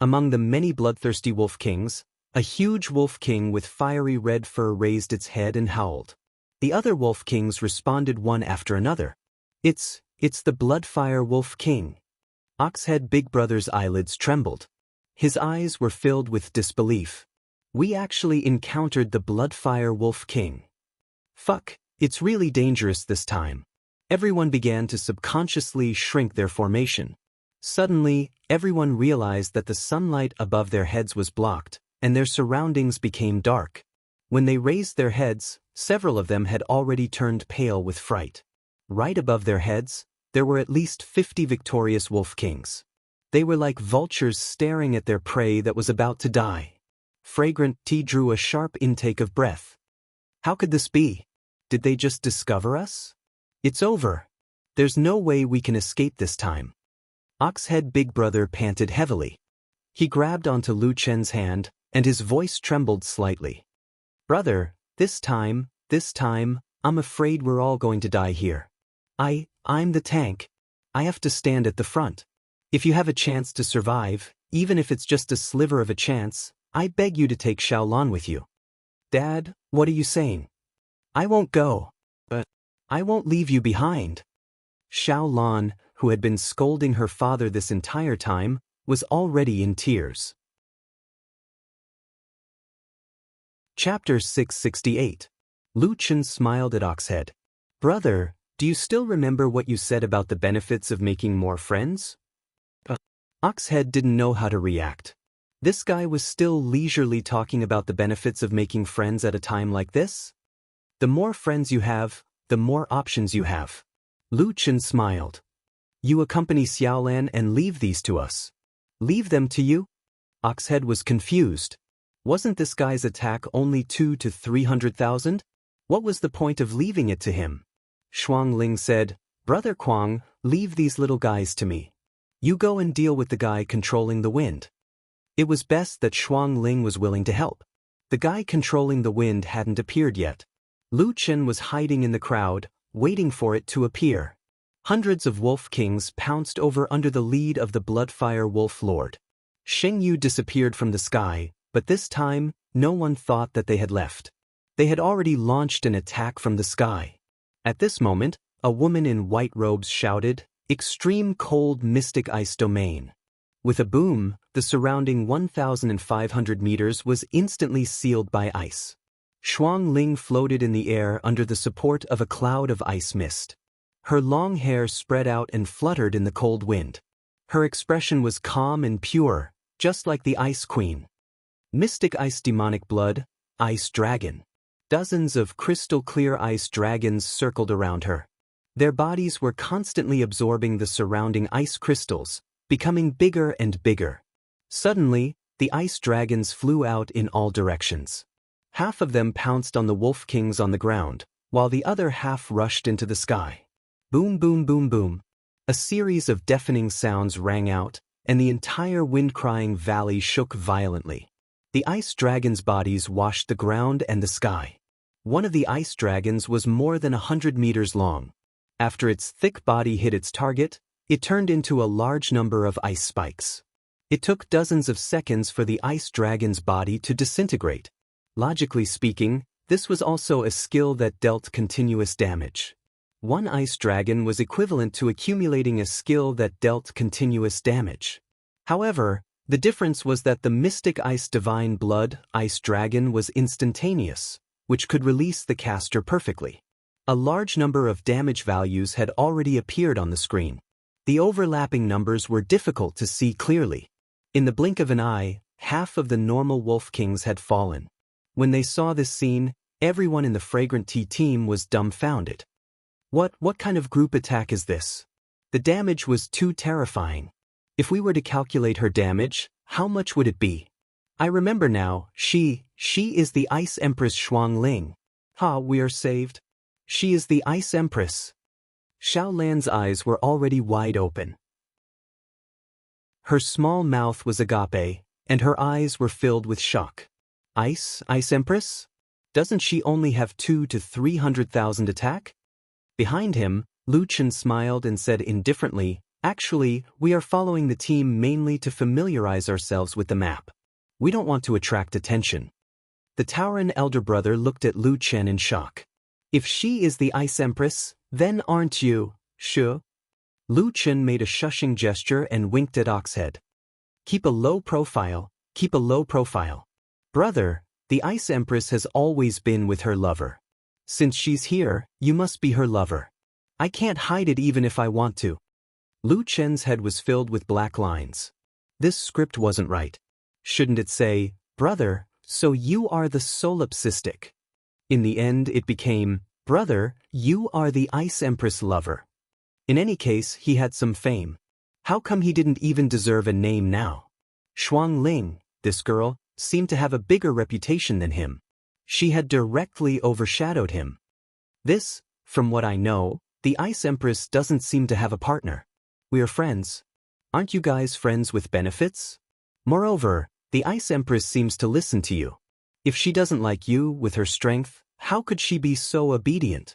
Among the many bloodthirsty Wolf Kings, a huge Wolf King with fiery red fur raised its head and howled. The other Wolf Kings responded one after another. It's the Bloodfire Wolf King. Oxhead Big Brother's eyelids trembled. His eyes were filled with disbelief. We actually encountered the Bloodfire Wolf King. Fuck, it's really dangerous this time. Everyone began to subconsciously shrink their formation. Suddenly, everyone realized that the sunlight above their heads was blocked, and their surroundings became dark. When they raised their heads, several of them had already turned pale with fright. Right above their heads, there were at least 50 victorious Wolf Kings. They were like vultures staring at their prey that was about to die. Fragrant Tea drew a sharp intake of breath. How could this be? Did they just discover us? It's over. There's no way we can escape this time. Oxhead Big Brother panted heavily. He grabbed onto Lu Chen's hand, and his voice trembled slightly. Brother, this time, I'm afraid we're all going to die here. I'm the tank. I have to stand at the front. If you have a chance to survive, even if it's just a sliver of a chance, I beg you to take Xiaolan with you. Dad, what are you saying? I won't go. But I won't leave you behind. Xiaolan, who had been scolding her father this entire time, was already in tears. Chapter 668. Lu Chen smiled at Oxhead. Brother, do you still remember what you said about the benefits of making more friends? Oxhead didn't know how to react. This guy was still leisurely talking about the benefits of making friends at a time like this? The more friends you have, the more options you have. Lu Chen smiled. You accompany Xiaolan and leave these to us. Leave them to you? Oxhead was confused. Wasn't this guy's attack only 200 to 300,000? What was the point of leaving it to him? Shuang Ling said, Brother Kuang, leave these little guys to me. You go and deal with the guy controlling the wind. It was best that Shuang Ling was willing to help. The guy controlling the wind hadn't appeared yet. Lu Chen was hiding in the crowd, waiting for it to appear. Hundreds of Wolf Kings pounced over under the lead of the Bloodfire Wolf Lord. Xingyu disappeared from the sky, But this time, no one thought that they had left. They had already launched an attack from the sky. At this moment, a woman in white robes shouted, "Extreme cold mystic ice domain." With a boom, the surrounding 1,500 meters was instantly sealed by ice. Shuang Ling floated in the air under the support of a cloud of ice mist. Her long hair spread out and fluttered in the cold wind. Her expression was calm and pure, just like the Ice Queen. Mystic ice demonic blood, ice dragon. Dozens of crystal-clear ice dragons circled around her. Their bodies were constantly absorbing the surrounding ice crystals, becoming bigger and bigger. Suddenly, the ice dragons flew out in all directions. Half of them pounced on the wolf kings on the ground, while the other half rushed into the sky. Boom, boom, boom, boom. A series of deafening sounds rang out, and the entire wind-crying valley shook violently. The ice dragons' bodies washed the ground and the sky. One of the ice dragons was more than 100 meters long. After its thick body hit its target, it turned into a large number of ice spikes. It took dozens of seconds for the ice dragon's body to disintegrate. Logically speaking, this was also a skill that dealt continuous damage. One ice dragon was equivalent to accumulating a skill that dealt continuous damage. However, the difference was that the Mystic Ice Divine Blood Ice Dragon was instantaneous, which could release the caster perfectly. A large number of damage values had already appeared on the screen. The overlapping numbers were difficult to see clearly. In the blink of an eye, half of the normal Wolf Kings had fallen. When they saw this scene, everyone in the Fragrant Tea team was dumbfounded. What kind of group attack is this? The damage was too terrifying. If we were to calculate her damage, how much would it be? I remember now, she is the Ice Empress Shuang Ling. Ha, we are saved. She is the Ice Empress. Xiao Lan's eyes were already wide open. Her small mouth was agape, and her eyes were filled with shock. Ice Empress? Doesn't she only have 200,000 to 300,000 attack? Behind him, Lu Chen smiled and said indifferently, "Actually, we are following the team mainly to familiarize ourselves with the map. We don't want to attract attention." The Tauren elder brother looked at Lu Chen in shock. "If she is the Ice Empress, then aren't you, Shu?" Lu Chen made a shushing gesture and winked at Oxhead. Keep a low profile. Brother, the Ice Empress has always been with her lover. Since she's here, you must be her lover. I can't hide it even if I want to." Lu Chen's head was filled with black lines. This script wasn't right. Shouldn't it say, "Brother, so you are the solipsistic"? In the end it became, "Brother, you are the Ice Empress lover." In any case, he had some fame. How come he didn't even deserve a name now? Shuang Ling, this girl, seemed to have a bigger reputation than him. She had directly overshadowed him. This, from what I know, the Ice Empress doesn't seem to have a partner. We are friends. Aren't you guys friends with benefits? Moreover, the Ice Empress seems to listen to you. If she doesn't like you with her strength, how could she be so obedient?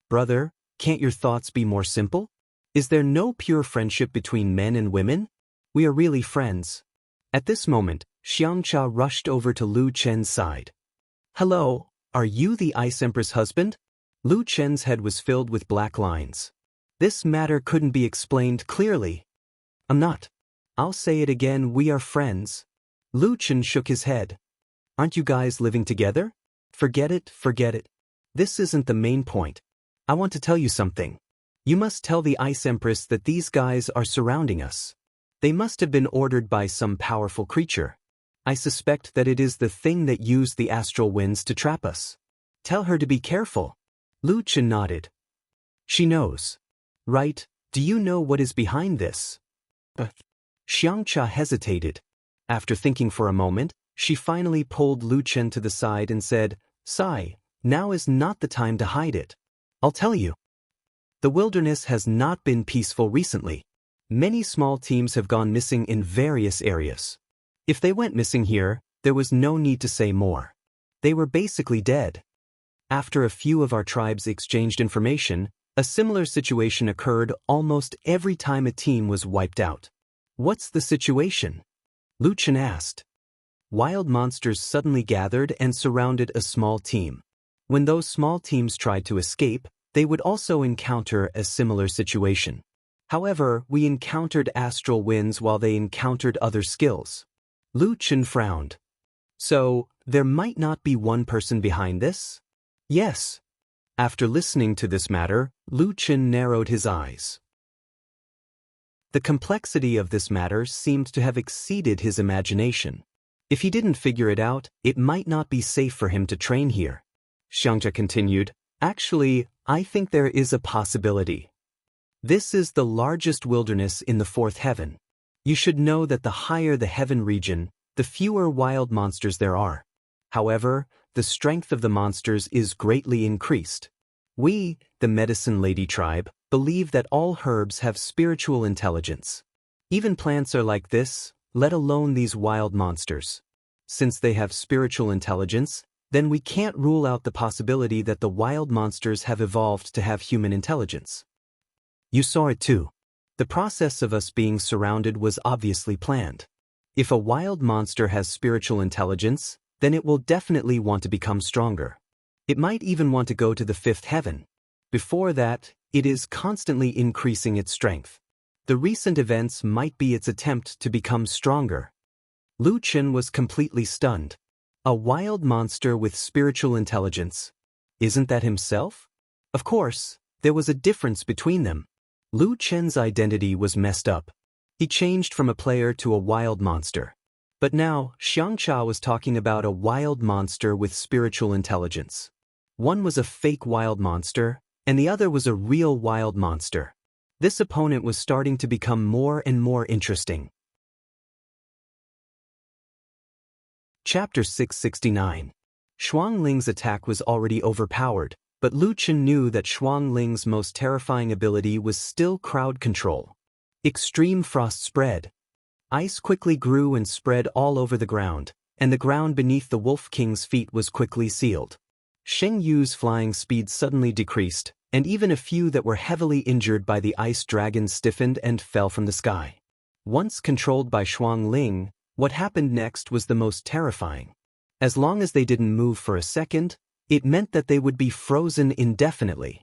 Brother, can't your thoughts be more simple? Is there no pure friendship between men and women? We are really friends. At this moment, Xiangcha rushed over to Lu Chen's side. "Hello, are you the Ice Empress husband?" Lu Chen's head was filled with black lines. This matter couldn't be explained clearly. "I'm not. I'll say it again, we are friends." Lu Chen shook his head. "Aren't you guys living together? Forget it. This isn't the main point. I want to tell you something. You must tell the Ice Empress that these guys are surrounding us. They must have been ordered by some powerful creature. I suspect that it is the thing that used the astral winds to trap us. Tell her to be careful." Lu Chen nodded. "She knows. Right, do you know what is behind this?" Xiangcha hesitated. After thinking for a moment, she finally pulled Lu Chen to the side and said, "Sai, now is not the time to hide it. I'll tell you. The wilderness has not been peaceful recently. Many small teams have gone missing in various areas. If they went missing here, there was no need to say more. They were basically dead. After a few of our tribes exchanged information, a similar situation occurred almost every time a team was wiped out." "What's the situation?" Lu Chen asked. wild monsters suddenly gathered and surrounded a small team. When those small teams tried to escape, they would also encounter a similar situation. However, we encountered astral winds while they encountered other skills. Lu Chen frowned. So, there might not be one person behind this? Yes. After listening to this matter, Lu Chen narrowed his eyes. The complexity of this matter seemed to have exceeded his imagination. If he didn't figure it out, it might not be safe for him to train here. Xiangzhe continued, Actually, I think there is a possibility. This is the largest wilderness in the fourth heaven. You should know that the higher the heaven region, the fewer wild monsters there are. However, the strength of the monsters is greatly increased. We, the Medicine Lady tribe, believe that all herbs have spiritual intelligence. Even plants are like this, let alone these wild monsters. Since they have spiritual intelligence, then we can't rule out the possibility that the wild monsters have evolved to have human intelligence. You saw it too. The process of us being surrounded was obviously planned. If a wild monster has spiritual intelligence, then it will definitely want to become stronger. It might even want to go to the fifth heaven. Before that, it is constantly increasing its strength. The recent events might be its attempt to become stronger. Lu Chen was completely stunned. A wild monster with spiritual intelligence. Isn't that himself? Of course, there was a difference between them. Lu Chen's identity was messed up. He changed from a player to a wild monster. But now, Xiangzhe was talking about a wild monster with spiritual intelligence. One was a fake wild monster, and the other was a real wild monster. This opponent was starting to become more and more interesting. Chapter 669. Shuang Ling's attack was already overpowered, but Lu Chen knew that Shuang Ling's most terrifying ability was still crowd control. Extreme frost spread. Ice quickly grew and spread all over the ground, and the ground beneath the Wolf King's feet was quickly sealed. Sheng Yu's flying speed suddenly decreased, and even a few that were heavily injured by the ice dragon stiffened and fell from the sky. Once controlled by Shuang Ling, what happened next was the most terrifying. As long as they didn't move for a second, it meant that they would be frozen indefinitely.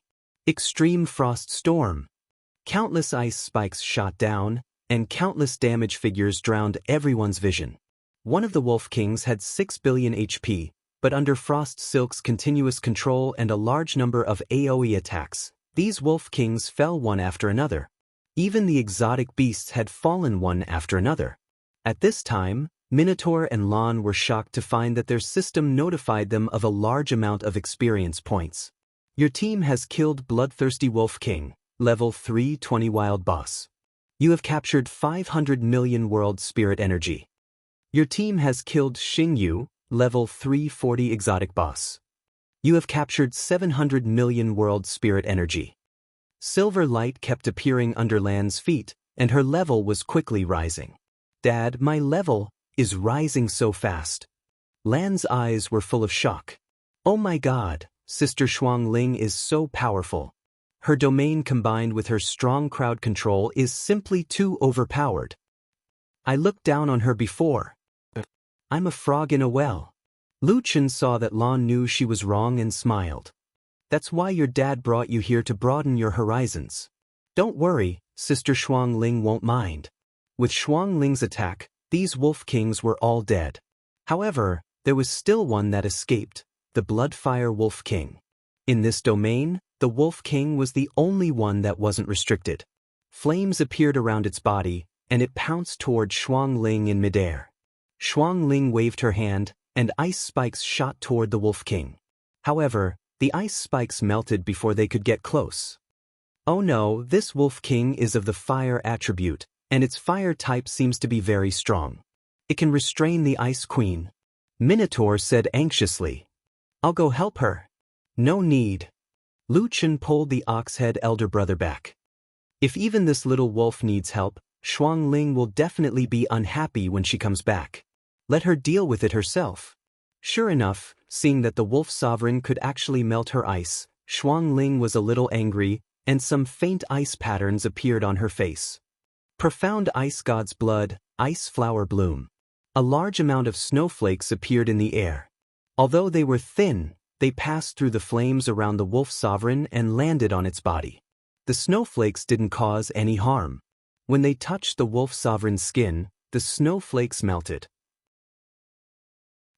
Extreme frost storm. Countless ice spikes shot down, and countless damage figures drowned everyone's vision. One of the Wolf Kings had 6 billion HP, but under Frost Silk's continuous control and a large number of AoE attacks, these Wolf Kings fell one after another. Even the exotic beasts had fallen one after another. At this time, Minotaur and Lan were shocked to find that their system notified them of a large amount of experience points. Your team has killed Bloodthirsty Wolf King, level 320 wild boss. You have captured 500 million world spirit energy. Your team has killed Xingyu, level 340 exotic boss. You have captured 700 million world spirit energy. Silver light kept appearing under Lan's feet, and her level was quickly rising. Dad, my level is rising so fast. Lan's eyes were full of shock. Oh my god, Sister Shuang Ling is so powerful. Her domain combined with her strong crowd control is simply too overpowered. I looked down on her before. I'm a frog in a well. Lu Chen saw that Lan knew she was wrong and smiled. That's why your dad brought you here to broaden your horizons. Don't worry, Sister Shuang Ling won't mind. With Shuang Ling's attack, these Wolf Kings were all dead. However, there was still one that escaped, the Bloodfire Wolf King. In this domain, the Wolf King was the only one that wasn't restricted. Flames appeared around its body, and it pounced toward Shuang Ling in midair. Shuang Ling waved her hand, and ice spikes shot toward the Wolf King. However, the ice spikes melted before they could get close. Oh no, this Wolf King is of the fire attribute, and its fire type seems to be very strong. It can restrain the Ice Queen. Minotaur said anxiously. I'll go help her. No need. Lu Chen pulled the ox-head elder brother back. If even this little wolf needs help, Shuang Ling will definitely be unhappy when she comes back. Let her deal with it herself. Sure enough, seeing that the wolf sovereign could actually melt her ice, Shuang Ling was a little angry, and some faint ice patterns appeared on her face. Profound Ice God's Blood, Ice Flower Bloom. A large amount of snowflakes appeared in the air. Although they were thin, they passed through the flames around the wolf sovereign and landed on its body. The snowflakes didn't cause any harm. When they touched the wolf sovereign's skin, the snowflakes melted.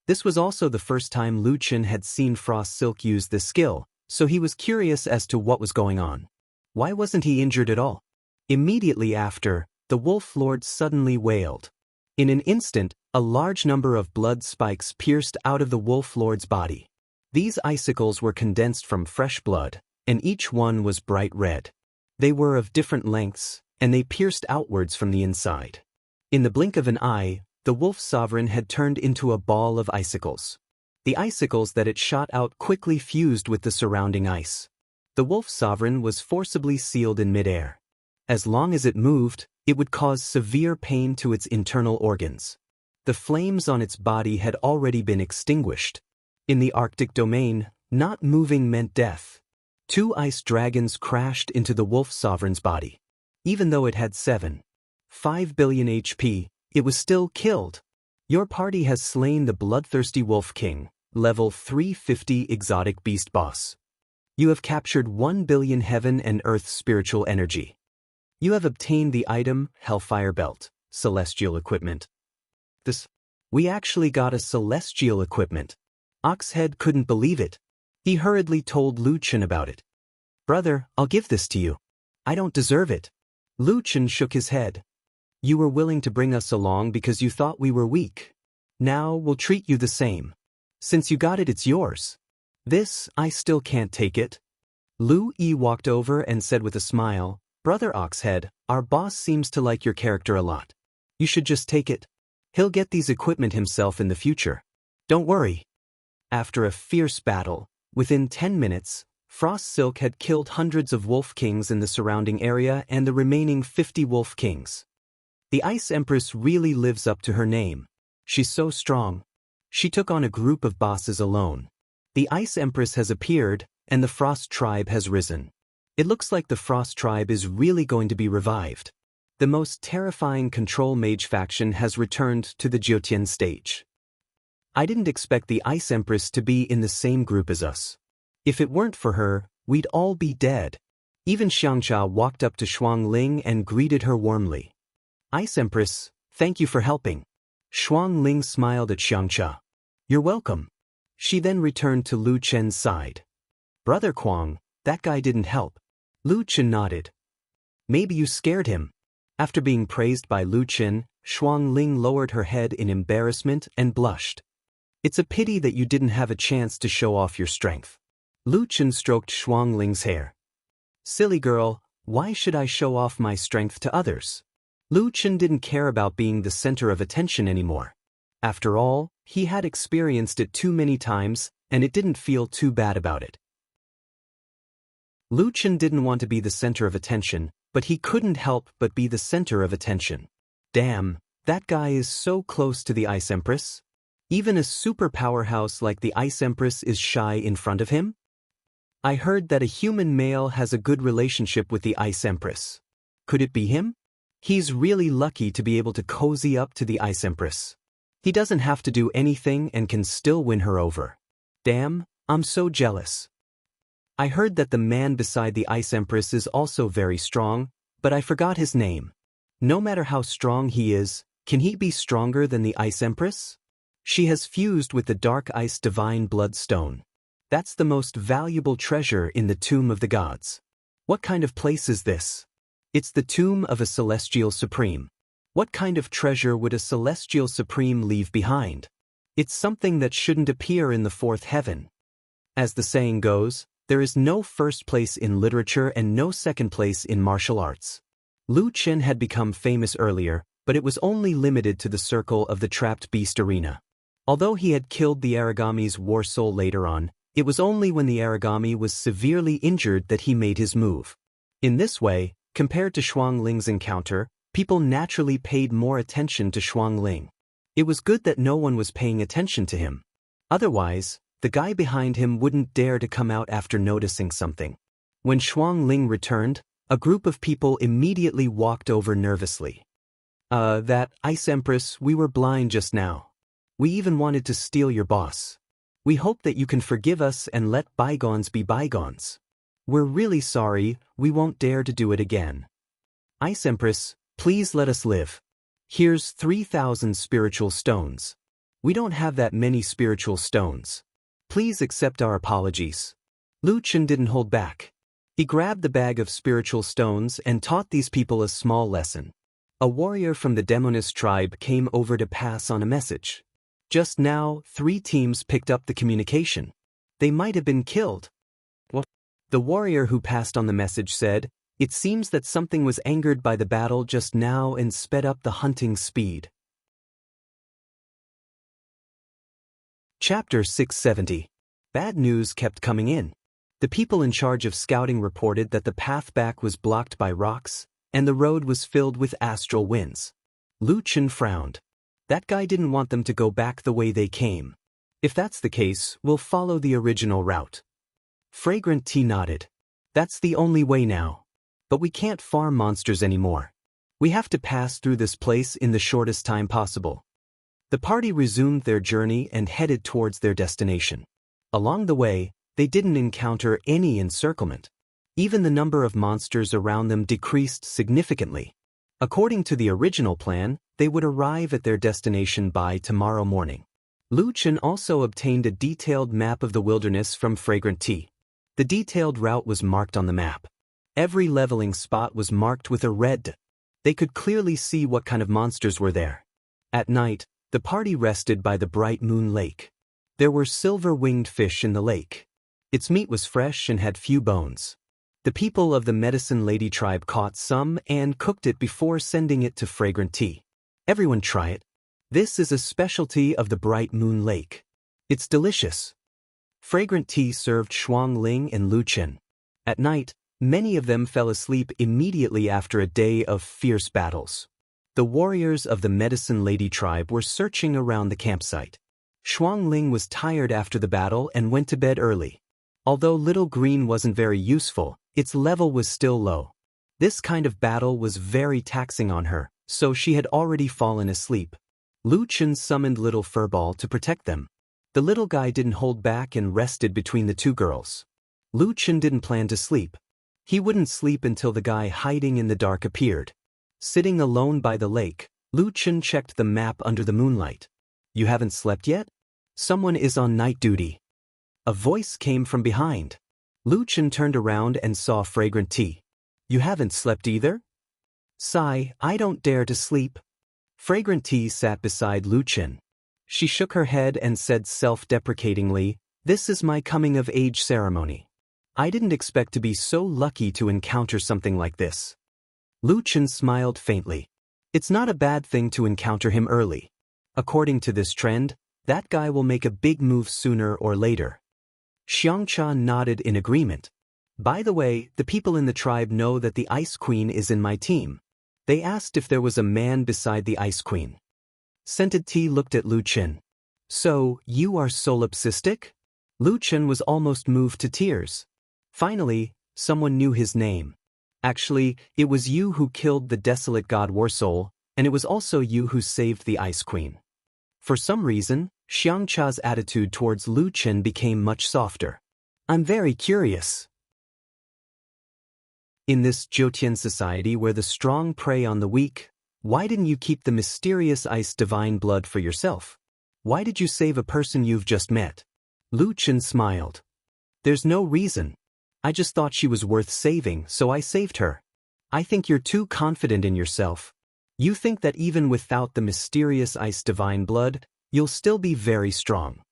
This was also the first time Lu Chen had seen Frost Silk use this skill, so he was curious as to what was going on. Why wasn't he injured at all? Immediately after, the Wolf Lord suddenly wailed. In an instant, a large number of blood spikes pierced out of the Wolf Lord's body. These icicles were condensed from fresh blood, and each one was bright red. They were of different lengths, and they pierced outwards from the inside. In the blink of an eye, the Wolf Sovereign had turned into a ball of icicles. The icicles that it shot out quickly fused with the surrounding ice. The Wolf Sovereign was forcibly sealed in midair. As long as it moved, it would cause severe pain to its internal organs. The flames on its body had already been extinguished. In the Arctic domain, not moving meant death. 2 ice dragons crashed into the Wolf Sovereign's body. Even though it had 7.5 billion HP, it was still killed. Your party has slain the bloodthirsty Wolf King, level 350 exotic beast boss. You have captured 1 billion heaven and earth spiritual energy. You have obtained the item, Hellfire Belt, celestial equipment. We actually got a celestial equipment. Oxhead couldn't believe it. He hurriedly told Lu Chen about it. Brother, I'll give this to you. I don't deserve it. Lu Chen shook his head. You were willing to bring us along because you thought we were weak. Now we'll treat you the same. Since you got it, it's yours. This, I still can't take it. Lu Yi walked over and said with a smile, Brother Oxhead, our boss seems to like your character a lot. You should just take it. He'll get these equipment himself in the future. Don't worry. After a fierce battle, within 10 minutes, Frost Silk had killed hundreds of Wolf Kings in the surrounding area and the remaining 50 Wolf Kings. The Ice Empress really lives up to her name. She's so strong. She took on a group of bosses alone. The Ice Empress has appeared, and the Frost Tribe has risen. It looks like the Frost Tribe is really going to be revived. The most terrifying Control Mage faction has returned to the Jiutian stage. I didn't expect the Ice Empress to be in the same group as us. If it weren't for her, we'd all be dead. Even Xiangxia walked up to Shuang Ling and greeted her warmly. Ice Empress, thank you for helping. Shuang Ling smiled at Xiangxia. You're welcome. She then returned to Lu Chen's side. Brother Quang, that guy didn't help. Lu Chen nodded. Maybe you scared him. After being praised by Lu Chen, Shuang Ling lowered her head in embarrassment and blushed. It's a pity that you didn't have a chance to show off your strength. Lu Chen stroked Shuang Ling's hair. Silly girl, why should I show off my strength to others? Lu Chen didn't care about being the center of attention anymore. After all, he had experienced it too many times, and it didn't feel too bad about it. Lu Chen didn't want to be the center of attention, but he couldn't help but be the center of attention. Damn, that guy is so close to the Ice Empress. Even a super powerhouse like the Ice Empress is shy in front of him? I heard that a human male has a good relationship with the Ice Empress. Could it be him? He's really lucky to be able to cozy up to the Ice Empress. He doesn't have to do anything and can still win her over. Damn, I'm so jealous. I heard that the man beside the Ice Empress is also very strong, but I forgot his name. No matter how strong he is, can he be stronger than the Ice Empress? She has fused with the Dark Ice Divine Bloodstone. That's the most valuable treasure in the Tomb of the Gods. What kind of place is this? It's the tomb of a Celestial Supreme. What kind of treasure would a Celestial Supreme leave behind? It's something that shouldn't appear in the fourth heaven. As the saying goes, there is no first place in literature and no second place in martial arts. Lu Chen had become famous earlier, but it was only limited to the circle of the Trapped Beast Arena. Although he had killed the Aragami's war soul later on, it was only when the Aragami was severely injured that he made his move. In this way, compared to Shuang Ling's encounter, people naturally paid more attention to Shuang Ling. It was good that no one was paying attention to him. Otherwise, the guy behind him wouldn't dare to come out after noticing something. When Shuang Ling returned, a group of people immediately walked over nervously. That Ice Empress, we were blind just now. We even wanted to steal your boss. We hope that you can forgive us and let bygones be bygones. We're really sorry, we won't dare to do it again. Ice Empress, please let us live. Here's 3,000 spiritual stones. We don't have that many spiritual stones. Please accept our apologies. Lu Chen didn't hold back. He grabbed the bag of spiritual stones and taught these people a small lesson. A warrior from the Demonist tribe came over to pass on a message. Just now, 3 teams picked up the communication. They might have been killed. What? The warrior who passed on the message said, "It seems that something was angered by the battle just now and sped up the hunting speed." Chapter 670. Bad news kept coming in. The people in charge of scouting reported that the path back was blocked by rocks, and the road was filled with astral winds. Lu Chen frowned. That guy didn't want them to go back the way they came. If that's the case, we'll follow the original route. Fragrant Tea nodded. That's the only way now. But we can't farm monsters anymore. We have to pass through this place in the shortest time possible. The party resumed their journey and headed towards their destination. Along the way, they didn't encounter any encirclement. Even the number of monsters around them decreased significantly. According to the original plan, they would arrive at their destination by tomorrow morning. Lu Chen also obtained a detailed map of the wilderness from Fragrant Tea. The detailed route was marked on the map. Every leveling spot was marked with a red. They could clearly see what kind of monsters were there. At night, the party rested by the bright moon lake. There were silver-winged fish in the lake. Its meat was fresh and had few bones. The people of the Medicine Lady tribe caught some and cooked it before sending it to Fragrant Tea. Everyone try it. This is a specialty of the Bright Moon Lake. It's delicious. Fragrant Tea served Shuang Ling and Lu Chen. At night, many of them fell asleep immediately after a day of fierce battles. The warriors of the Medicine Lady tribe were searching around the campsite. Shuang Ling was tired after the battle and went to bed early. Although Little Green wasn't very useful, its level was still low. This kind of battle was very taxing on her, so she had already fallen asleep. Lu Chen summoned Little Furball to protect them. The little guy didn't hold back and rested between the 2 girls. Lu Chen didn't plan to sleep. He wouldn't sleep until the guy hiding in the dark appeared. Sitting alone by the lake, Lu Chen checked the map under the moonlight. "You haven't slept yet? Someone is on night duty." A voice came from behind. Lu Chen turned around and saw Fragrant Tea. "You haven't slept either?" "Sigh, I don't dare to sleep." Fragrant Tea sat beside Lu Chen. She shook her head and said self-deprecatingly, "This is my coming-of-age ceremony. I didn't expect to be so lucky to encounter something like this." Lu Chen smiled faintly. It's not a bad thing to encounter him early. According to this trend, that guy will make a big move sooner or later. Xiangcha nodded in agreement. "By the way, the people in the tribe know that the Ice Queen is in my team." They asked if there was a man beside the Ice Queen. Scented Tea looked at Lu Chen. "So, you are solipsistic?" Lu Chen was almost moved to tears. Finally, someone knew his name. "Actually, it was you who killed the desolate god Warsoul, and it was also you who saved the Ice Queen." For some reason, Xiangcha's attitude towards Lu Chen became much softer. "I'm very curious. In this Jyotian society where the strong prey on the weak, why didn't you keep the mysterious ice divine blood for yourself? Why did you save a person you've just met?" Lu Chen smiled. "There's no reason. I just thought she was worth saving, so I saved her. I think you're too confident in yourself. You think that even without the mysterious ice divine blood, you'll still be very strong."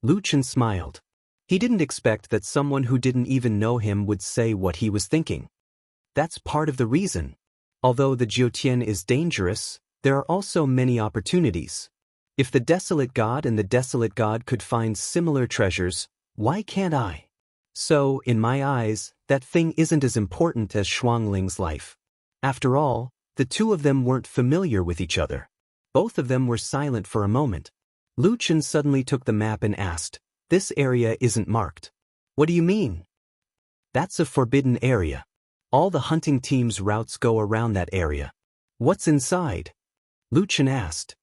Lu Chen smiled. He didn't expect that someone who didn't even know him would say what he was thinking. That's part of the reason. Although the Jyotian is dangerous, there are also many opportunities. If the Desolate God and the Desolate God could find similar treasures, why can't I? So, in my eyes, that thing isn't as important as Shuangling's life. After all, the 2 of them weren't familiar with each other. Both of them were silent for a moment. Lu Chen suddenly took the map and asked, "This area isn't marked." "What do you mean?" "That's a forbidden area. All the hunting team's routes go around that area." "What's inside?" Lu Chen asked.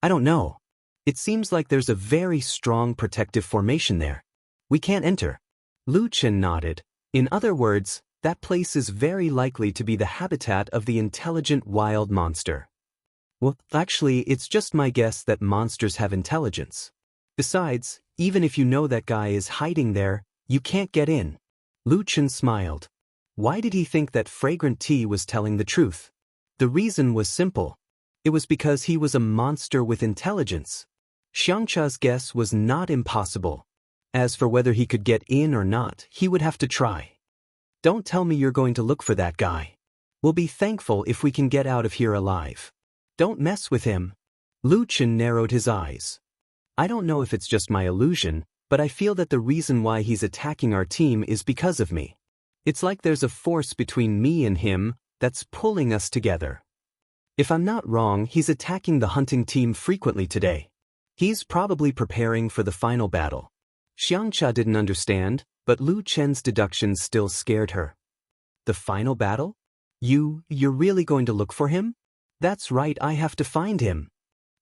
I don't know. It seems like there's a very strong protective formation there. We can't enter. Lu Chen nodded. In other words, that place is very likely to be the habitat of the intelligent wild monster. Well, actually, it's just my guess that monsters have intelligence. Besides, even if you know that guy is hiding there, you can't get in. Lu Chen smiled. Why did he think that fragrant tea was telling the truth? The reason was simple. It was because he was a monster with intelligence. Xiangcha's guess was not impossible. As for whether he could get in or not, he would have to try. Don't tell me you're going to look for that guy. We'll be thankful if we can get out of here alive. Don't mess with him. Lu Chen narrowed his eyes. I don't know if it's just my illusion, but I feel that the reason why he's attacking our team is because of me. It's like there's a force between me and him that's pulling us together. If I'm not wrong, he's attacking the hunting team frequently today. He's probably preparing for the final battle. Xiangcha didn't understand, but Lu Chen's deductions still scared her. The final battle? You're really going to look for him? That's right, I have to find him.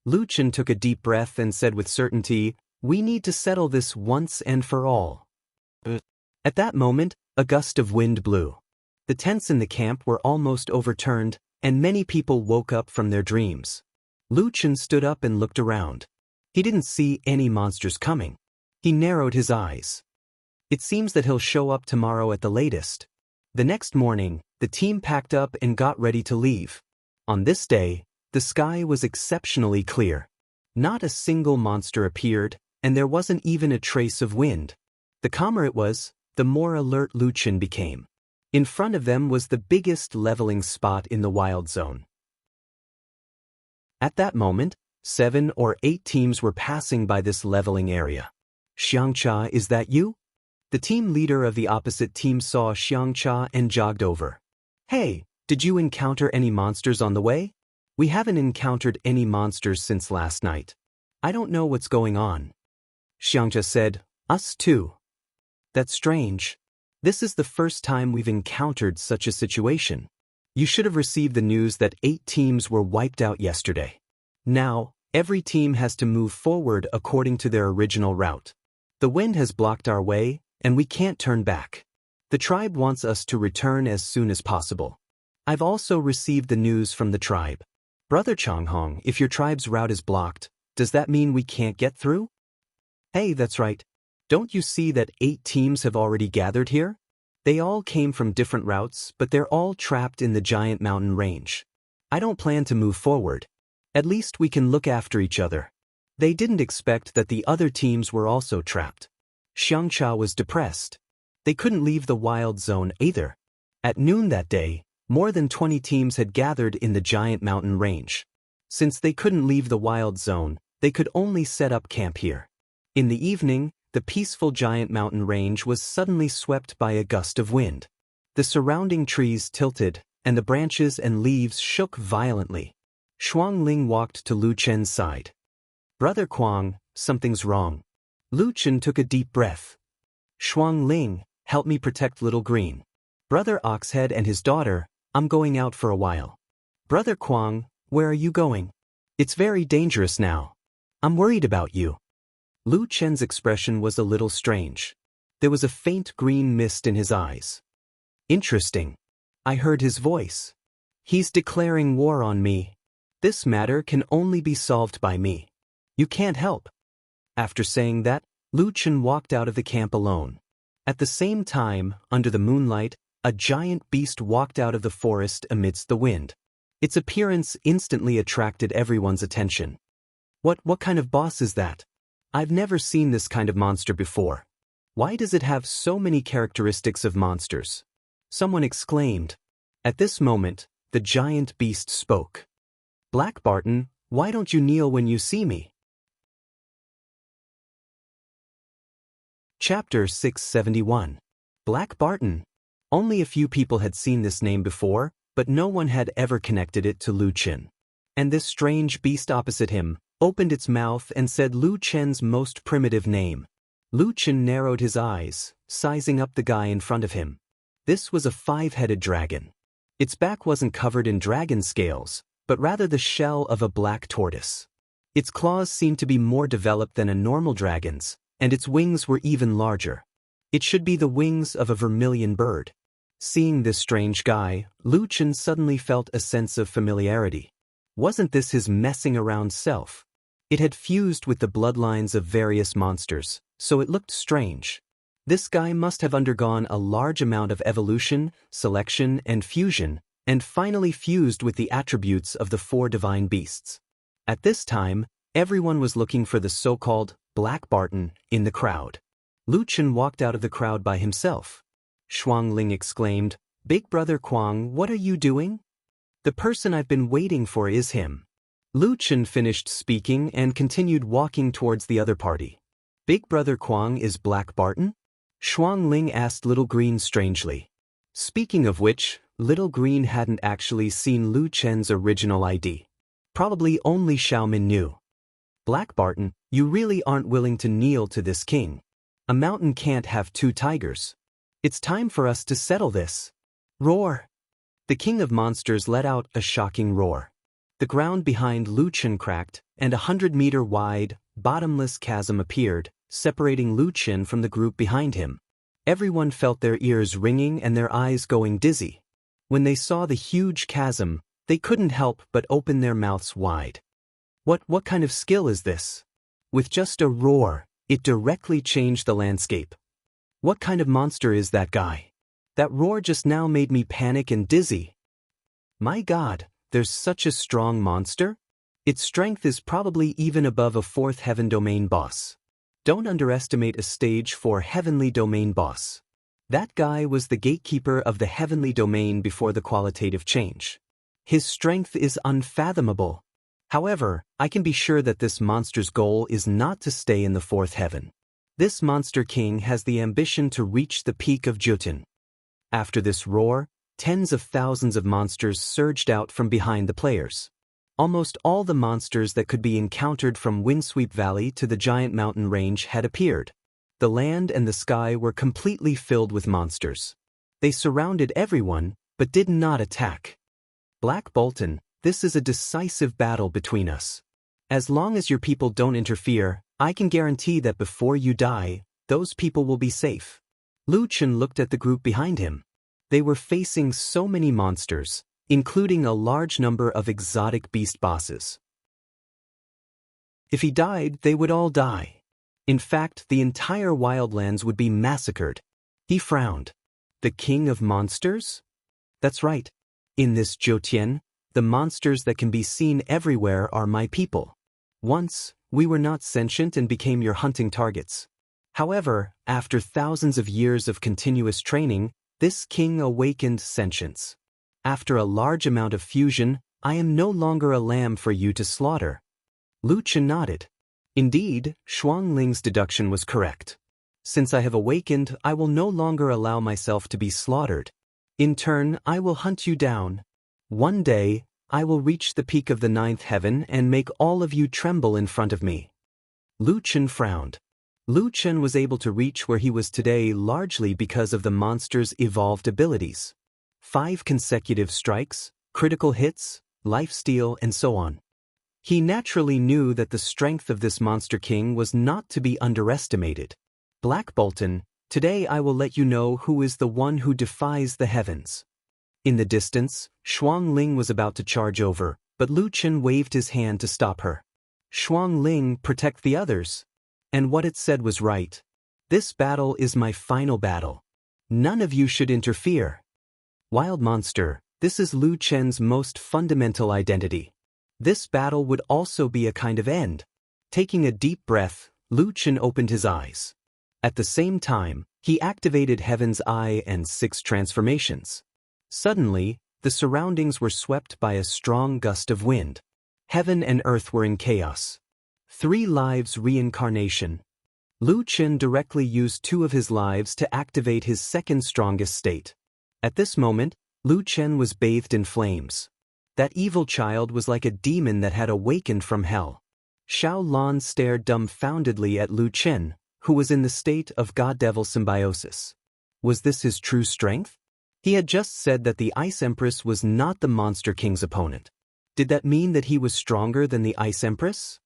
Lu Chen took a deep breath and said with certainty, we need to settle this once and for all. At that moment, a gust of wind blew. The tents in the camp were almost overturned, and many people woke up from their dreams. Lu Chen stood up and looked around. He didn't see any monsters coming. He narrowed his eyes. It seems that he'll show up tomorrow at the latest. The next morning, the team packed up and got ready to leave. On this day, the sky was exceptionally clear. Not a single monster appeared, and there wasn't even a trace of wind. The calmer it was, the more alert Lu Chen became. In front of them was the biggest leveling spot in the wild zone. At that moment, 7 or 8 teams were passing by this leveling area. Xiangcha, is that you? The team leader of the opposite team saw Xiangcha and jogged over. Hey, did you encounter any monsters on the way? We haven't encountered any monsters since last night. I don't know what's going on. Xiangcha said, us too. That's strange. This is the first time we've encountered such a situation. You should have received the news that 8 teams were wiped out yesterday. Now, every team has to move forward according to their original route. The wind has blocked our way, and we can't turn back. The tribe wants us to return as soon as possible. I've also received the news from the tribe. Brother Changhong, if your tribe's route is blocked, does that mean we can't get through? Hey, that's right. Don't you see that 8 teams have already gathered here? They all came from different routes, but they're all trapped in the giant mountain range. I don't plan to move forward. At least we can look after each other. They didn't expect that the other teams were also trapped. Xiangcha was depressed. They couldn't leave the wild zone either. At noon that day, more than 20 teams had gathered in the giant mountain range. Since they couldn't leave the wild zone, they could only set up camp here. In the evening, the peaceful giant mountain range was suddenly swept by a gust of wind. The surrounding trees tilted, and the branches and leaves shook violently. Shuangling walked to Lu Chen's side. Brother Kuang, something's wrong. Lu Chen took a deep breath. Shuangling, help me protect Little Green. Brother Oxhead and his daughter, I'm going out for a while. Brother Kuang, where are you going? It's very dangerous now. I'm worried about you. Lu Chen's expression was a little strange. There was a faint green mist in his eyes. Interesting. I heard his voice. He's declaring war on me. This matter can only be solved by me. You can't help. After saying that, Lu Chen walked out of the camp alone. At the same time, under the moonlight, a giant beast walked out of the forest amidst the wind. Its appearance instantly attracted everyone's attention. What kind of boss is that? I've never seen this kind of monster before. Why does it have so many characteristics of monsters? Someone exclaimed. At this moment, the giant beast spoke. Black Barton, why don't you kneel when you see me? Chapter 671. Black Barton. Only a few people had seen this name before, but no one had ever connected it to Lu Chen. And this strange beast opposite him opened its mouth and said Lu Chen's most primitive name. Lu Chen narrowed his eyes, sizing up the guy in front of him. This was a 5-headed dragon. Its back wasn't covered in dragon scales, but rather the shell of a black tortoise. Its claws seemed to be more developed than a normal dragon's, and its wings were even larger. It should be the wings of a vermilion bird. Seeing this strange guy, Lu Chen suddenly felt a sense of familiarity. Wasn't this his messing around self? It had fused with the bloodlines of various monsters, so it looked strange. This guy must have undergone a large amount of evolution, selection, and fusion, and finally fused with the attributes of the 4 divine beasts. At this time, everyone was looking for the so-called Black Barton in the crowd. Lu Chen walked out of the crowd by himself. Shuang Ling exclaimed, "Big brother Kuang, what are you doing? The person I've been waiting for is him." Lu Chen finished speaking and continued walking towards the other party. "Big brother Kuang is Black Barton?" Shuang Ling asked Little Green strangely. Speaking of which, Little Green hadn't actually seen Lu Chen's original ID. Probably only Xiaomin knew. "Black Barton, you really aren't willing to kneel to this king. A mountain can't have 2 tigers. It's time for us to settle this." Roar! The king of monsters let out a shocking roar. The ground behind Lu Chen cracked, and a 100-meter wide, bottomless chasm appeared, separating Lu Chen from the group behind him. Everyone felt their ears ringing and their eyes going dizzy. When they saw the huge chasm, they couldn't help but open their mouths wide. What kind of skill is this? With just a roar, it directly changed the landscape. What kind of monster is that guy? That roar just now made me panic and dizzy. My God, there's such a strong monster? Its strength is probably even above a 4th heaven domain boss. Don't underestimate a stage 4 heavenly domain boss. That guy was the gatekeeper of the heavenly domain before the qualitative change. His strength is unfathomable. However, I can be sure that this monster's goal is not to stay in the 4th heaven. This monster king has the ambition to reach the peak of Jotun. After this roar, tens of thousands of monsters surged out from behind the players. Almost all the monsters that could be encountered from Windsweep Valley to the giant mountain range had appeared. The land and the sky were completely filled with monsters. They surrounded everyone, but did not attack. "Black Bolton, this is a decisive battle between us. As long as your people don't interfere, I can guarantee that before you die, those people will be safe." Lu Chen looked at the group behind him. They were facing so many monsters, including a large number of exotic beast bosses. If he died, they would all die. In fact, the entire wildlands would be massacred. He frowned. "The king of monsters?" "That's right. In this Jotien, the monsters that can be seen everywhere are my people. Once, we were not sentient and became your hunting targets. However, after thousands of years of continuous training, this king awakened sentience. After a large amount of fusion, I am no longer a lamb for you to slaughter." Lu Chen nodded. Indeed, Shuang Ling's deduction was correct. Since I have awakened, I will no longer allow myself to be slaughtered. In turn, I will hunt you down. One day, I will reach the peak of the 9th heaven and make all of you tremble in front of me. Lu Chen frowned. Lu Chen was able to reach where he was today largely because of the monster's evolved abilities. 5 consecutive strikes, critical hits, lifesteal, and so on. He naturally knew that the strength of this monster king was not to be underestimated. "Black Bolton, today I will let you know who is the one who defies the heavens." In the distance, Shuang Ling was about to charge over, but Lu Chen waved his hand to stop her. "Shuang Ling, protect the others." And what it said was right. "This battle is my final battle. None of you should interfere." Wild monster, this is Lu Chen's most fundamental identity. This battle would also be a kind of end. Taking a deep breath, Lu Chen opened his eyes. At the same time, he activated Heaven's Eye and 6 transformations. Suddenly, the surroundings were swept by a strong gust of wind. Heaven and earth were in chaos. 3 lives reincarnation. Lu Chen directly used 2 of his lives to activate his second strongest state. At this moment, Lu Chen was bathed in flames. That evil child was like a demon that had awakened from hell. Xiao Lan stared dumbfoundedly at Lu Chen, who was in the state of god-devil symbiosis. Was this his true strength? He had just said that the Ice Empress was not the Monster King's opponent. Did that mean that he was stronger than the Ice Empress?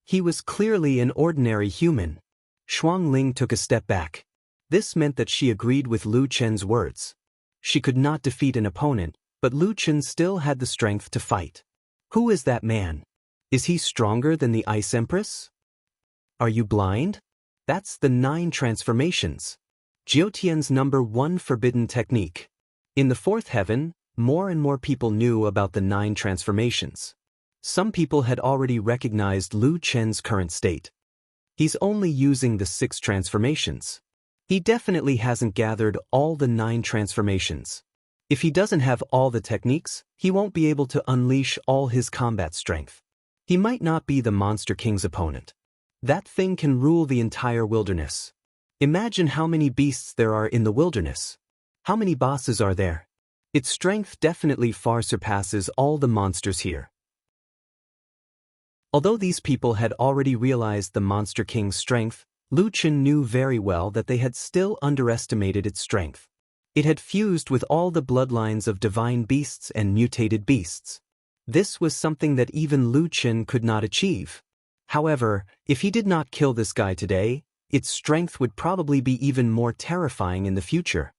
He was clearly an ordinary human. Xuangling took a step back. This meant that she agreed with Lu Chen's words. She could not defeat an opponent, but Lu Chen still had the strength to fight. Who is that man? Is he stronger than the Ice Empress? Are you blind? That's the 9 transformations. Jiutian's #1 forbidden technique. In the 4th heaven, more and more people knew about the 9 transformations. Some people had already recognized Lu Chen's current state. He's only using the 6 transformations. He definitely hasn't gathered all the 9 transformations. If he doesn't have all the techniques, he won't be able to unleash all his combat strength. He might not be the Monster King's opponent. That thing can rule the entire wilderness. Imagine how many beasts there are in the wilderness. How many bosses are there? Its strength definitely far surpasses all the monsters here. Although these people had already realized the Monster King's strength, Lu Chen knew very well that they had still underestimated its strength. It had fused with all the bloodlines of divine beasts and mutated beasts. This was something that even Lu Chen could not achieve. However, if he did not kill this guy today, its strength would probably be even more terrifying in the future.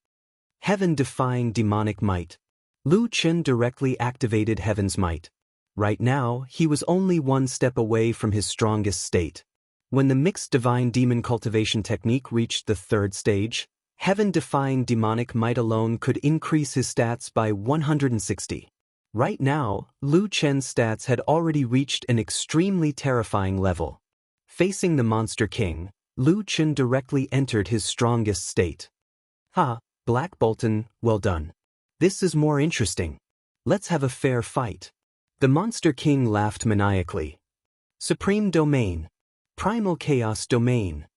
Heaven-defying demonic might. Lu Chen directly activated Heaven's might. Right now, he was only one step away from his strongest state. When the mixed divine demon cultivation technique reached the 3rd stage, heaven-defying demonic might alone could increase his stats by 160. Right now, Lu Chen's stats had already reached an extremely terrifying level. Facing the Monster King, Lu Chen directly entered his strongest state. Ha, Black Bolton, well done. This is more interesting. Let's have a fair fight. The Monster King laughed maniacally. Supreme Domain. Primal Chaos Domain.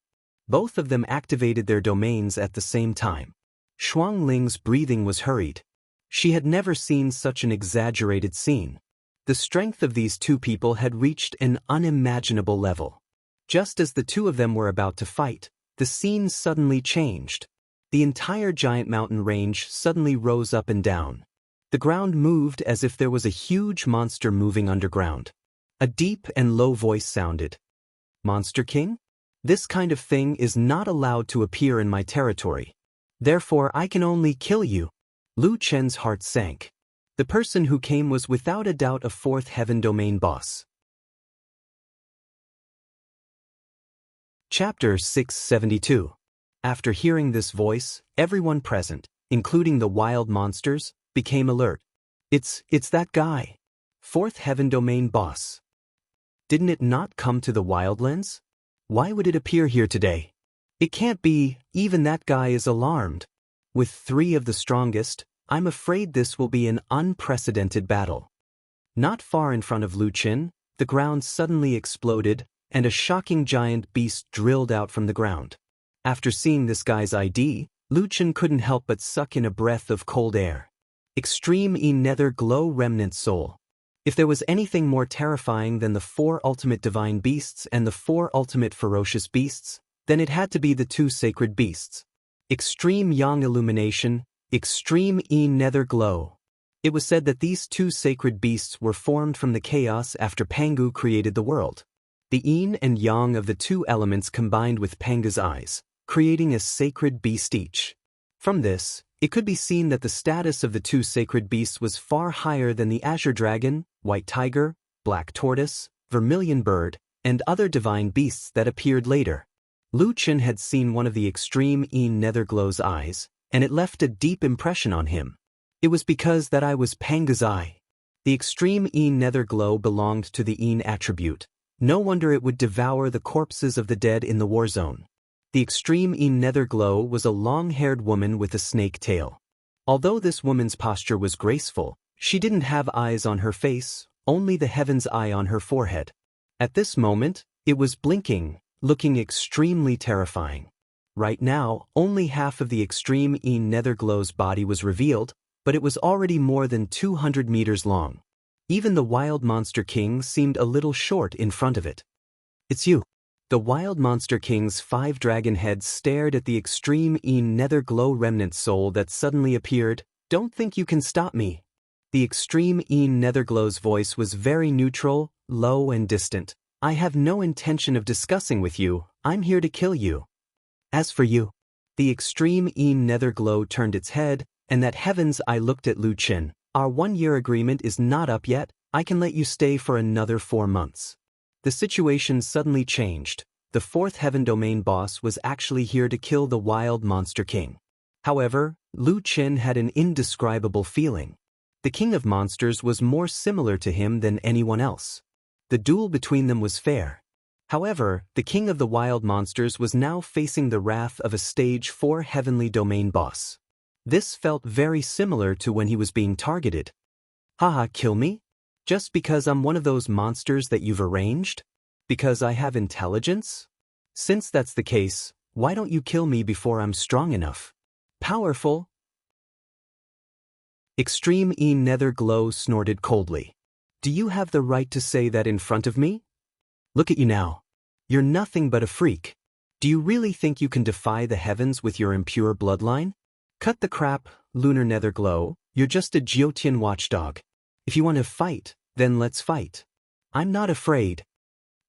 Both of them activated their domains at the same time. Xuangling's breathing was hurried. She had never seen such an exaggerated scene. The strength of these two people had reached an unimaginable level. Just as the two of them were about to fight, the scene suddenly changed. The entire giant mountain range suddenly rose up and down. The ground moved as if there was a huge monster moving underground. A deep and low voice sounded. Monster King? This kind of thing is not allowed to appear in my territory. Therefore I can only kill you. Lu Chen's heart sank. The person who came was without a doubt a 4th heaven domain boss. Chapter 672. After hearing this voice, everyone present, including the wild monsters, became alert. It's that guy. 4th heaven domain boss. Didn't it not come to the Wildlands? Why would it appear here today? It can't be, even that guy is alarmed. With 3 of the strongest, I'm afraid this will be an unprecedented battle. Not far in front of Lu Chen, the ground suddenly exploded, and a shocking giant beast drilled out from the ground. After seeing this guy's ID, Lu Chen couldn't help but suck in a breath of cold air. Extreme Nether Glow Remnant Soul. If there was anything more terrifying than the 4 ultimate divine beasts and the 4 ultimate ferocious beasts, then it had to be the 2 sacred beasts. Extreme Yang Illumination, Extreme Nether Glow. It was said that these 2 sacred beasts were formed from the chaos after Pangu created the world. The yin and yang of the 2 elements combined with Panga's eyes, creating a sacred beast each. From this, it could be seen that the status of the 2 sacred beasts was far higher than the Azure Dragon, White Tiger, Black Tortoise, Vermilion Bird, and other divine beasts that appeared later. Lu Chen had seen one of the Extreme Netherglow's eyes, and it left a deep impression on him. It was because that eye was Panga's eye. The Extreme Netherglow belonged to the Yin attribute. No wonder it would devour the corpses of the dead in the war zone. The Extreme Netherglow was a long-haired woman with a snake tail. Although this woman's posture was graceful, she didn't have eyes on her face, only the heaven's eye on her forehead. At this moment, it was blinking, looking extremely terrifying. Right now, only half of the Extreme Netherglow's body was revealed, but it was already more than 200 meters long. Even the Wild Monster King seemed a little short in front of it. It's you. The Wild Monster King's 5 dragon heads stared at the Extreme Netherglow remnant soul that suddenly appeared. Don't think you can stop me. The extreme Netherglow's voice was very neutral, low and distant. I have no intention of discussing with you, I'm here to kill you. As for you. The extreme Netherglow turned its head, and that heavens I looked at Lu Qin. Our 1-year agreement is not up yet, I can let you stay for another 4 months. The situation suddenly changed. The 4th Heaven Domain boss was actually here to kill the Wild Monster King. However, Lu Qin had an indescribable feeling. The King of Monsters was more similar to him than anyone else. The duel between them was fair. However, the King of the Wild Monsters was now facing the wrath of a Stage 4 Heavenly Domain boss. This felt very similar to when he was being targeted. Haha, kill me? Just because I'm one of those monsters that you've arranged? Because I have intelligence? Since that's the case, why don't you kill me before I'm strong enough? Powerful? Extreme Netherglow snorted coldly. Do you have the right to say that in front of me? Look at you now. You're nothing but a freak. Do you really think you can defy the heavens with your impure bloodline? Cut the crap, Lunar Netherglow, you're just a Jyotian watchdog. If you want to fight, then let's fight. I'm not afraid.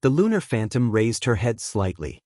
The Lunar Phantom raised her head slightly.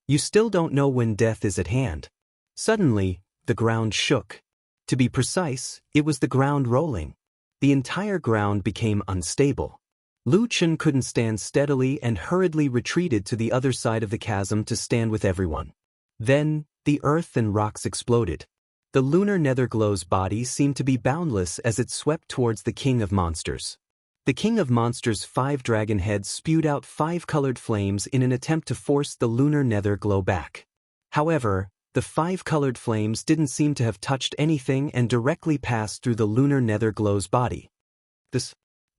You still don't know when death is at hand. Suddenly, the ground shook. To be precise, it was the ground rolling. The entire ground became unstable. Lu Qin couldn't stand steadily and hurriedly retreated to the other side of the chasm to stand with everyone. Then, the earth and rocks exploded. The Lunar Netherglow's body seemed to be boundless as it swept towards the King of Monsters. The King of Monsters' 5 dragon heads spewed out 5 colored flames in an attempt to force the Lunar Netherglow back. However, the 5 colored flames didn't seem to have touched anything and directly passed through the Lunar Netherglow's body.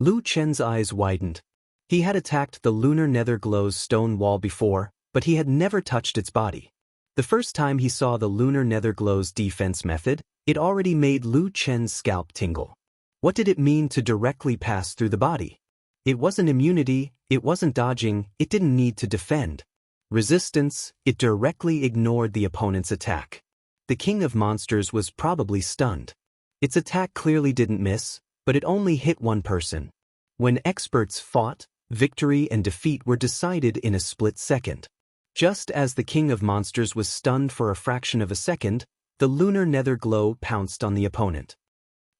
Lu Qin's eyes widened. He had attacked the Lunar Netherglow's stone wall before, but he had never touched its body. The first time he saw the Lunar Netherglow's defense method, it already made Lu Qin's scalp tingle. What did it mean to directly pass through the body? It wasn't immunity, it wasn't dodging, it didn't need to defend. Resistance, it directly ignored the opponent's attack. The King of Monsters was probably stunned. Its attack clearly didn't miss, but it only hit one person. When experts fought, victory and defeat were decided in a split second. Just as the King of Monsters was stunned for a fraction of a second, the Lunar Netherglow pounced on the opponent.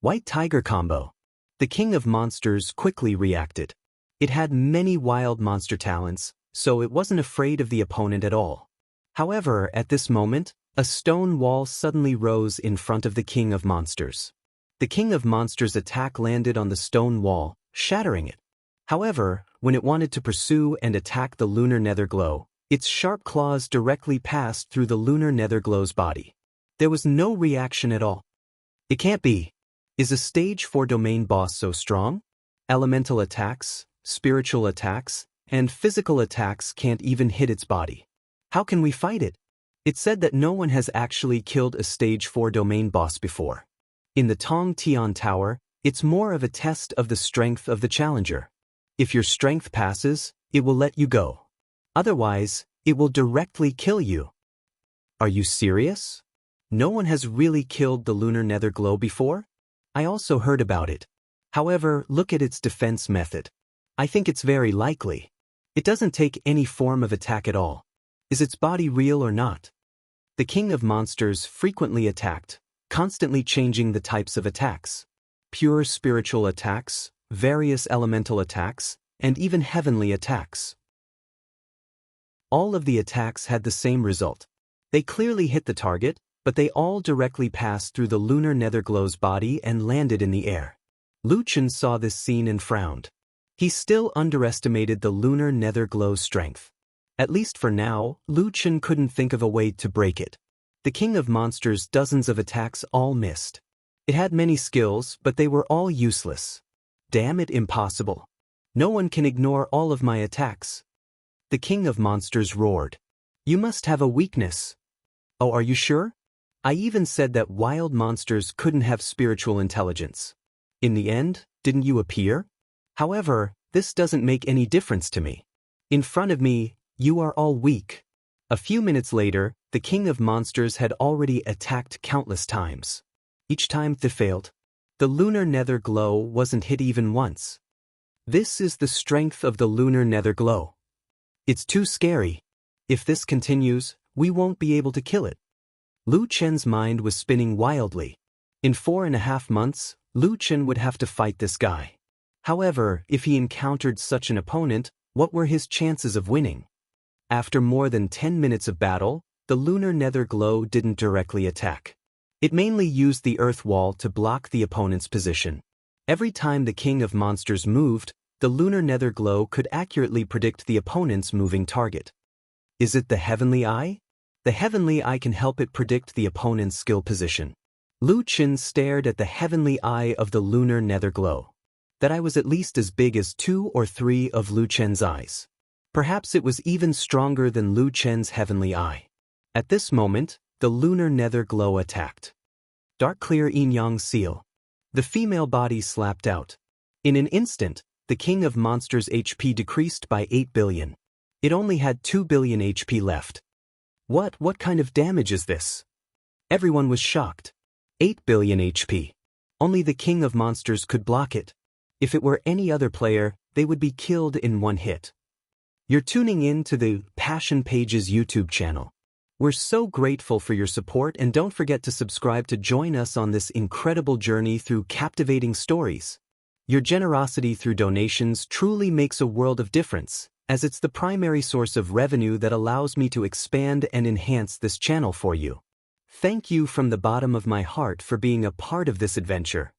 White Tiger combo. The King of Monsters quickly reacted. It had many wild monster talents, so it wasn't afraid of the opponent at all. However, at this moment, a stone wall suddenly rose in front of the King of Monsters. The King of Monsters' attack landed on the stone wall, shattering it. However, when it wanted to pursue and attack the Lunar Netherglow, its sharp claws directly passed through the Lunar Netherglow's body. There was no reaction at all. It can't be. Is a Stage 4 domain boss so strong? Elemental attacks, spiritual attacks, and physical attacks can't even hit its body. How can we fight it? It's said that no one has actually killed a Stage 4 domain boss before. In the Tong Tian Tower, it's more of a test of the strength of the challenger. If your strength passes, it will let you go. Otherwise, it will directly kill you. Are you serious? No one has really killed the Lunar Netherglow before? I also heard about it. However, look at its defense method. I think it's very likely. It doesn't take any form of attack at all. Is its body real or not? The King of Monsters frequently attacked, constantly changing the types of attacks. Pure spiritual attacks, various elemental attacks, and even heavenly attacks. All of the attacks had the same result. They clearly hit the target, but they all directly passed through the Lunar Netherglow's body and landed in the air. Lu Qin saw this scene and frowned. He still underestimated the Lunar Netherglow's strength. At least for now, Lu Qin couldn't think of a way to break it. The King of Monsters' dozens of attacks all missed. It had many skills, but they were all useless. Damn it, impossible. No one can ignore all of my attacks. The King of Monsters roared. You must have a weakness. Oh, are you sure? I even said that wild monsters couldn't have spiritual intelligence. In the end, didn't you appear? However, this doesn't make any difference to me. In front of me, you are all weak. A few minutes later, the King of Monsters had already attacked countless times. Each time they failed. The lunar nether glow wasn't hit even once. This is the strength of the lunar nether glow. It's too scary. If this continues, we won't be able to kill it. Lu Chen's mind was spinning wildly. In 4.5 months, Lu Chen would have to fight this guy. However, if he encountered such an opponent, what were his chances of winning? After more than 10 minutes of battle, the lunar nether glow didn't directly attack. It mainly used the earth wall to block the opponent's position. Every time the king of monsters moved, the lunar nether glow could accurately predict the opponent's moving target. Is it the heavenly eye? The heavenly eye can help it predict the opponent's skill position. Lu Chen stared at the heavenly eye of the lunar nether glow. That eye was at least as big as 2 or 3 of Lu Chen's eyes. Perhaps it was even stronger than Lu Chen's heavenly eye. At this moment, the lunar nether glow attacked. Dark clear yin-yang seal. The female body slapped out. In an instant, the king of monsters' HP decreased by 8 billion. It only had 2 billion HP left. What kind of damage is this? Everyone was shocked. 8 billion HP. Only the king of monsters could block it. If it were any other player, they would be killed in one hit. You're tuning in to the Passion Pages YouTube channel. We're so grateful for your support, and don't forget to subscribe to join us on this incredible journey through captivating stories. Your generosity through donations truly makes a world of difference, as it's the primary source of revenue that allows me to expand and enhance this channel for you. Thank you from the bottom of my heart for being a part of this adventure.